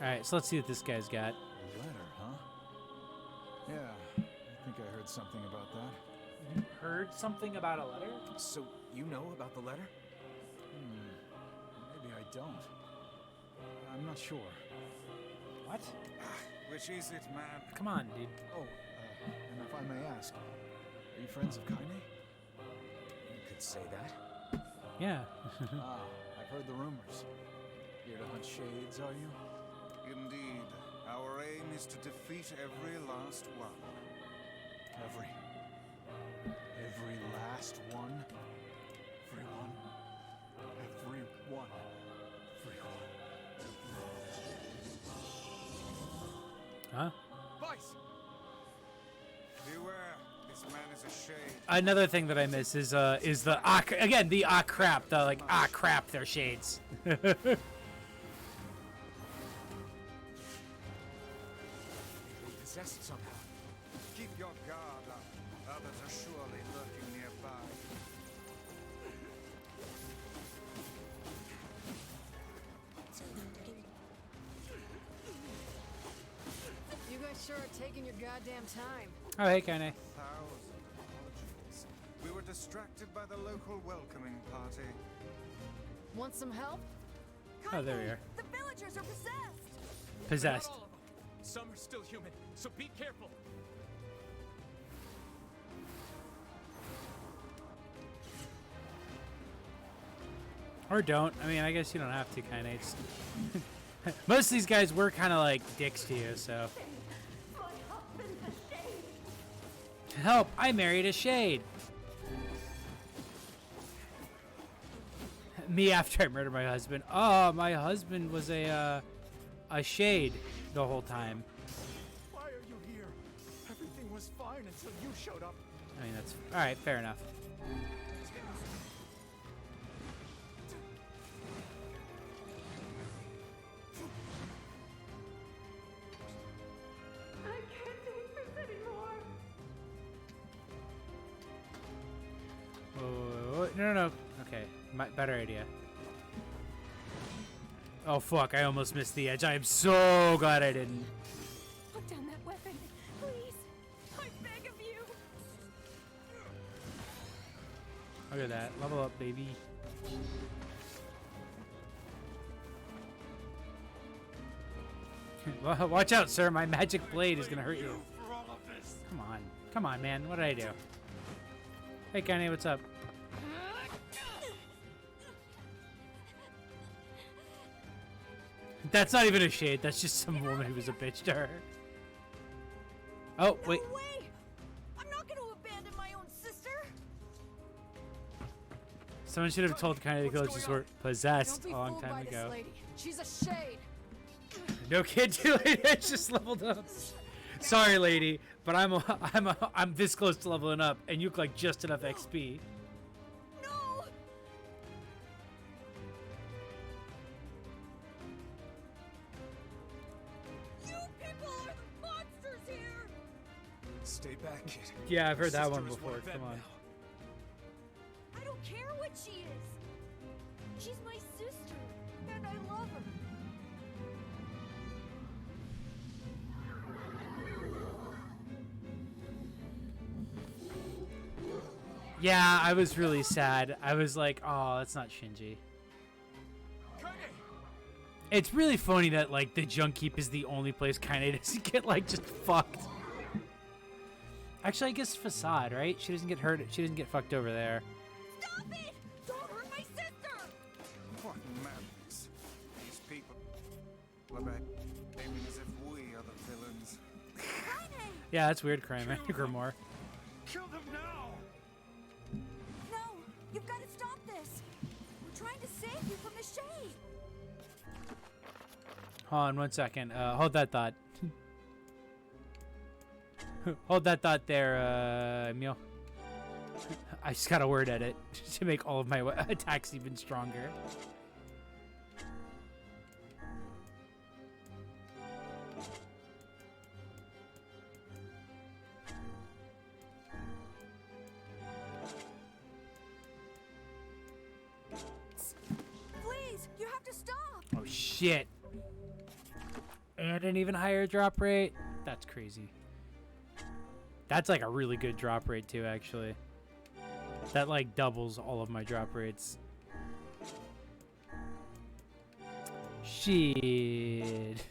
All right, so let's see what this guy's got. A letter, huh? Yeah, I think I heard something about that. You heard something about a letter? So, you know about the letter? Maybe I don't. I'm not sure. What? Which is it, man? Come on, dude. Oh, and if I may ask, are you friends of Kaine? You could say that. Yeah. I've heard the rumors. Here to hunt shades, are you? Indeed. Our aim is to defeat every last one. Every last one? Everyone? Everyone. Huh? Vice! Beware, this man is a shade. Another thing that I miss is the again the crap, the like crap, they're shades. Possessed somehow. Keep your guard up. Others are surely lurking nearby. You guys sure are taking your goddamn time. Oh, hey, Kaine. Thousand apologies. We were distracted by the local welcoming party. Want some help? Oh, there we are. The villagers are possessed. Possessed. Not all of them. Some are still human, so be careful. Or don't. I mean, I guess you don't have to, Kaine. It's most of these guys were kind of like dicks to you, so. Help! I married a shade. Me after I murdered my husband. Oh, my husband was a shade the whole time. Why are you here? Everything was fine until you showed up. I mean, that's all right. Fair enough. I can't take this anymore. Oh, no. Okay, better idea. Oh fuck! I almost missed the edge. I am so glad I didn't. Put down that weapon, please. I beg of you. Look at that. Level up, baby. Watch out, sir. My magic blade is gonna hurt you. Come on, man. What did I do? Hey, Kenny, what's up? That's not even a shade. That's just some woman who was a bitch to her. Oh, wait. No way! I'm not going to abandon my own sister. Someone should have told Kenny the villagers were possessed a long time ago. Lady. She's a shade. No kid, too late. I just leveled up. Sorry, lady, but I'm this close to leveling up, and you look like just enough XP. No. You people are the monsters here. Stay back, kid. Yeah, I've heard that one Sister is before. of them Come on. now. I don't care what she is. She's my sister, and I love her. Yeah, I was really sad. I was like, oh, that's not Shinji. It's really funny that like the junk heap is the only place Kaine doesn't get like just fucked. Actually, I guess Facade, right? She doesn't get hurt. She doesn't get fucked over there. Stop it! Don't hurt my sister! What madness. These people are behaving as if we are the villains. Yeah, that's weird, Grimoire. Kill them now! No! You've got to stop this! We're trying to save you from the shade! Hold on 1 second. Hold that thought. Hold that thought there, Emil. I just got a word edit to make all of my attacks even stronger. Please, you have to stop! Oh shit. And an even higher drop rate? That's crazy. That's like a really good drop rate too, actually. That like doubles all of my drop rates. Shit.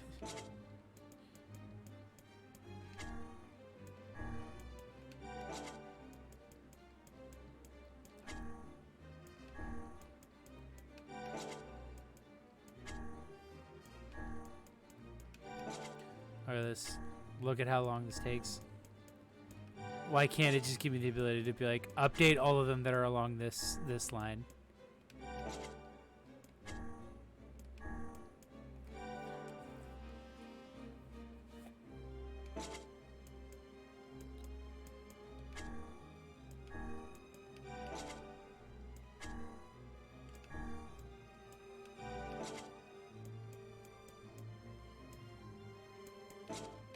Look at this. Look at how long this takes. Why can't it just give me the ability to be like, update all of them that are along this line?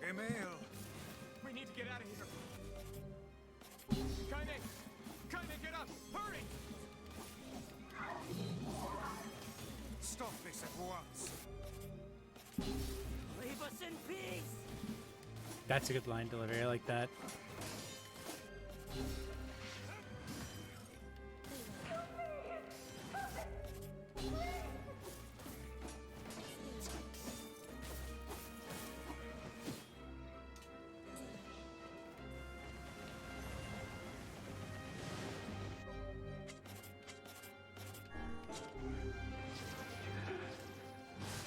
Emil! We need to get out of here. Kaine, get up! Hurry! Stop this at once. Leave us in peace! That's a good line delivery. I like that.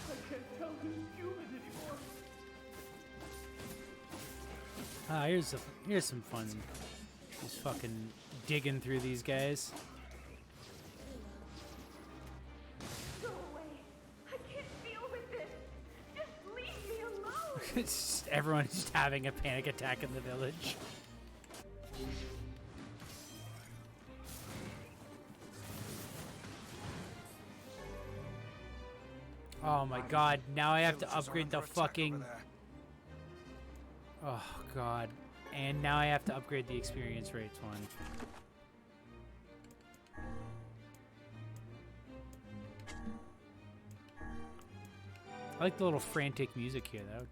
I can't tell who's human anymore. Ah, here's some fun. Just fucking digging through these guys. Everyone's just having a panic attack in the village. Oh my god, now I have to upgrade the fucking... Oh god. And now I have to upgrade the experience rates one. I like the little frantic music here though.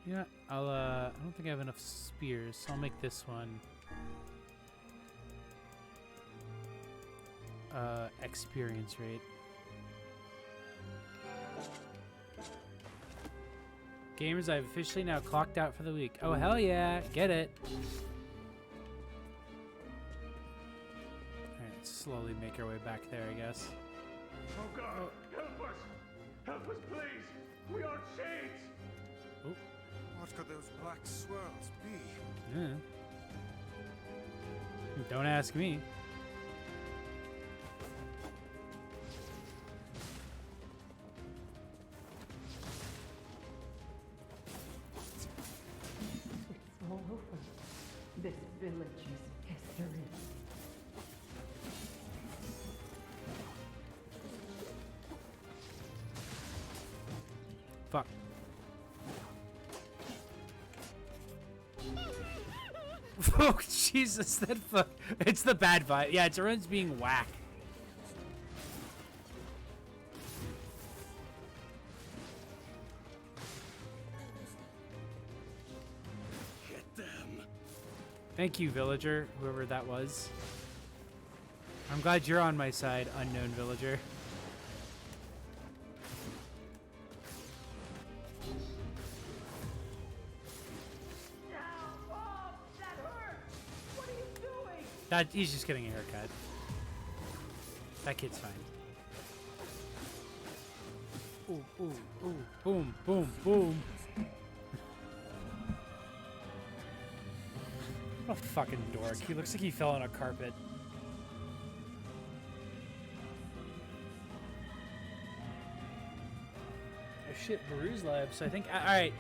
Yeah, I don't think I have enough spears, so I'll make this one experience rate. Gamers, I've officially now clocked out for the week. Oh hell yeah, get it. Alright, slowly make our way back there, I guess. Oh God, help us! Help us, please! We are shades! Oh. What could those black swirls be? Yeah. Don't ask me. It's all over. This village's history. Fuck. Oh, Jesus, that fuck. It's the bad vibe. Yeah, it's everyone's being whacked. Get them. Thank you, villager, whoever that was. I'm glad you're on my side, unknown villager. He's just getting a haircut. That kid's fine. Ooh, ooh, ooh. Boom, boom, boom. What a fucking dork. He looks like he fell on a carpet. Oh shit, Baru's live. So I think... Alright,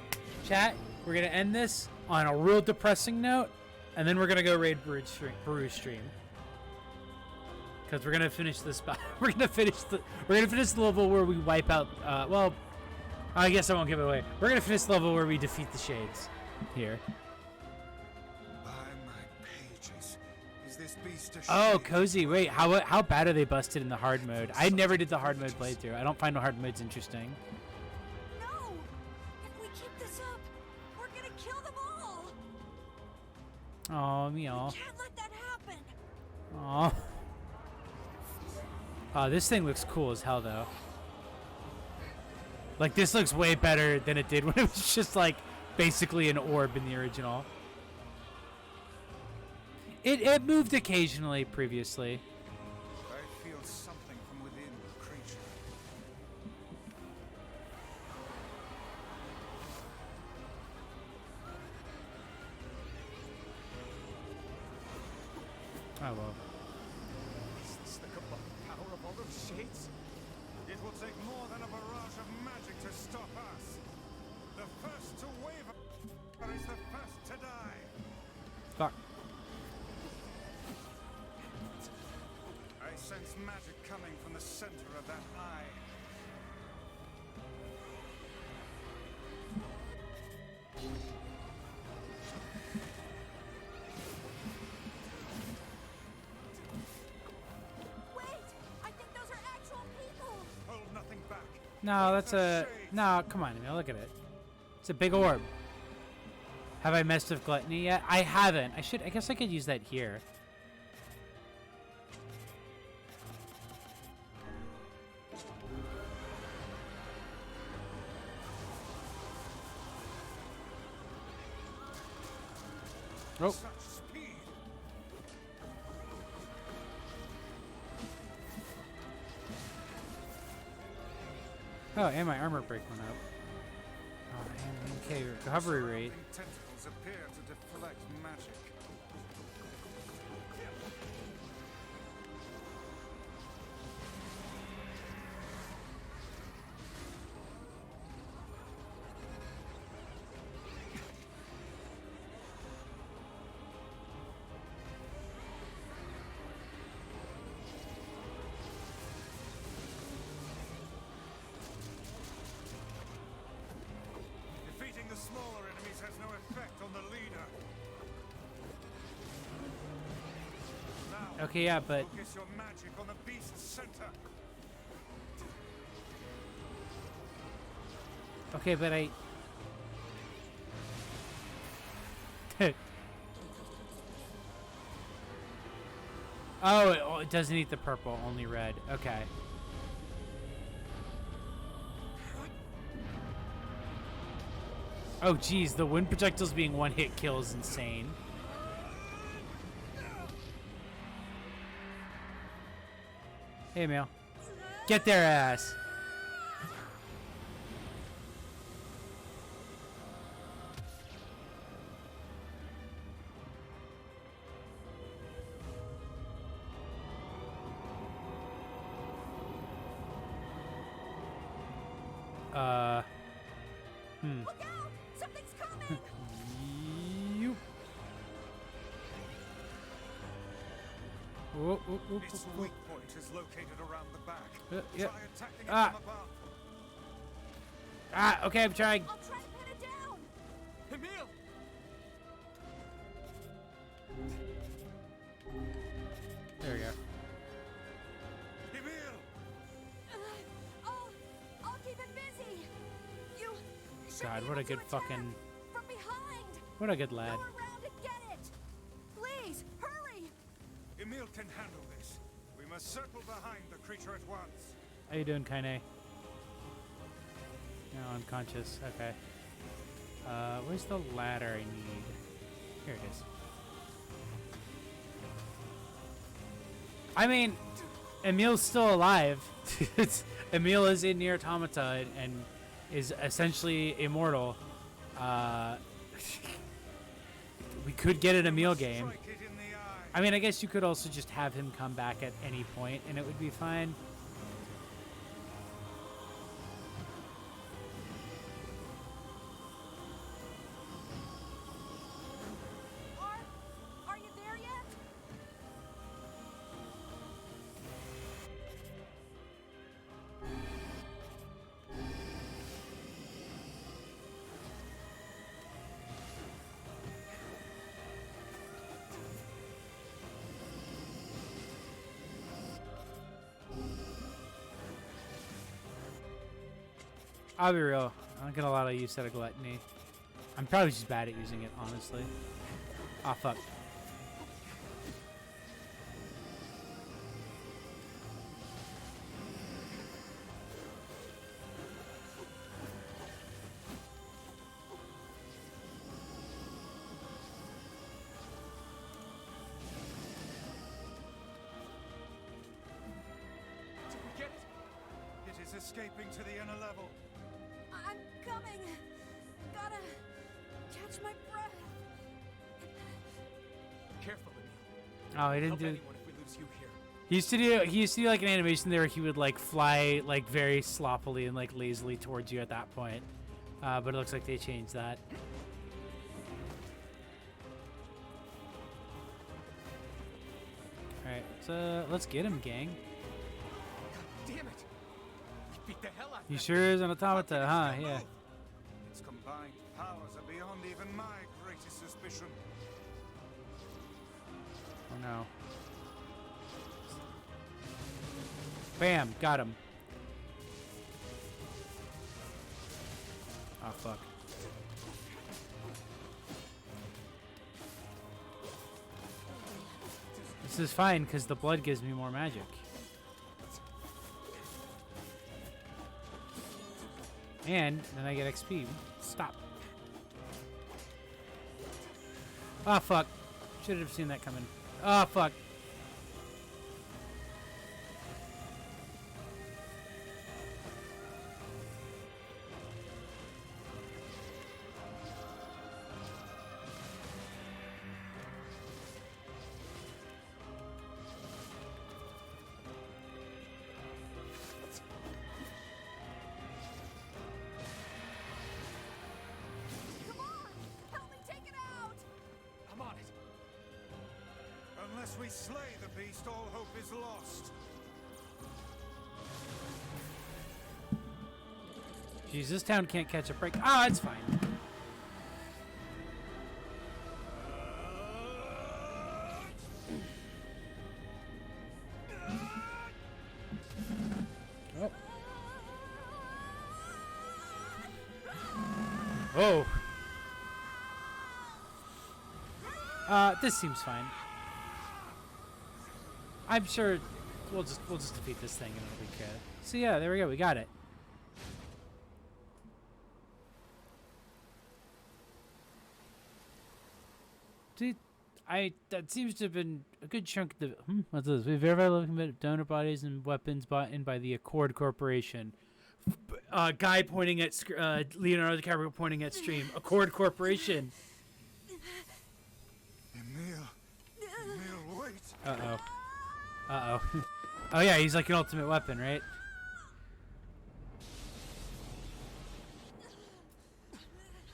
chat. We're going to end this on a real depressing note. And then we're gonna go raid Baru's stream, because we're gonna finish this. We're gonna finish the level where we wipe out. Well, I guess I won't give it away. We're gonna finish the level where we defeat the Shades. Here. By my pages, is this beast a Oh, shade? cozy. Wait, how bad are they busted in the hard mode? I never did the hard mode playthrough. I don't find the hard modes interesting. No! If we keep this up, we're gonna kill them all! Oh, meow. Can't let that happen! Aw. This thing looks cool as hell, though. Like, this looks way better than it did when it was just, like, basically an orb in the original. It moved occasionally previously. I feel something from within the creature. Oh, well. Is this the combined power of all those shades? It will take more than a barrage of magic to stop us. The first to waver is the first to die. Fuck. I sense magic coming from the center of that eye. Wait! I think those are actual people! Hold nothing back. No, that's a... No, come on, Emil, look at it. It's a big orb. Have I messed with gluttony yet? I haven't. I guess I could use that here. Oh. Such speed. Oh, and my armor break went up. Oh, man. Okay, recovery rate. Tentacles appear to deflect magic. Defeating the smaller enemies has no effect on the leader. Now, Okay, yeah, but focus your magic on the beast's center. okay, but I. Oh, it doesn't eat the purple, only red. Okay. Oh, geez, the wind projectiles being one hit kill is insane. Hey, Emil. Get their ass. Look out! Something's coming! You. Whoop, whoop, whoop, Its whoop, weak point is located around the back. yeah. Try attacking it Ah. from above. Ah, okay, I'm trying. I'll try to pin it down! Emil! There we go. Emil! I'll keep it busy! You should God, be what a able to good attack fucking. from behind! What a good lad. Go around and get it! Please, hurry! Emil can handle this. We must circle behind the creature at once. How you doing, Kaine? No, unconscious. Okay. Where's the ladder I need? Here it is. I mean, Emil's still alive. Emil is in NieR Automata and is essentially immortal. We could get an Emil game. I mean, I guess you could also just have him come back at any point and it would be fine. Are you there yet? I'll be real. I don't get a lot of use out of Gluttony. I'm probably just bad at using it, honestly. Ah, fuck. Did we get it? It is escaping to the inner level. I'm coming! Gotta catch my breath. Careful, Emil. Oh, he didn't Help do. anyone if we lose you here. He used to do like an animation there where he would like fly like very sloppily and like lazily towards you at that point. But it looks like they changed that. Alright, so let's get him, gang. Damn it! We beat the hell out of He that sure is an automata, huh? Yeah. Its combined powers are beyond even my greatest suspicion. Oh no. Bam, got him. Oh fuck. This is fine because the blood gives me more magic. And then I get XP. Stop. Ah, fuck. Should have seen that coming. Ah, fuck. Unless we slay the beast, all hope is lost. Jeez, this town can't catch a break. Ah, it's fine. Oh. This seems fine. I'm sure we'll just defeat this thing and it'll be good. So yeah, there we go. We got it. Dude, that seems to have been a good chunk of the what's this? We verified looking at donor bodies and weapons bought in by the Accord Corporation. Guy pointing at Leonardo DiCaprio pointing at stream. Accord Corporation. Emil, wait. Uh-oh. Oh yeah, he's like an ultimate weapon, right?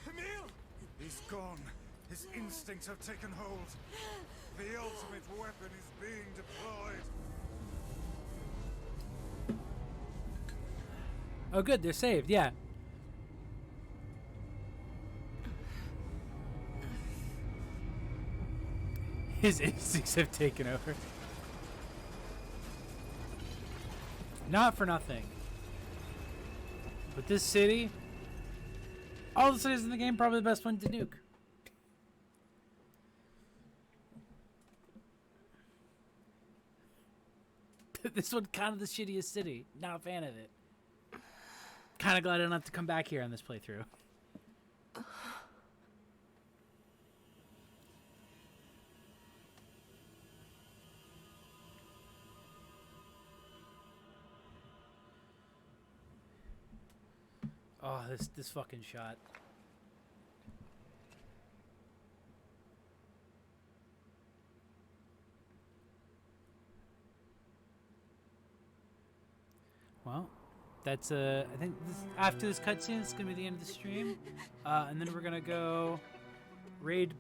Emil! He's gone. His instincts have taken hold. The ultimate weapon is being deployed. Oh good, they're saved, yeah. His instincts have taken over. Not for nothing. But this city, all the cities in the game, probably the best one to nuke. This one kind of the shittiest city. Not a fan of it. Kind of glad I don't have to come back here on this playthrough. Oh, this fucking shot. Well, that's I think after this cutscene, it's gonna be the end of the stream, and then we're gonna go raid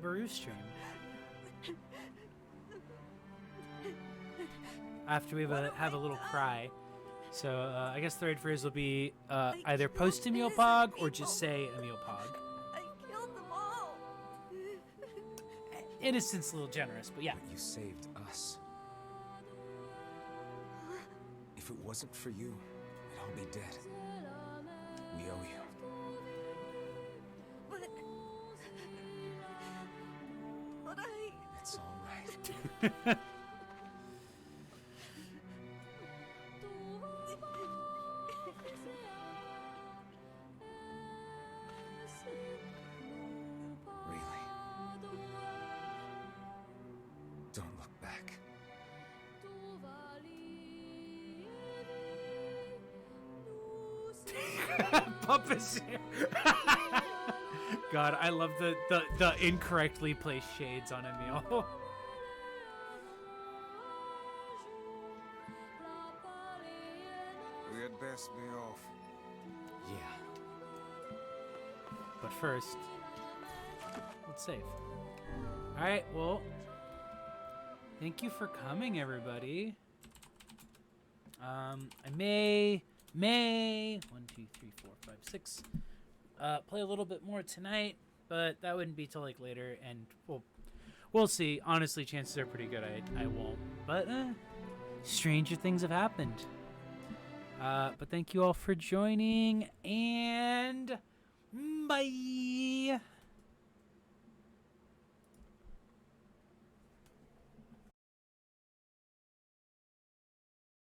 Baru's stream. After we have a little cry. So I guess the raid phrase will be either post Emil Pog or just say Emil Pog. I killed them all. Innocent's a little generous, but yeah. But you saved us. If it wasn't for you, we'd all be dead. We owe you. But I... It's all right. Don't look back. Puppets. God, I love the incorrectly placed shades on Emil. We had best be off. Yeah. But first, let's save. Alright, well, thank you for coming, everybody. I may 1, 2, 3, 4, 5, 6 play a little bit more tonight, but that wouldn't be till like later, and we'll see. Honestly, chances are pretty good I won't, but stranger things have happened. But thank you all for joining, and bye.